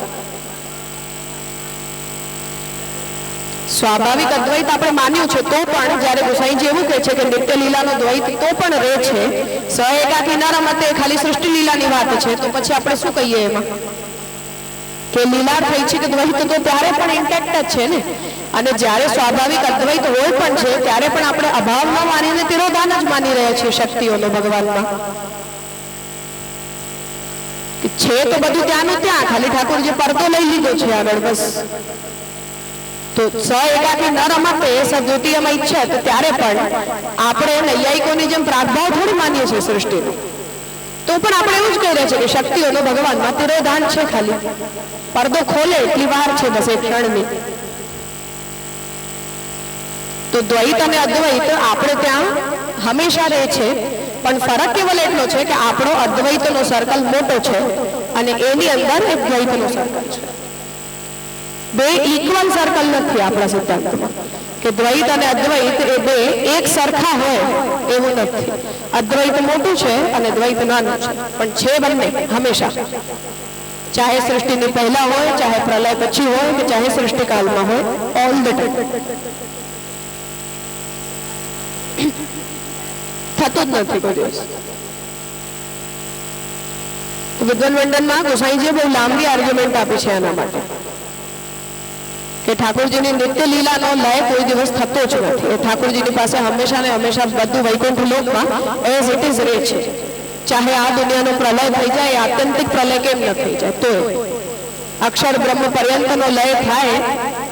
સ્વાભાવિક અદ્વૈત આપણે માન્યું છે, તો પણ જ્યારે ગોસાઈજી એવું કહે છે કે નિત્ય લીલાનો દ્વૈત તો પણ રહે છે, સ એકાકી ન રમતે ખાલી સૃષ્ટિ લીલાની વાત છે, તો પછી આપણે શું કહીએ એમાં કે લીલાર્થ ઐચ્છિક દ્વૈત તો ત્યારે પણ ઇન્ટેક્ટ જ છે ને. અને જ્યારે સ્વાભાવિક અદ્વૈત હોય પણ છે ત્યારે પણ આપણે અભાવ ન માનીને તિરોધાન જ માની રહ્યા છીએ શક્તિઓનો ભગવાનમાં. છે તો બધું ત્યાંનું ત્યાં, ખાલી ઠાકોરજી પડદો લઈ લીધો છે આગળ, બસ. તો સ એકાકી ન રમતે સદ્વિતીયમાં ઈચ્છા, તો ત્યારે પણ આપણે નૈયાયિકોની જેમ પ્રાગભાવ થોડી માનીએ છીએ સૃષ્ટિનો, તો પણ આપણે એવું જ કહી રહ્યા છીએ કે શક્તિઓનો ભગવાનમાં તિરોધાન છે, ખાલી પડદો ખોલે એટલી વાર છે બસ એક ક્ષણની. તો દ્વૈત અને અદ્વૈત આપણે ત્યાં હંમેશા રહે છે, પણ ફરક કેવલ એટલો છે કે આપણો અદ્વૈતનો સર્કલ મોટો છે અને એની અંદર એક દ્વૈતનો સર્કલ છે. બે ઇક્વલ સર્કલ નથી આપણા સિદ્ધાંતમાં કે દ્વૈત અને અદ્વૈત એ બે એક સરખા હોય એવું નથી. અદ્વૈત મોટું છે અને દ્વૈત નાનું છે, પણ છે બંને હંમેશા, ચાહે સૃષ્ટિની પહેલા હોય, ચાહે પ્રલય પછી હોય કે ચાહે સૃષ્ટિકાળમાં હોય, ઓલ ધ ટાઈમ થતું જ નથી કોઈ દિવસ. વિદ્વાન મંડળમાં ગોસાઈજીએ બહુ લાંબી આર્ગ્યુમેન્ટ આપી છે આના માટે કે ઠાકોરજીની નિત્ય લીલાનો લય કોઈ દિવસ થતો જ નથી. એ ઠાકોરજીની પાસે હંમેશા ને હંમેશા બધું વૈકુંઠ લોકમાં એઝ ઇટ ઇઝ રહે છે. ચાહે આ દુનિયાનો પ્રલય થઈ જાય, આત્યંતિક પ્રલય કેમ ન થઈ જાય, તો અક્ષર બ્રહ્મ પર્યંતનો લય થાય,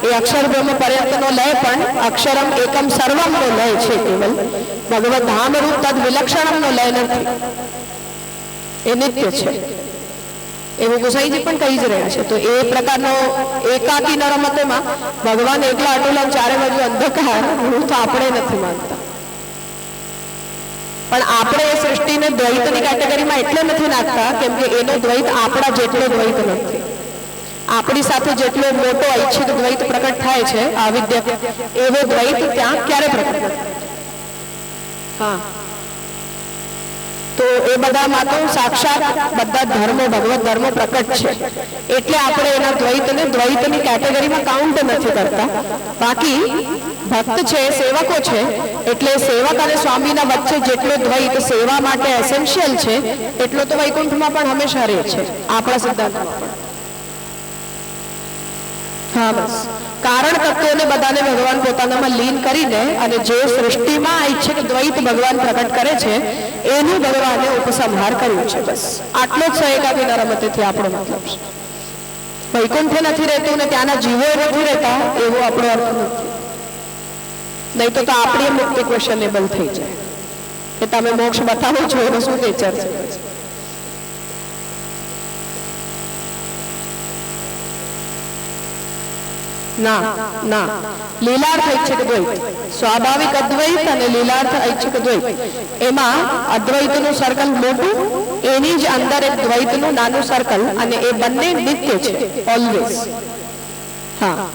એ અક્ષર બ્રહ્મ પર્યંતનો લય પણ અક્ષરમ એકમ સર્વમનો લય છે. કેવલ ભગવત ધામ રૂપ તદ વિલક્ષણમનો લય નથી, એ નિત્ય છે એવું ગોસાઈજી પણ કહી જ રહ્યા છે. તો એ પ્રકારનો એકાકી નરમતોમાં ભગવાન એકલા અટુલા ચારે બાજુ અંધકાર, હું તો આપણે નથી માનતા. પણ આપણે એ સૃષ્ટિને દ્વૈતની કેટેગરીમાં એટલે નથી નાખતા કેમ કે એનો દ્વૈત આપણા જેટલો દ્વૈત નથી. આપણી સાથે જેટલો મોટો ઐચ્છિક દ્વૈત પ્રકટ થાય છે અવિદ્યા, એવો દ્વૈત ત્યાં ક્યારે પ્રકટ નથી. હા, તો એ બધામાં તો સાક્ષાત બધા ધર્મો, ભગવત ધર્મો પ્રકટ છે એટલે આપણે એના દ્વૈતને દ્વૈતની કેટેગરીમાં કાઉન્ટ નથી કરતા. બાકી ભક્ત છે, સેવકો છે, એટલે સેવક અને સ્વામીના વચ્ચે જેટલો દ્વૈત સેવા માટે એસેન્શિયલ છે એટલો તો વૈકુંઠમાં પણ હંમેશા રહે છે આપણા સિદ્ધાંતમાં પણ. હા, બસ કારણ તત્વોને બધાને ભગવાન પોતાનામાં લીન કરીને અને જે સૃષ્ટિમાં ઈચ્છિત દ્વૈત ભગવાન પ્રકટ કરે છે એનું ભગવાને ઉપસંહાર કર્યું છે. બસ આટલો જ એકાકી નરમતીથી આપણો મતલબ છે. વૈકુંઠે નથી રહેતું ને ત્યાંના જીવો નથી રહેતા એવો આપણો અર્થ નથી. નહીં તો આપણી મુક્તિ ક્વેશ્ચનેબલ થઈ જાય કે તમે મોક્ષ બતાવો છો એનો શું નેચર છે. ના ના, લીલાર્થ ઐચ્છિક દ્વૈત, સ્વાભાવિક અદ્વૈત અને લીલાર્થ ઐચ્છિક દ્વૈત, એમાં અદ્વૈતનું સર્કલ મોટું, એની જ અંદર એક દ્વૈતનું નાનું સર્કલ, અને એ બંને નિત્ય છે ઓલવેઝ. હા,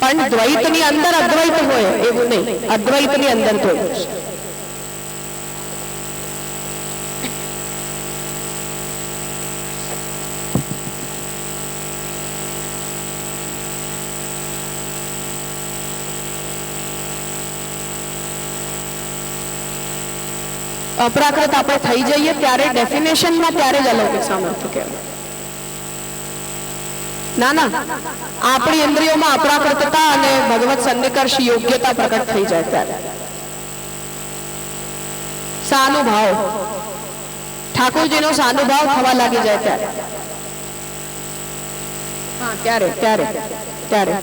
પણ દ્વૈતની અંદર અદ્વૈત હોય એવું નહીં, અદ્વૈતની અંદર દ્વૈત છે. અપ્રાકૃત આપણે થઈ જઈએ ત્યારે ડેફિનેશનમાં ત્યારે જ અલૌકિક સામર્થ્ય કહેવાય. ના ના, આપણી ઇન્દ્રિયોમાં અપ્રાકૃતતા અને ભગવત સન્નિકર્ષ યોગ્યતા પ્રકટ થઈ જાય ત્યારે સાનુભાવ, ઠાકોરજીનો સાનુભાવ થવા લાગી જાય ત્યારે, હા ત્યારે ત્યારે ત્યારે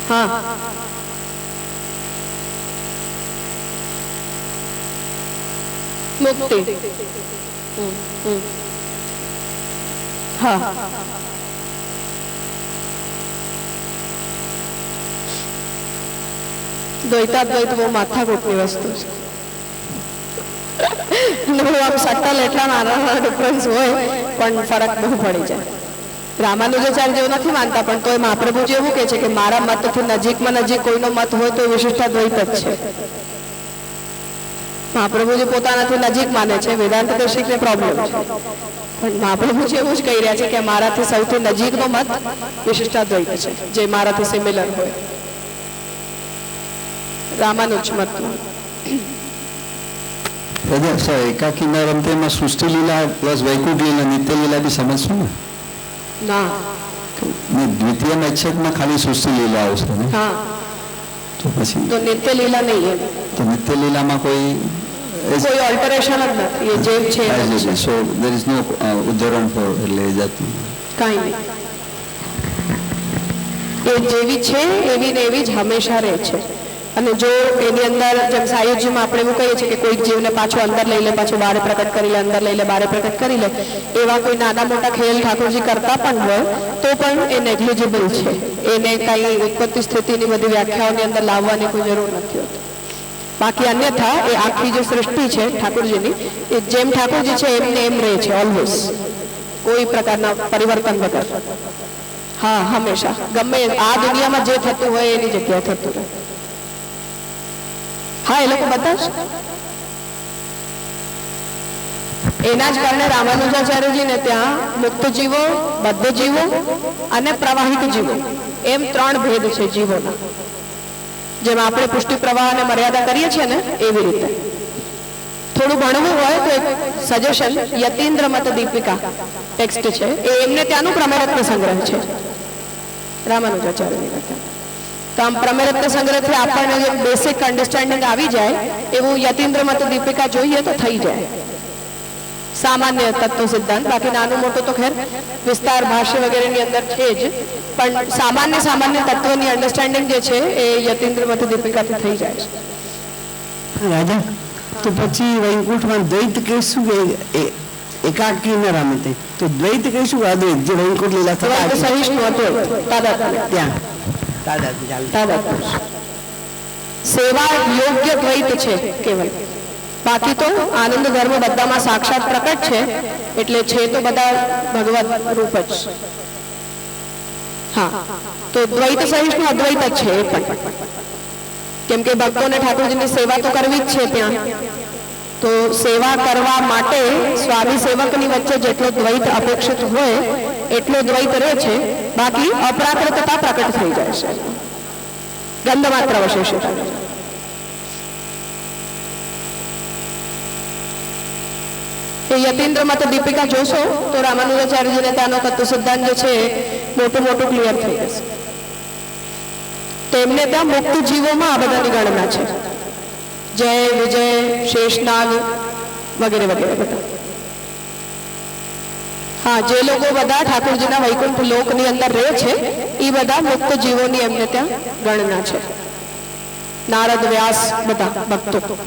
હા, મુક્તિ. હા, દ્વૈતાદ્વૈત બહુ માથાકૂટની વસ્તુ છે. આમ સટલ એટલા નાના ડિફરન્સ હોય પણ ફરક બહુ પડી જાય. રામાનુજાચાર્ય જેવું નથી માનતા, પણ તોય મહાપ્રભુજી એવું કહે છે કે મારા મતથી નજીકમાં નજીક કોઈનો મત હોય તો વિશિષ્ટાદ્વૈત જ છે. મહાપ્રભુજી પોતાનાથી નજીક માને છે, વેદાંત દર્શિકને પ્રોબ્લેમ છે, પણ મહાપ્રભુજી એવું જ કહી રહ્યા છે કે મારાથી સૌથી નજીકનો મત વિશિષ્ટાદ્વૈત છે, જે મારાથી સિમિલર હોય રામાનુજ મતનો. એકાકી નરમતીમાં સૃષ્ટિ લીલા પ્લસ વૈકુંઠ લીલા, નિત્ય લીલા બી સમજશું ને? ના, દ્વિતીય ઐચ્છિકમાં ખાલી સૃષ્ટિ લીલા આવશે ને? હા, તો પછી તો નિત્ય લીલા નહીં. તો નિત્ય લીલામાં કોઈ ઓલ્ટરેશન જ નથી, એ જેમ છે સો દેર ઇઝ નો ઉદાહરણ ફોર એટલે એ જાતનું કાંઈ નહીં. એ જેવી છે એવી ને એવી જ હંમેશા રહે છે. અને જો એની અંદર જેમ સાયુજ્યમાં આપણે એવું કહીએ છીએ કે કોઈક જીવને પાછો અંદર લઈ લે, પાછો બહાર પ્રકટ કરી લે, અંદર લઈ લે, બહાર પ્રકટ કરી લે, એવા કોઈ નાના મોટા ખેલ ઠાકોરજી કરતા પણ હોય તો પણ એ નેગ્લિજિબલ છે, એને કંઈ ઉત્પત્તિ સ્થિતિની બધી વ્યાખ્યાઓની અંદર લાવવાની કોઈ જરૂર નથી હોતી. બાકી અન્યથા એ આખી જે સૃષ્ટિ છે ઠાકોરજીની એ જેમ ઠાકોરજી છે એમને એમ રહે છે ઓલવેઝ, કોઈ પ્રકારના પરિવર્તન વગર. હા, હંમેશા ગમે આ દુનિયામાં જે થતું હોય એની જગ્યાએ થતું રહે. હા, એ લોકો બધા જ એના જ કારણે રામાનુજાચાર્યજીને ત્યાં મુક્ત જીવો, બદ્ધ જીવો અને પ્રવાહિત જીવો એમ 3 ભેદ છે જીવોના. જેમ આપણે પુષ્ટિ પ્રવાહ અને મર્યાદા કરીએ છીએ ને એવી રીતે થોડું ભણવું હોય તો એક સજેશન, યતીન્દ્ર મત દીપિકા ટેક્સ્ટ છે, એ એમને ત્યાંનું પ્રમેયરત્ન સંગ્રહ છે રામાનુજાચાર્યની કથા. તો આમ પ્રમેયરત્ન સંગ્રહથી આપણને જે બેસિક અન્ડરસ્ટેન્ડિંગ આવી જાય એવું યતીન્દ્ર મત દીપિકા જોઈએ તો થઈ જાય. સામાન્ય તત્વ સિદ્ધાંત, બાકી નાનું મોટું તો ખેર વિસ્તાર ભાષ્ય વગેરેની અંદર છે જ, પણ સામાન્ય તત્વની અન્ડરસ્ટેન્ડિંગ જે છે એ યતીન્દ્ર મત દીપિકાથી થઈ જાય છે. રાજા, તો પછી વૈકુંઠમાં દ્વૈત કહીશું કે એકાકી ન રમતે, તો દ્વૈત કહીશું કે અદ્વૈત, જે વૈકુંઠ લીલા થતા સહિષ્ણુ અદ્વૈત ત્યાં તાદાત્મ્ય. સેવા યોગ્ય દ્વૈત છે કેવલ, બાકી તો આનંદ ધર્મ બધામાં સાક્ષાત પ્રકટ છે, એટલે છે તો બધા ભગવત રૂપ જ. હા, તો દ્વૈત સહિષ્ણુ અદ્વૈત જ છે એ પણ, કેમ કે ભક્તોને ઠાકોરજીની સેવા તો કરવી જ છે ત્યાં. તો સેવા કરવા માટે સ્વામી સેવકની વચ્ચે જેટલો દ્વૈત અપેક્ષિત હોય એટલો દ્વૈત રહે છે, બાકી અપ્રાકૃતતા પ્રકટ થઈ જાય છે, ગંધ માત્ર અવશેષિત. એ યતીન્દ્ર મત દીપિકા જોશો તો રામાનુજાચાર્યજીને ત્યાંનો તત્વ સિદ્ધાંત જે છે મોટું ક્લિયર થઈ જશે. તેમને ત્યાં મુક્ત જીવોમાં આ બધાની ગણના છે, જય, વિજય, શેષનાગ વગેરે વગેરે બધા. હા, જે લોકો બધા ઠાકોરજીના વૈકુંઠ લોકની અંદર રહે છે એ બધા મુક્ત જીવોની એમને ત્યાં ગણના છે. નારદ, વ્યાસ બધા ભક્તો.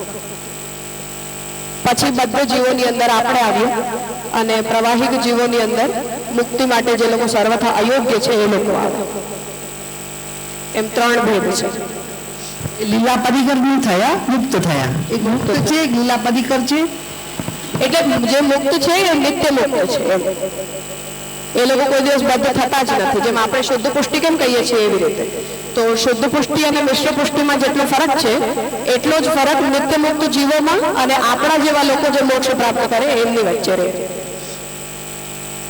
પછી બદ્ધ જીવોની અંદર આપણે આવીએ અને પ્રવાહિક જીવોની અંદર મુક્તિ માટે જે લોકો સર્વથા અયોગ્ય છે એ લોકો આવે. એમ 3 ભેદ છે. લીલા પદીકર નહીં થયા, મુક્ત થયા. એક મુક્ત છે, એક લીલા પદીકર છે. એટલે જે મુક્ત છે એ નિત્ય મુક્ત છે એમ. એ લોકો કોઈ દિવસ બદ્ધ થતા જ નથી. જેમ આપણે શુદ્ધ પુષ્ટિ કેમ કહીએ છીએ એવી રીતે. તો શુદ્ધ પુષ્ટિ અને મિશ્ર પુષ્ટિમાં જેટલો ફરક છે એટલો જ ફરક નિત્ય મુક્ત જીવોમાં અને આપણા જેવા લોકો જે મોક્ષ પ્રાપ્ત કરે એમની વચ્ચે રહે.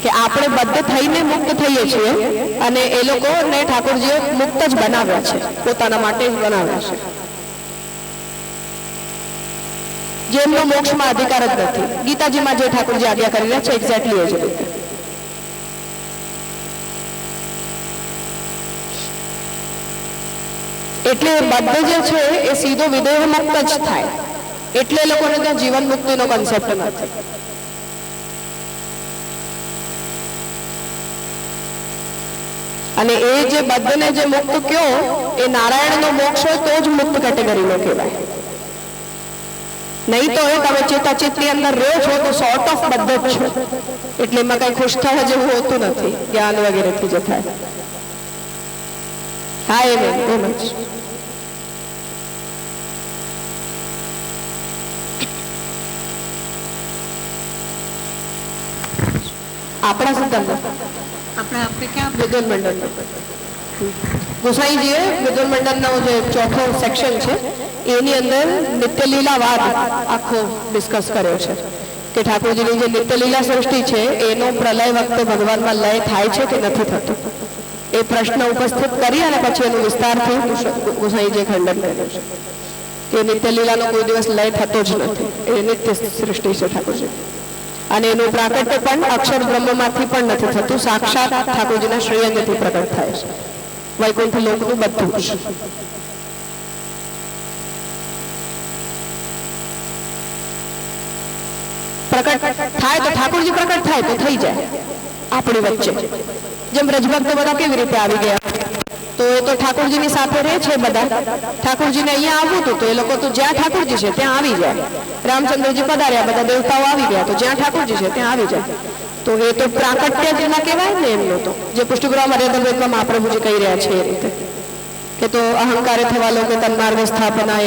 કે આપણે બદ્ધ થઈને મુક્ત થઈએ છીએ અને એ લોકોને ઠાકોરજીએ મુક્ત જ બનાવ્યા છે, પોતાના માટે જ બનાવ્યા છે. જેમનો મોક્ષમાં અધિકાર જ નથી. ગીતાજીમાં જે ઠાકોરજી આજ્ઞા કરી રહ્યા છે એક્ઝેક્ટલી એ જ રીતે. એટલે બદ્ધ જે છે એ સીધો વિદેહ મુક્ત જ થાય, એટલે લોકોને ત્યાં જીવન મુક્તિનો કોન્સેપ્ટ નથી. અને એ જે બદ્ધને જે મુક્ત કયો એ નારાયણનો મોક્ષ હોય તો જ મુક્ત કેટેગરીનો કહેવાય. નહીં તો એ તમે ચિત્તની અંદર રહ્યો છો તો સોર્ટ ઓફ બદ્ધ જ છો, એટલે એમાં કઈ ખુશ થવા જેવું હોતું નથી જ્ઞાન વગેરેથી જે થાય. હા, એમ જ. આપણા સિદ્ધાંત આપણે ક્યાં વિદ્વન મંડળ ગોસાઈજીએ વિદ્વન મંડળનો જે ચોથો સેક્શન છે એની અંદર નિત્ય લીલાવાદ આખો ડિસ્કસ કર્યો છે કે ઠાકોરજીની જે નિત્ય લીલા સૃષ્ટિ છે એનો પ્રલય વખતે ભગવાનમાં લય થાય છે કે નથી થતો એ પ્રશ્ન ઉપસ્થિત કરી અને પછી એનું વિસ્તારથી ગોસાઈજીએ ખંડન કર્યું છે કે નિત્ય લીલાનો કોઈ દિવસ લય થતો જ નથી, એ નિત્ય સૃષ્ટિ છે ઠાકોરજી. અને એનું પ્રાકટ્ય પણ અક્ષર બ્રહ્મમાંથી પણ નથી થતું, સાક્ષાત ઠાકોરજીના શ્રેયંગથી પ્રકટ થાય છે. વૈકુંઠ લોકનું બધું જ પ્રકટ થાય તો ઠાકોરજી પ્રકટ થાય તો થઈ જાય આપણી વચ્ચે. જેમ રજભક્તો બધા કેવી રીતે આવી ગયા, તો એ તો ઠાકોરજીની સાથે રહે છે બધા. ઠાકોરજીને અહીંયા આવવું હતું તો એ લોકો તો જ્યાં ઠાકોરજી છે ત્યાં આવી જાય. રામચંદ્રજી પધાર્યા, બધા દેવતાઓ આવી ગયા તો જ્યાં ઠાકોરજી છે ત્યાં આવી જાય. તો તો એ તો પ્રાકટ્ય જ ના કહેવાય ને એમનું તો, જે પુષ્ટિપુરા મર્યાદા દ્વૈતમાં મહાપ્રભુજી કહી રહ્યા છે એ રીતે કે તો અહંકારે થવા લોકો તન્માર્ગ સ્થાપના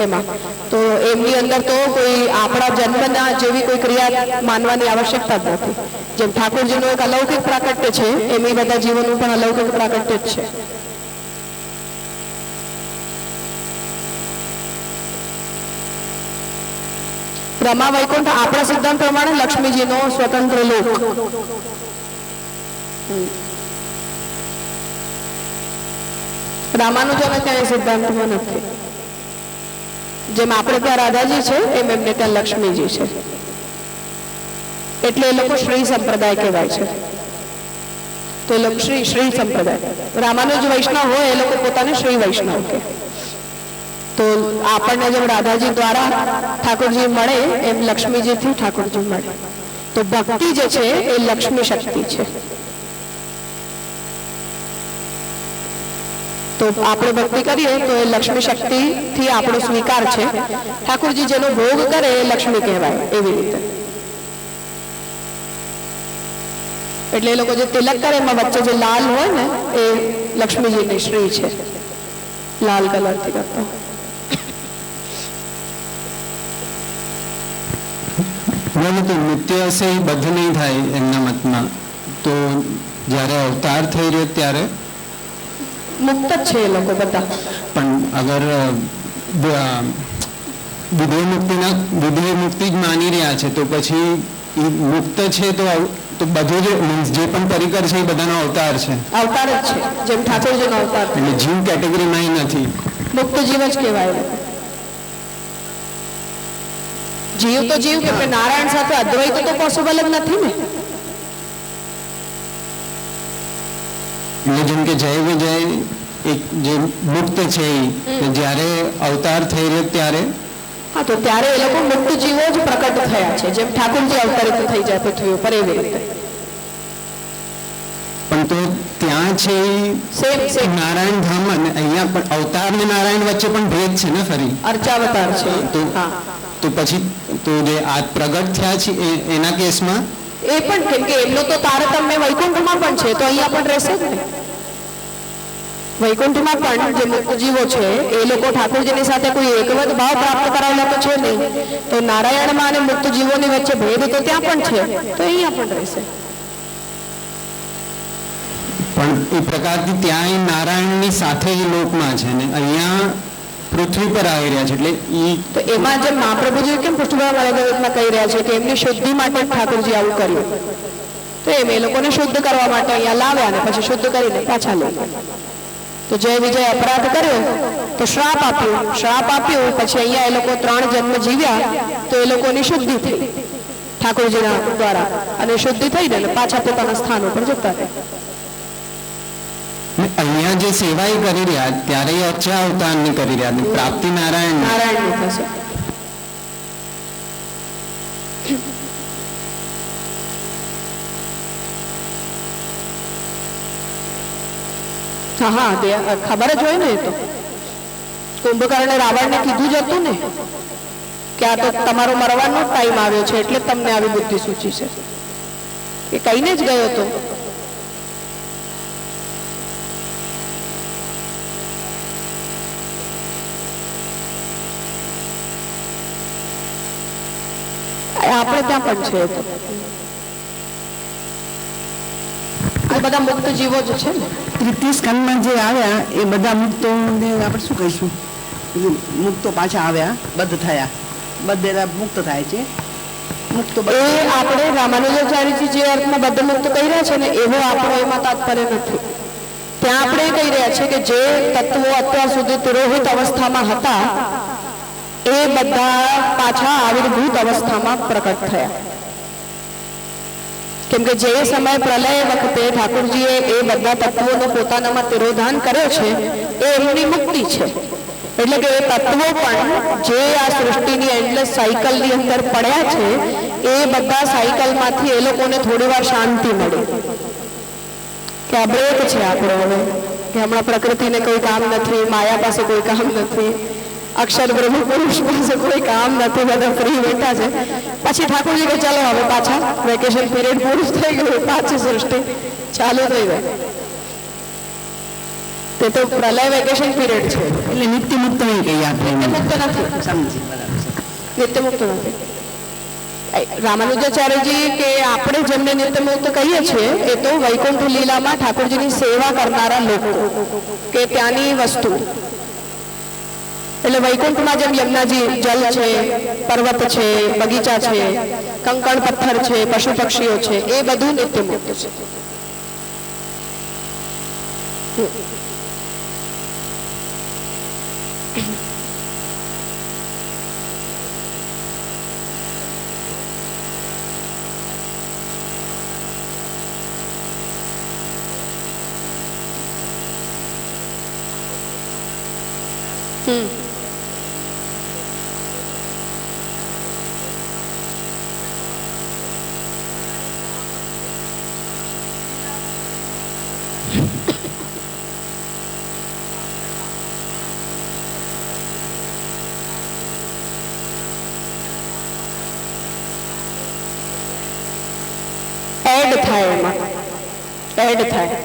એમાં તો એમની અંદર તો કોઈ આપણા જન્મના જેવી કોઈ ક્રિયા માનવાની આવશ્યકતા જ નથી. જેમ ઠાકોરજીનું એક અલૌકિક પ્રાકટ્ય છે એમ એ બધા જીવનનું પણ અલૌકિક પ્રાકટ્ય જ છે. રમા વૈકુંઠ આપણા સિદ્ધાંત પ્રમાણે લક્ષ્મીજીનો સ્વતંત્ર લોક. રામાનુજોને ત્યાં સિદ્ધાંતમાં નથી. જેમ આપણે ત્યાં રાધાજી છે એમ એમને ત્યાં લક્ષ્મીજી છે, એટલે એ લોકો શ્રી સંપ્રદાય કહેવાય છે. તો એ લોકો શ્રી સંપ્રદાય. રામાનુજ વૈષ્ણવ હોય એ લોકો પોતાને શ્રી વૈષ્ણવ કહે. તો આપણને જેમ રાધાજી દ્વારા ઠાકોરજી મળે એમ લક્ષ્મીજીથી ઠાકોરજી મળે. તો ભક્તિ જે છે એ લક્ષ્મી શક્તિ છે. તો આપણે ભક્તિ કરીએ તો એ લક્ષ્મી શક્તિથી આપણો સ્વીકાર છે. ઠાકોરજી જેનો ભોગ કરે એ લક્ષ્મી કહેવાય એવી રીતે. એટલે એ લોકો જે તિલક કરે એમાં વચ્ચે જે લાલ હોય ને એ લક્ષ્મીજીની શ્રી છે, લાલ કલરથી કરતા. તો નૃત્ય હશે એ બધું નહીં થાય એમના મતમાં. તો જ્યારે અવતાર થઈ રહ્યો ત્યારે મુક્ત જ છે એ લોકો બધા. પણ અગર બુદ્ધિ મુક્તિ જ માની રહ્યા છે તો પછી એ મુક્ત છે તો બધું જે પણ પરિકર છે એ બધાનો અવતાર છે. અવતાર જ છે, જેમ ઠાકોરજીનો અવતાર. એટલે જીવ કેટેગરીમાં નથી, મુક્ત જીવ જ કહેવાય. જીવ તો જીવ કે નારાયણ સાથે અદ્વૈત તો પોસિબલ જ નથી ને. એટલે જેમ કે જય વિજય એક જે મુક્ત છે એ જ્યારે અવતાર થઈ રહ્યો ત્યારે હા તો ત્યારે એ લોકો મુક્ત જીવો જ પ્રકટ થયા છે, જેમ ઠાકોરજી અવતરિત થઈ જાય પૃથ્વી ઉપર એવી રીતે. પણ તો ત્યાં છે સેમ નારાયણ ધામ અને અહીંયા પણ અવતાર ને નારાયણ વચ્ચે પણ ભેદ છે ને ફરી અર્ચાવતાર છે. તો પછી તો જે આ પ્રગટ થયા છે એના કેસમાં એ પણ કેમ કે એમનો તો તારતમ્ય વૈકુંઠમાં પણ છે તો અહીંયા પણ રહેશે જ ને. વૈકુંઠમાં પણ જે મુક્ત જીવો છે એ લોકો ઠાકોરજીની સાથે કોઈ એકવત ભાવ પ્રાપ્ત કરાવેલા તો છે નહીં. તો નારાયણમાં અને મુક્ત જીવોની વચ્ચે ભેદ તો ત્યાં પણ છે તો અહીંયા પણ રહેશે. પણ એ પ્રકારથી ત્યાં નારાયણની સાથે જ લોકમાં છે ને અહીંયા પૃથ્વી પર આવી રહ્યા છે. એટલે તો એમાં જે મહાપ્રભુજી કેમ પુષ્ટિપુરા મર્યાદામાં કહી રહ્યા છે કે એમની શુદ્ધિ માટે ઠાકોરજી આવું કર્યું. તો એમ એ લોકોને શુદ્ધ કરવા માટે અહીંયા લાવ્યા અને પછી શુદ્ધ કરીને પાછા લઈ ગયા. તો જય વિજય અપરાધ કર્યો તો શ્રાપ આપ્યું પછી અહીંયા એ લોકો 3 જન્મ જીવ્યા તો એ લોકોની શુદ્ધિ થઈ ઠાકોરજીના દ્વારા અને શુદ્ધિ થઈને પાછા પોતાના સ્થાન ઉપર જતા રહ્યા. અહીંયા જે સેવા કરી રહ્યા ત્યારે એ અચ્છા અવતારની કરી રહ્યા પ્રાપ્તિ નારાયણની થશે. હા ખબર જ હોય ને. એ તો કુંભકર્ણે રાવણને કીધું જ હતું ને કે આ તો તમારો મરવાનો ટાઈમ આવ્યો છે એટલે તમને આવી બુદ્ધિ સૂચી છે. એ કહીને જ ગયો હતો. આપણે ત્યાં પણ છે. તો બધા મુક્ત જીવો જ છે ને. તૃતીય સ્કંદમાં જે આવ્યા એ બધા મુક્તોને આપણે શું કહીશું, મુક્તો પાછા આવ્યા, બદ્ધ થયા, બધેલા મુક્ત થાય છે. મુક્તો એ આપણે રામાનુજાચાર્યજી જે અર્થમાં બદ્ધ મુક્ત કહી રહ્યા છે ને એવો આપણો એમાં તાત્પર્ય નથી. ત્યાં આપણે કહી રહ્યા છે કે જે તત્વો અત્યાર સુધી તિરોહિત અવસ્થામાં હતા એ બધા પાછા આવિર્ભૂત અવસ્થામાં પ્રકટ થયા. કેમ કે જે સમય પ્રલય વખતે ઠાકોરજીએ એ બધા તત્વોનો પોતાનામાં તિરોધાન કર્યો છે એ એમની મુક્તિ છે. એટલે કે એ તત્વો પણ જે આ સૃષ્ટિની એન્ડલેસ સાયકલની અંદર પડ્યા છે એ બધા સાયકલમાંથી એ લોકોને થોડી વાર શાંતિ મળી કે આ બ્રેક છે આપણો હવે, કે હમણાં પ્રકૃતિને કોઈ કામ નથી, માયા પાસે કોઈ કામ નથી, અક્ષર બ્રહ્મ પુરુષ પાસે કોઈ કામ નથી, બધા ફ્રી બેઠા છે. પછી ઠાકોરજી કે ચાલો હવે પાછા વેકેશન પીરિયડ પૂરું થઈ ગયું, પાછી સૃષ્ટિ ચાલુ થઈ ગઈ. તે તો પ્રલય વેકેશન પીરિયડ છે, એટલે નિત્ય મુક્ત નહીં કહીએ આપણે. મુક્ત નથી, સમજી બરાબર. નિત્ય મુક્ત નથી. રામાનુજાચાર્યજી કે આપણે જેમને નિત્ય મુક્ત કહીએ છીએ એ તો વૈકુંઠ લીલામાં ઠાકોરજીની સેવા કરનારા લોકો કે ત્યાંની વસ્તુ. એટલે વૈકુંઠમાં જેમ યમુનાજી જલ છે, પર્વત છે, બગીચા છે, કંકણ પથ્થર છે, પશુ પક્ષીઓ છે, એ બધું નિત્ય મુક્ત છે. એડ થાય, એમાં એડ થાય.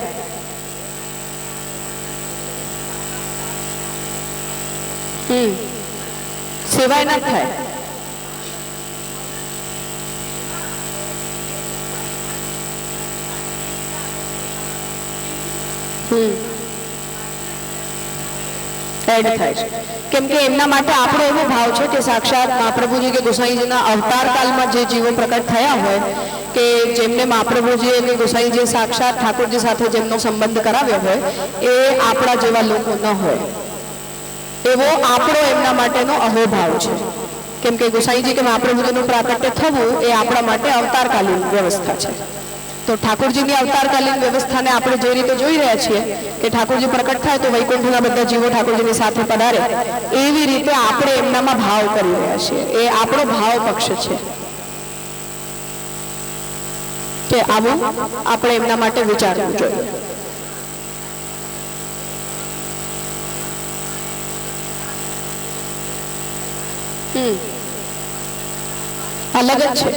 સિવાય ના થાય. એડ થાય છે કેમ કે એમના માટે આપણો એવો ભાવ છે કે સાક્ષાત મહાપ્રભુજી કે ગોસાઈજીના અવતાર કાળમાં જે જીવો પ્રકટ થયા હોય કે જેમને મહાપ્રભુજીએ કે ગોસાઈજીએ સાક્ષાત ઠાકોરજી સાથે જેમનો સંબંધ કરાવ્યો હોય એ આપણા જેવા લોકો ન હોય એવો આપણો એમના માટેનો અહોભાવ છે. કેમ કે ગોસાઈજી કે મહાપ્રભુજીનું પ્રાકટ્ય થવું એ આપણા માટે અવતારકાલીન વ્યવસ્થા છે. તો ઠાકોરજીની અવતારકાલીન વ્યવસ્થાને આપણે જે રીતે જોઈ રહ્યા છીએ કે ઠાકોરજી પ્રકટ થાય તો વૈકુંઠના બધા જીવો ઠાકોરજીની સાથે પધારે, એવી રીતે આપણે એમનામાં ભાવ કરી રહ્યા છીએ. એ આપણો ભાવ પક્ષ છે કે આવું આપણે એમના માટે વિચારવું જોઈએ. અલગ જ છે.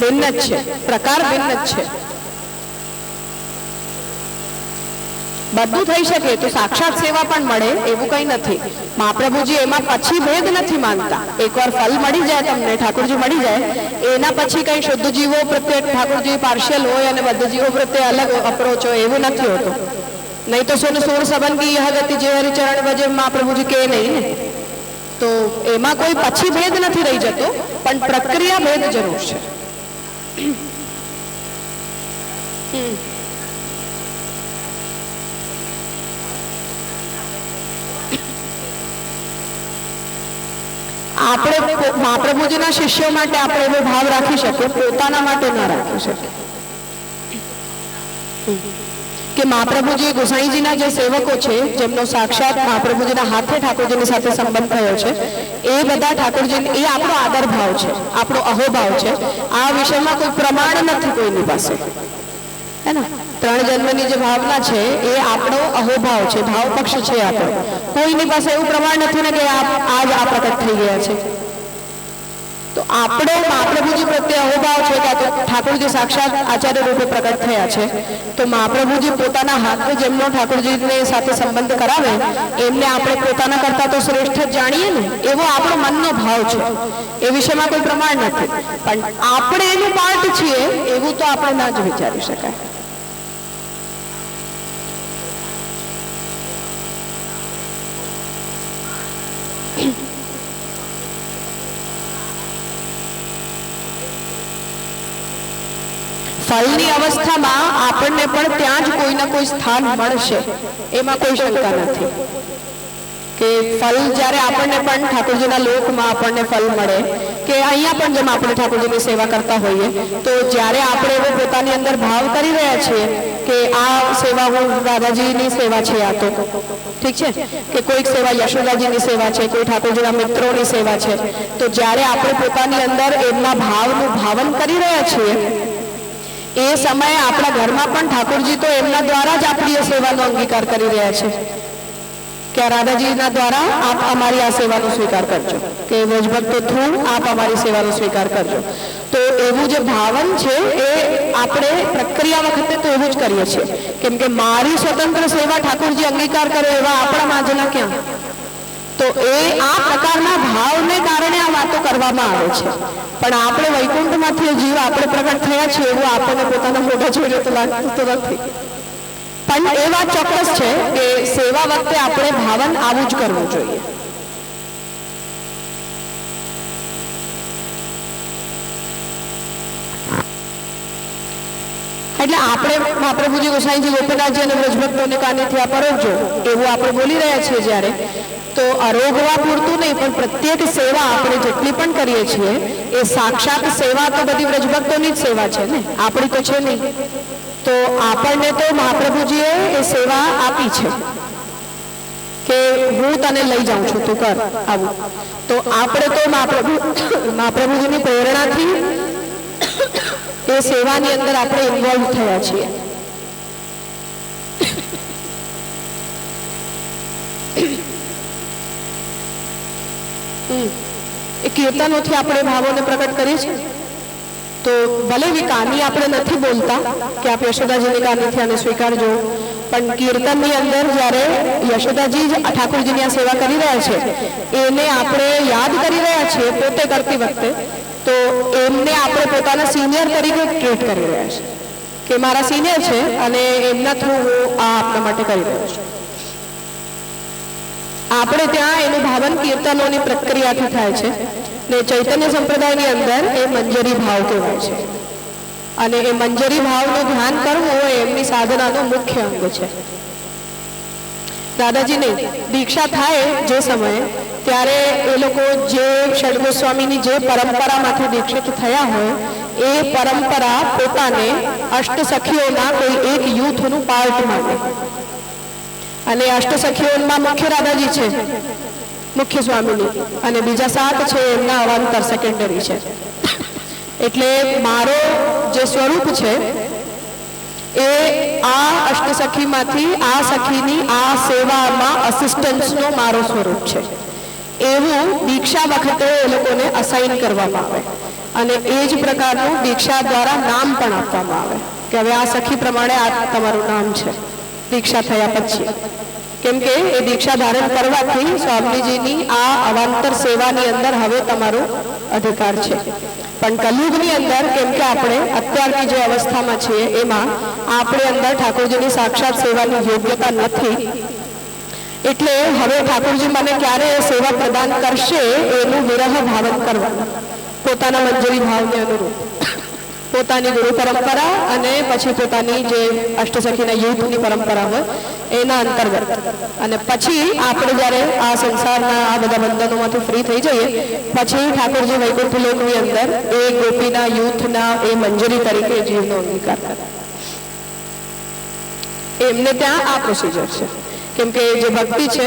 ભિન્ન જ છે, પ્રકાર ભિન્ન જ છે. બધું થઈ શકે તો સાક્ષાત સેવા પણ મળે એવું કંઈ નથી. મહાપ્રભુજી એમાં પછી ભેદ નથી માનતા. એકવાર ફલ મળી જાય તમને, ઠાકોરજી મળી જાય, એના પછી કંઈ શુદ્ધ જીવો પ્રત્યે ઠાકોરજી પાર્શિયલ હોય અને બધા જીવો પ્રત્યે અલગ અપ્રોચ હોય એવું નથી હોતું. નહીં તો સોન સોર સંબંધી યહ ગતિ જે હરિચરણ વજે મહાપ્રભુજી કે નહીં ને, તો એમાં કોઈ પછી ભેદ નથી રહી જતો, પણ પ્રક્રિયા ભેદ જરૂર છે. આપણે મહાપ્રભુજીના શિષ્યો માટે આપણે એવો ભાવ રાખી શકીએ, પોતાના માટે ન રાખી શકીએ. કે મહાપ્રભુજી ગોસાઈજીના જે સેવકો છે જેમનો સાક્ષાત મહાપ્રભુજીના હાથે ઠાકોરજીની સાથે સંબંધ થયો છે એ બધા ઠાકોરજી એ આપણો આદર ભાવ છે, આપણો અહોભાવ છે. આ વિષયમાં કોઈ પ્રમાણ નથી કોઈની પાસે, હે ને. 3 જન્મની જે ભાવના છે એ આપણો અહોભાવ છે, ભાવ પક્ષ છે આપણો. કોઈની પાસે એવું પ્રમાણ નથી ને કે આજ આ પ્રકટ થઈ ગયા છે. તો આપણો મહાપ્રભુજી પ્રત્યે અહોભાવ છે કે ઠાકોરજી સાક્ષાત આચાર્ય રૂપે પ્રકટ થયા છે, તો મહાપ્રભુજી પોતાના હાથે જેમનો ઠાકોરજીને સાથે સંબંધ કરાવે એમને આપણે પોતાના કરતા તો શ્રેષ્ઠ જ જાણીએ ને, એવો આપણો મનનો ભાવ છે. એ વિષયમાં કોઈ પ્રમાણ નથી, પણ આપણે એનું પાર્ટ છીએ એવું તો આપણે ના જ વિચારી શકાય. ફળની અવસ્થામાં આપણને પણ ત્યાં જ કોઈના કોઈ સ્થાન મળશે, એમાં કોઈ શંકા નથી. કે ફળ જ્યારે આપણને પણ ઠાકોરજીના લોકમાં આપણને ફળ મળે કે અહીંયા પણ જેમ આપણે ઠાકોરજીની સેવા કરતા હોઈએ, તો જ્યારે આપણે એવો પોતાની અંદર ભાવ કરી રહ્યા છીએ કે આ સેવા હું રાધાજીની સેવા છે, આ તો ઠીક છે, કે કોઈક સેવા યશોદાજીની સેવા છે, કોઈ ઠાકોરજીના મિત્રોની સેવા છે, તો જ્યારે આપણે પોતાની અંદર એમના ભાવનું ભાવન કરી રહ્યા છીએ એ સમયે આપણા ઘરમાં પણ ઠાકોરજી તો એમના દ્વારા જ આપણી એ સેવાનો અંગીકાર કરી રહ્યા છે કે રાધાજીના દ્વારા આપ અમારી આ સેવાનો સ્વીકાર કરજો, કે વ્રજભક્તો થ્રુ આપ અમારી સેવાનો સ્વીકાર કરજો. તો એવું જે ભાવન છે એ આપણે પ્રક્રિયા વખતે તો એવું જ કરીએ છીએ, કેમ કે મારી સ્વતંત્ર સેવા ઠાકોરજી અંગીકાર કરે એવા આપણા માજના ક્યાં. તો એ આ પ્રકારના ભાવને કારણે આ વાતો કરવામાં આવે છે. પણ આપણે વૈકુંઠમાંથી જીવ આપણે પ્રગટ થયા છીએ એવું આપણને પોતાના મોઢા જોઈને તો લાગતું તો નથી. પણ એ વાત ચોક્કસ છે કે સેવા વખતે આપણે ભાવન આવું જ કરવું જોઈએ. એટલે આપણે મહાપ્રભુજી, ગોસાઈજી, ગોપીનાથજી અને વ્રજભક્તોને કાનેથી આ પરોગજો એવું આપણે બોલી રહ્યા છીએ જ્યારે, તો અરોગવા પૂરતું નહીં પણ પ્રત્યેક સેવા આપણે જેટલી પણ કરીએ છીએ એ સાક્ષાત સેવા તો બધી વ્રજભક્તોની જ સેવા છે ને, આપણી તો છે નહીં. તો આપણને તો મહાપ્રભુજીએ એ સેવા આપી છે કે હું તને લઈ જાઉં છું, તું કર આવું. તો આપણે તો મહાપ્રભુજીની પ્રેરણાથી એ સેવાની અંદર આપણે ઇન્વોલ્વ થયા છીએ. એ કીર્તનોથી આપણે ભાવોને પ્રગટ કરીએ છીએ. તો ભલે કાની આપણે નથી બોલતા કે આપ યશોદાજીની કાનીથી આને સ્વીકારજો, પણ કીર્તનની અંદર જ્યારે યશોદાજી જ ઠાકોરજીની આ સેવા કરી રહ્યા છે એને આપણે યાદ કરી રહ્યા છીએ પોતે કરતી વખતે, તો એમને આપણે પોતાના સિનિયર તરીકે ટ્રીટ કરી રહ્યા છીએ કે મારા સિનિયર છે અને એમના થ્રુ હું આ આપણા માટે કરી રહ્યો છું. આપણે ત્યાં એનું ભાવન કીર્તનોની પ્રક્રિયાથી થાય છે ને ચૈતન્ય સંપ્રદાયની અંદર એ મંજરી ભાવ કહેવાય છે. અને એ મંજરી ભાવનું ધ્યાન કરવું એ એમની સાધનાનું મુખ્ય અંગ છે. દાદાજીને દીક્ષા થાય જે સમયે ત્યારે એ લોકો જે ષડગોસ્વામીની જે પરંપરામાંથી દીક્ષિત થયા હોય એ પરંપરા પોતાને અષ્ટસખીઓના કોઈ એક યુથનું પાર્ટ માને. અને અષ્ટસખીઓમાં મુખ્ય રાધાજી છે, મુખ્ય સ્વામીની, અને બીજા 7 છે એમના અવાંતર સેકન્ડરી છે. એટલે મારો જે સ્વરૂપ છે એ આ અષ્ટસખીમાંથી આ સખીની આ સેવામાં અસિસ્ટન્સનો મારો સ્વરૂપ છે. એવું દીક્ષા વખતે એ લોકોને અસાઇન કરવામાં આવે અને એ જ પ્રકારનું દીક્ષા દ્વારા નામ પણ આપવામાં આવે કે હવે આ સખી પ્રમાણે આ તમારું નામ છે દીક્ષા થયા પછી. કેમ કે એ દીક્ષા ધારણ કરવાથી સ્વામીજીની આ અવાંતર સેવાની અંદર હવે તમારો અધિકાર છે. પણ કલયુગની અંદર કેમ કે આપણે અત્યારની જે અવસ્થામાં છીએ એમાં આપણે અંદર ઠાકોરજીની સાક્ષાત સેવાની યોગ્યતા નથી, એટલે હવે ઠાકોરજી મને ક્યારે સેવા પ્રદાન કરશે એનું વિરહ ભાવન કરવાનું પોતાના મંજરી ભાવને અનુરૂપ, પોતાની ગુરુ પરંપરા અને પછી પોતાની જે અષ્ટસખીના યુથની પરંપરા હોય એના અંતર્ગત. અને પછી આપણે જ્યારે આ સંસારના આ બધા બંધનોમાંથી ફ્રી થઈ જઈએ પછી ઠાકોરજી વૈકુંઠ લોકની અંદર એ ગોપીના યુથના એ મંજરી તરીકે જીવનો અંગીકાર કરે. એમને ત્યાં આ પ્રોસિજર છે. કેમ કે જે ભક્તિ છે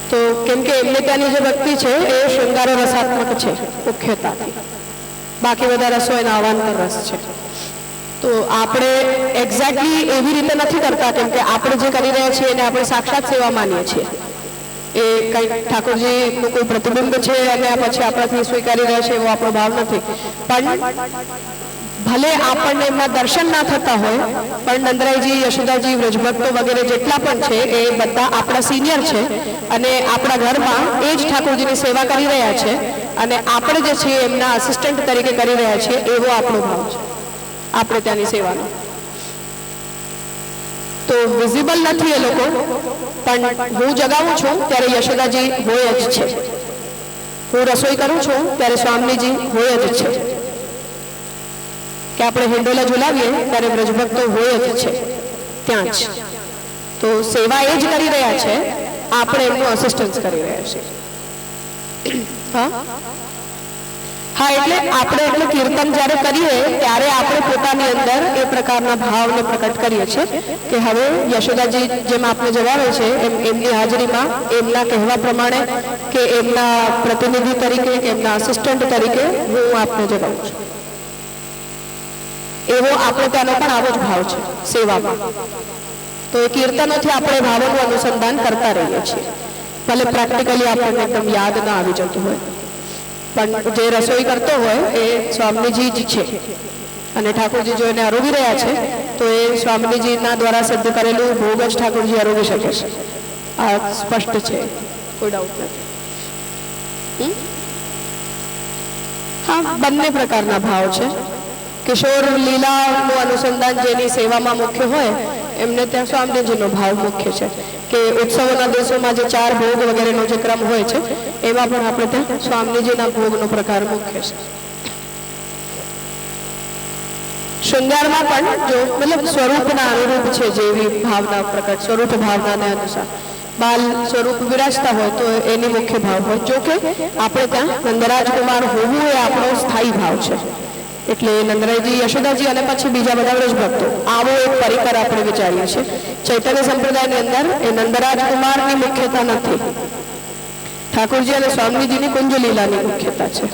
તો કેમ કે એમને ત્યાંની જે ભક્તિ છે એ શૃંગારો રસાત્મક છે મુખ્યતાથી, બાકી બધા રસો એના અવાંતર રસ છે. તો આપણે એક્ઝેક્ટલી એવી રીતે નથી કરતા, કેમ કે આપણે જે કરી રહ્યા છીએ એને આપણે સાક્ષાત સેવા માનીએ છીએ. એ કંઈક ઠાકોરજીનું કોઈ પ્રતિબિંબ છે અને પછી આપણાથી સ્વીકારી રહ્યા છે એવો આપણો ભાવ નથી. પણ ભલે આપણને એમના દર્શન ના થતા હોય પણ નંદરાયજી, યશોદાજી, વ્રજભક્તો વગેરે જેટલા પણ છે એ બધા આપણા સિનિયર છે અને આપણા ઘરમાં એ જ ઠાકોરજીની સેવા કરી રહ્યા છે અને આપણે જે છીએ એમના આસિસ્ટન્ટ તરીકે કરી રહ્યા છીએ એવો આપણો ભાવ છે આપણે ત્યાંની સેવાનો. તો વિઝિબલ નથી એ લોકો, પણ હું જગાવું છું ત્યારે યશોદાજી હોય જ છે, હું રસોઈ કરું છું ત્યારે સ્વામીજી હોય જ છે, કે આપણે હિંડોલા ઝુલાવીએ ત્યારે વ્રજભક્તો હોય જ છે ત્યાં જ. તો સેવા એ જ કરી રહ્યા છે, આપણે એમનું અસિસ્ટન્સ કરી રહ્યા છીએ. હા, એટલે આપણે એટલે કીર્તન જ્યારે કરીએ ત્યારે આપણે પોતાની અંદર એ પ્રકારના ભાવને પ્રકટ કરીએ છીએ કે હવે યશોદાજી જેમ આપને જણાવે છે એમ એમની હાજરીમાં એમના કહેવા પ્રમાણે કે એમના પ્રતિનિધિ તરીકે કે એમના અસિસ્ટન્ટ તરીકે હું આપને જણાવું છું. એવો આપણે ત્યાંનો પણ આવો જ ભાવ છે સેવામાં. તો એ કીર્તનોથી આપણે ભાવોનું અનુસંધાન કરતા રહીએ છીએ. ભલે પ્રેક્ટિકલી આપણને એકદમ યાદ ના આવી જતું હોય, પણ જે રસોઈ કરતો હોય એ સ્વામીજી જ છે, અને ઠાકોરજી જો એને આરોગી રહ્યા છે તો એ સ્વામીજીના દ્વારા સિદ્ધ કરેલું ભોગ જ ઠાકોરજી આરોગી શકે છે. આ સ્પષ્ટ છે, કોઈ ડાઉટ નથી. હા, બંને પ્રકારના ભાવ છે. કિશોર લીલાનું અનુસંધાન જેની સેવામાં મુખ્ય હોય એમને ત્યાં સ્વામીજીનો ભાવ મુખ્ય છે. કે ઉત્સવોના દિવસોમાં જે 4 ભોગ વગેરેનો જે ક્રમ હોય છે એમાં પણ આપણે ત્યાં સ્વામીજીના ભોગનો પ્રકાર મુખ્ય છે. શૃંગારમાં પણ જો મતલબ સ્વરૂપના અનુરૂપ છે, જેવી ભાવના પ્રકટ સ્વરૂપ ભાવનાને અનુસાર બાલ સ્વરૂપ વિરાજતા હોય તો એની મુખ્ય ભાવ હોય. જો કે આપણે ત્યાં નંદરાજકુમાર હોવું એ આપણો સ્થાયી ભાવ છે. એટલે નંદરાયજી, યશોદાજી અને પછી બીજા બધા વ્રજભક્તો, આવો એક પરિકર આપણે વિચારીએ છીએ. ચૈતન્ય સંપ્રદાયની અંદર એ નંદરાજકુમારની મુખ્યતા નથી, ઠાકોરજી અને સ્વામીજીની કુંજ લીલાની મુખ્યતા છે.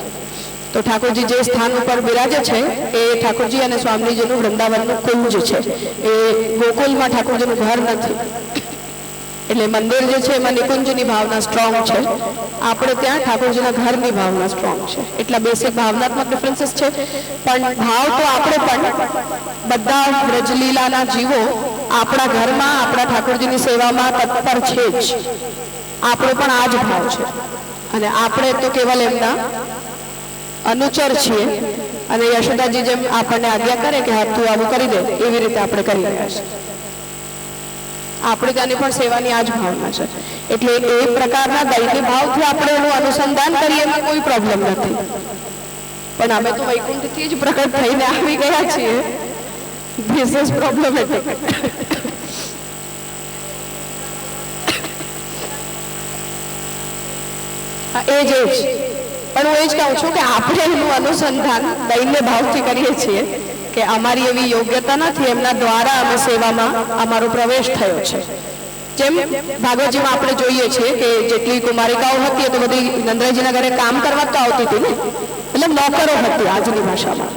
તો ઠાકોરજી જે સ્થાન ઉપર બિરાજે છે એ ઠાકોરજી અને સ્વામીજીનું વૃંદાવનનું કુંજ છે. એ ગોકુલમાં ઠાકોરજીનું ઘર નથી. એટલે મંદિર જે છે એમાં નિકુંજની ભાવના સ્ટ્રોંગ છે, આપણે ત્યાં ઠાકોરજીના ઘરની ભાવના સ્ટ્રોંગ છે. એટલા બેસિક ભાવનાત્મક ડિફરન્સીસ છે. પણ ભાવ તો આપણે પણ બધા વ્રજલીલાના જીવો આપણા ઘરમાં આપણા ઠાકોરજીની સેવામાં તત્પર છે જ. આપણો પણ આ જ ભાવ છે, અને આપણે તો કેવલ એમના અનુચર છીએ. અને યશોદાજી જેમ આપણને આજ્ઞા કરે કે હા તું આવું કરી દે, એવી રીતે આપણે કરી રહ્યા છીએ. આપણે ત્યાંની પણ સેવાની આ જ ભાવના છે. એટલે એ પ્રકારના દૈવી ભાવથી આપણે એનું અનુસંધાન કરીએ એમાં કોઈ પ્રોબ્લેમ નથી. પણ અમે તો વૈકુંઠથી જ પ્રકટ થઈને આવી ગયા છીએ. This is problematic. એ જ પણ હું એ જ કહું છું કે આપણે એનું અનુસંધાન દૈન્ય ભાવથી કરીએ છીએ કે અમારી એવી યોગ્યતા નથી, એમના દ્વારા અમે સેવામાં અમારો પ્રવેશ થયો છે. જેમ ભાગવતજીમાં આપણે જોઈએ છીએ કે જેટલી કુમારિકાઓ હતી એ તો બધી નંદરાયજીના ઘરે કામ કરવા તો આવતી હતી ને, એટલે નોકરો હતી આજની ભાષામાં.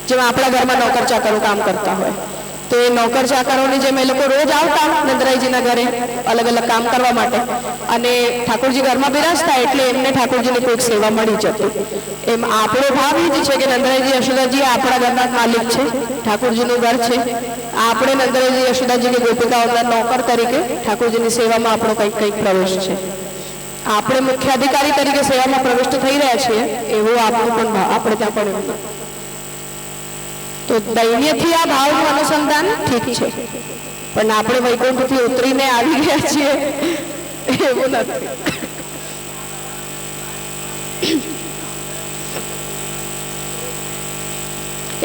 જેમ આપણા ઘરમાં નોકર ચાકરો કામ કરતા હોય તો એ નોકર ચાકરોની જેમ એ લોકો રોજ આવતા નંદરાયજીના ઘરે અલગ અલગ કામ કરવા માટે, અને ઠાકોરજી ઘરમાં બિરાજતા એટલે એમને ઠાકોરજીની કોઈક સેવા મળી જતી. એમ આપણો ભાવ એ જ છે કે નંદરાયજી યશોદાજી આપણા ઘરના માલિક છે, ઠાકોરજીનું ઘર છે. આપણે નંદરાયજી યશોદાજીની ગોપિકાઓના નોકર તરીકે ઠાકોરજીની સેવામાં આપણો કંઈક પ્રવેશ છે. આપણે મુખ્ય અધિકારી તરીકે સેવામાં પ્રવિષ્ટ થઈ રહ્યા છીએ એવો આપણો પણ ભાવ આપણે ત્યાં પણ. તો દૈન્યથી આ ભાવનું અનુસંધાન ઠીક છે, પણ આપણે વૈકુંઠથી ઉતરીને આવી ગયા છીએ એવું નથી.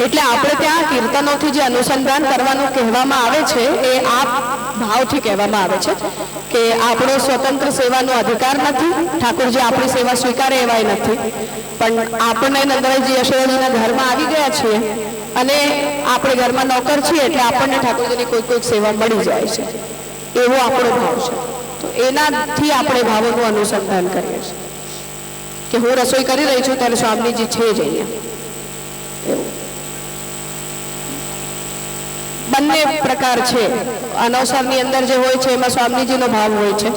એટલે આપણે ત્યાં કીર્તનોથી જે અનુસંધાન કરવાનું કહેવામાં આવે છે એ આ ભાવથી કહેવામાં આવે છે કે આપણો સ્વતંત્ર સેવાનો અધિકાર નથી, ઠાકોરજી આપણી સેવા સ્વીકારે એવાય નથી, પણ આપણને નંદરાયજી યશોદાજીના ઘરમાં આવી ગયા છીએ અને આપણે ઘરમાં નોકર છીએ એટલે આપણને ઠાકોરજીની કોઈક સેવા મળી જાય છે, એવો આપણો ભાવ છે. તો એનાથી આપણે ભાવોનું અનુસંધાન કરીએ છીએ કે હું રસોઈ કરી રહી છું ત્યારે સ્વામીજી છે જ અહીંયા. એવું બંને પ્રકાર છે. અનવસરની અંદર જે હોય છે એમાં સ્વામીજીનો ભાવ હોય છે.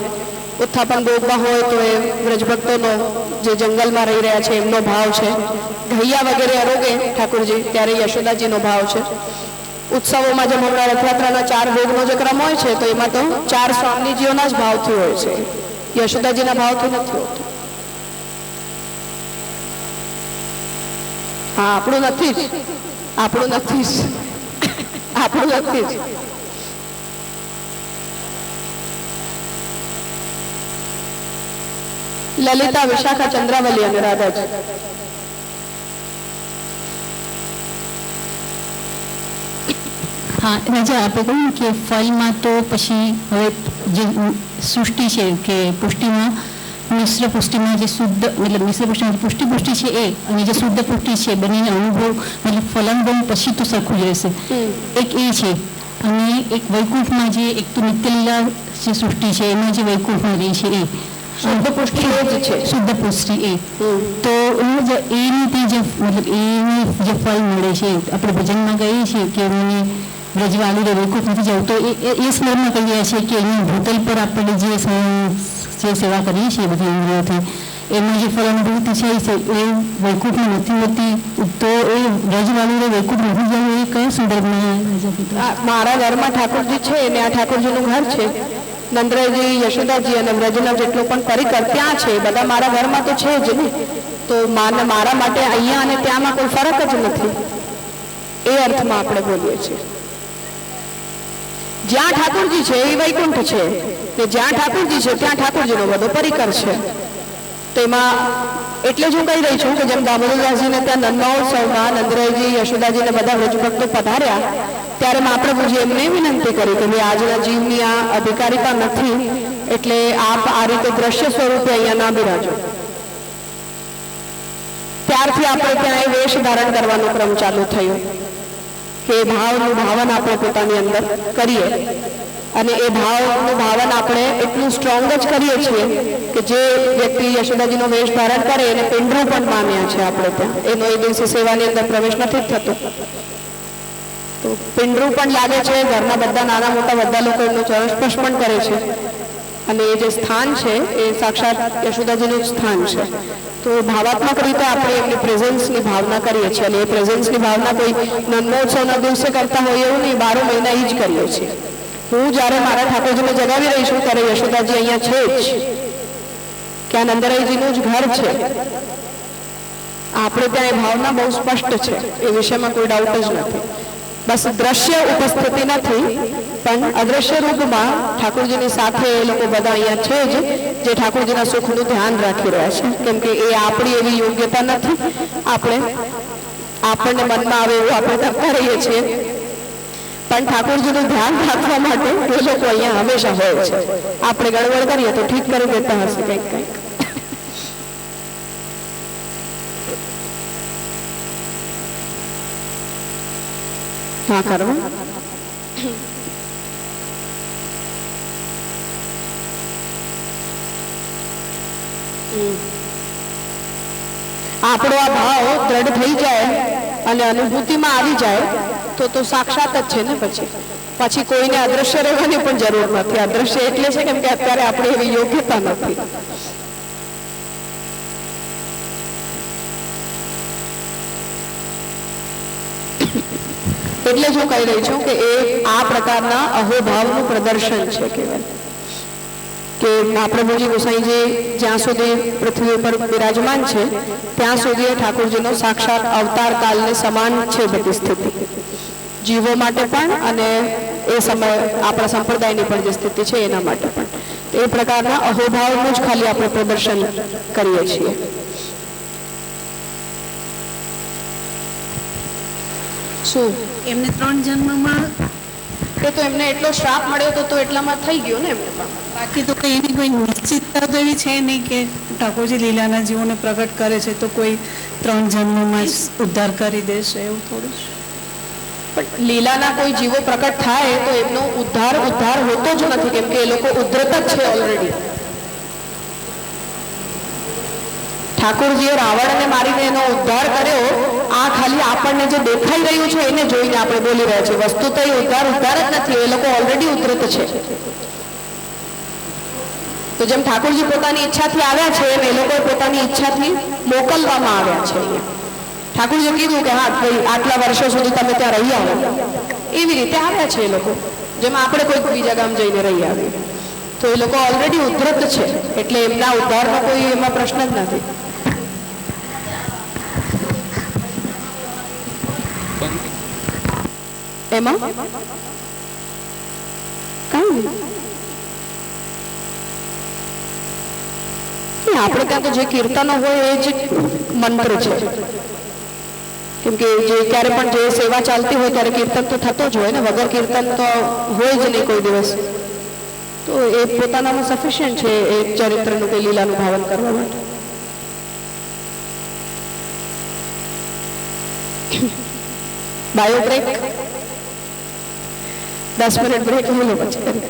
ઉત્થાપન ભોગમાં હોય તો એ વ્રજભક્તોનો જે જંગલમાં રહી રહ્યા છે એમનો ભાવ છે. ઘૈયા વગેરે આરોગે ઠાકોરજી ત્યારે યશોદાજીનો ભાવ છે. ઉત્સવોમાં જેમ હમણાં રથયાત્રાના 4 ભોગનો જે ક્રમ હોય છે તો એમાં તો 4 સ્વામીજીઓના જ ભાવથી હોય છે, યશોદાજીના ભાવથી નથી હોતું. હા, આપણું નથી જ, આપણું નથી જ, આપણું નથી જ. લલિતા, વિશાખા, ચંદ્રાવલી અને રાધાજી. હા રાજા, આપણે કહ્યું કે ફળમાં તો પછી હવે જે સૃષ્ટિ છે કે પુષ્ટિમાં મિશ્ર પુષ્ટિમાં જે શુદ્ધ મતલબ મિશ્ર પુષ્ટિમાં પુષ્ટિ છે એ અને જે શુદ્ધ પુષ્ટિ છે બંનેનો અનુભવ મતલબ ફલાનુભવ પછી તો સરખું જ રહેશે. એક એ છે, અને એક વૈકુંઠમાં જે એક તો નિત્યલીલા જે સૃષ્ટિ છે એમાં જે વૈકુંઠમાં રહી છે એ, શુદ્ધ પુષ્ટિ એ જ છે. શુદ્ધ પુષ્ટિ એ તો એની તે જે મતલબ એની જે ફળ મળે છે આપણે ભજનમાં કહીએ છીએ કે એમને વ્રજવાલી રે વૈકુંઠ નથી જવું તો એ સ્મરણમાં કહીએ છીએ કે અહીંયા ભૂતલ પર આપણે જે સેવા કરીએ છીએ બધી ઇન્દ્રિયોથી એમાં જે ફળ અનુભૂતિ છે એ વૈકુંઠમાં નથી હોતી તો એ વ્રજવાલી રે વૈકુંઠ નથી જવું એ કયા સંદર્ભમાં મારા ઘરમાં ઠાકોરજી છે ને આ ઠાકોરજીનું ઘર છે. નંદરાયજી, યશોદાજી અને વ્રજના જેટલો પણ પરિકર ત્યાં છે બધા મારા ઘરમાં તો છે જ ને. તો મારા માટે અહીંયા અને ત્યાંમાં કોઈ ફરક જ નથી. એ અર્થમાં આપણે બોલીએ છીએ. જ્યાં ઠાકોરજી છે એ વૈકુંઠ છે કે જ્યાં ઠાકોરજી છે ત્યાં ઠાકોરજીનો બધો પરિકર છે. તેમાં એટલે જ હું કહી રહી છું કે જેમ દામોદરદાસજીને ત્યાં નંદમહોત્સવમાં નંદરાયજી, યશોદાજીને બધા વ્રજભક્તો પધાર્યા ત્યારે મહાપ્રભુજી એમને વિનંતી કરી કે ભાઈ આજના જીવની આ અધિકારીતા નથી એટલે આપ આ રીતે દ્રશ્ય સ્વરૂપે અહીંયા ના બિરાજો. ત્યારથી આપણે ત્યાં એ વેશ ધારણ કરવાનો ક્રમ ચાલુ થયો કે ભાવનું ભાવન આપણે પોતાની અંદર કરીએ અને એ ભાવનું ભાવન આપણે એટલું સ્ટ્રોંગ જ કરીએ છીએ કે જે વ્યક્તિ યશોદાજીનો વેશ ધારણ કરે એને પિંડરું પણ માન્યા છે આપણે ત્યાં. એનો એ દિવસે સેવાની અંદર પ્રવેશ નથી થતો તો પિંડરું પણ લાગે છે. ઘરના બધા નાના મોટા બધા લોકો એમનો ચરણ સ્પર્શ પણ કરે છે અને એ જે સ્થાન છે એ સાક્ષાત યશોદાજીનું જ સ્થાન છે. તો ભાવાત્મક રીતે આપણે એમની પ્રેઝન્સની ભાવના કરીએ છીએ અને એ પ્રેઝન્સની ભાવના કોઈ નંદમહોત્સવના દિવસે કરતા હોય એવું નહીં, 12 મહિના એ જ કરીએ છીએ. હું જ્યારે મારા ઠાકોરજીને જગાવી રહી છું ત્યારે યશોદાજી અહીંયા છે જ કે આ નંદરાયજીનું જ ઘર છે. આપણે ત્યાં એ ભાવના બહુ સ્પષ્ટ છે, એ વિષયમાં કોઈ ડાઉટ જ નથી. બસ દ્રશ્ય ઉપસ્થિતિ નથી પણ અદ્રશ્ય રૂપમાં ઠાકોરજીની સાથે એ લોકો બધા અહીંયા છે જ જે ઠાકોરજીના સુખનું ધ્યાન રાખી રહ્યા છે. કેમ કે એ આપણી એવી યોગ્યતા નથી. આપણને મનમાં આવે એવું આપણે કરતા રહીએ છીએ પણ ઠાકોરજીનું ધ્યાન રાખવા માટે એ લોકો અહીંયા હંમેશા હોય છે. આપણે ગડબડ કરીએ તો ઠીક કરી દેતા હશે કંઈક. હા કરવા આપણો આ ભાવ દ્રઢ થઈ જાય અને અનુભૂતિમાં આવી જાય તો સાક્ષાત જ છે ને. પછી કોઈને અદ્રશ્ય રહેવાની પણ જરૂર નથી. અદ્રશ્ય એટલે છે કેમ કે અત્યારે આપણે એવી યોગ્યતા નથી. એટલે જ હું કહી રહી છું કે એ આ પ્રકારના અહોભાવનું પ્રદર્શન છે કેવલ કે મહાપ્રભુજી ગોસાઈજી જ્યાં સુધી પૃથ્વી ઉપર બિરાજમાન છે ત્યાં સુધી ઠાકોરજીનો સાક્ષાત અવતાર કાલને સમાન છે બધી સ્થિતિ જીવો માટે પણ અને એ સમય આપણા સંપ્રદાયની પણ જે સ્થિતિ છે એના માટે પણ. એ પ્રકારના અહોભાવનું જ ખાલી આપણે પ્રદર્શન કરીએ છીએ. શું એમને 3 જન્મમાં એ તો એમને એટલો શ્રાપ મળ્યો તો એટલામાં થઈ ગયો ને એમને પણ. બાકી તો કઈ એની કોઈ નિશ્ચિતતા તો એવી છે નહીં કે ઠાકોરજી લીલાના જીવોને પ્રગટ કરે છે તો કોઈ 3 જન્મમાં જ ઉદ્ધાર કરી દેશે એવું થોડું. પણ લીલાના કોઈ જીવો પ્રકટ થાય તો એમનો ઉદ્ધાર હોતો જ નથી કેમ કે એ લોકો ઉદ્ધત જ છે ઓલરેડી. ઠાકોરજીએ રાવણને મારીને એનો ઉદ્ધાર કર્યો. આ ખાલી આપણને જે દેખાઈ રહ્યું છે એને જોઈને આપણે બોલી રહ્યા છીએ. વસ્તુ તો એ ઉદ્ધાર જ નથી. એ લોકો ઓલરેડી ઉદ્ધત છે. તો જેમ ઠાકોરજી પોતાની ઈચ્છાથી આવ્યા છે એમ એ લોકો પોતાની ઈચ્છાથી મોકલવામાં આવ્યા છે. ઠાકોરજીએ કીધું કે હા ભાઈ આટલા વર્ષો સુધી તમે ત્યાં રહી આવો એવી રીતે આવ્યા છે એ લોકો જેમાં આપણે કોઈ બીજા ગામ જઈને રહી આવીએ. તો એ લોકો ઓલરેડી ઉદ્ધત છે એટલે એમના ઉદ્ધારનો કોઈ એમાં પ્રશ્ન જ નથી. એમાં કઈ નહીં. આપણે ત્યાં તો જે કીર્તનો હોય એ જ મંત્ર છે કેમ કે જે ક્યારે પણ જે સેવા ચાલતી હોય ત્યારે કીર્તન તો થતો જ હોય ને. વગર કીર્તન તો હોય જ નહીં કોઈ દિવસ. તો એ પોતાનામાં સફિશિયન્ટ છે એ ચરિત્રનું કે લીલાનું ભાવન કરવા માટે. બાયો બ્રેક 10 મિનિટ બ્રેક હું લો પછી કરી.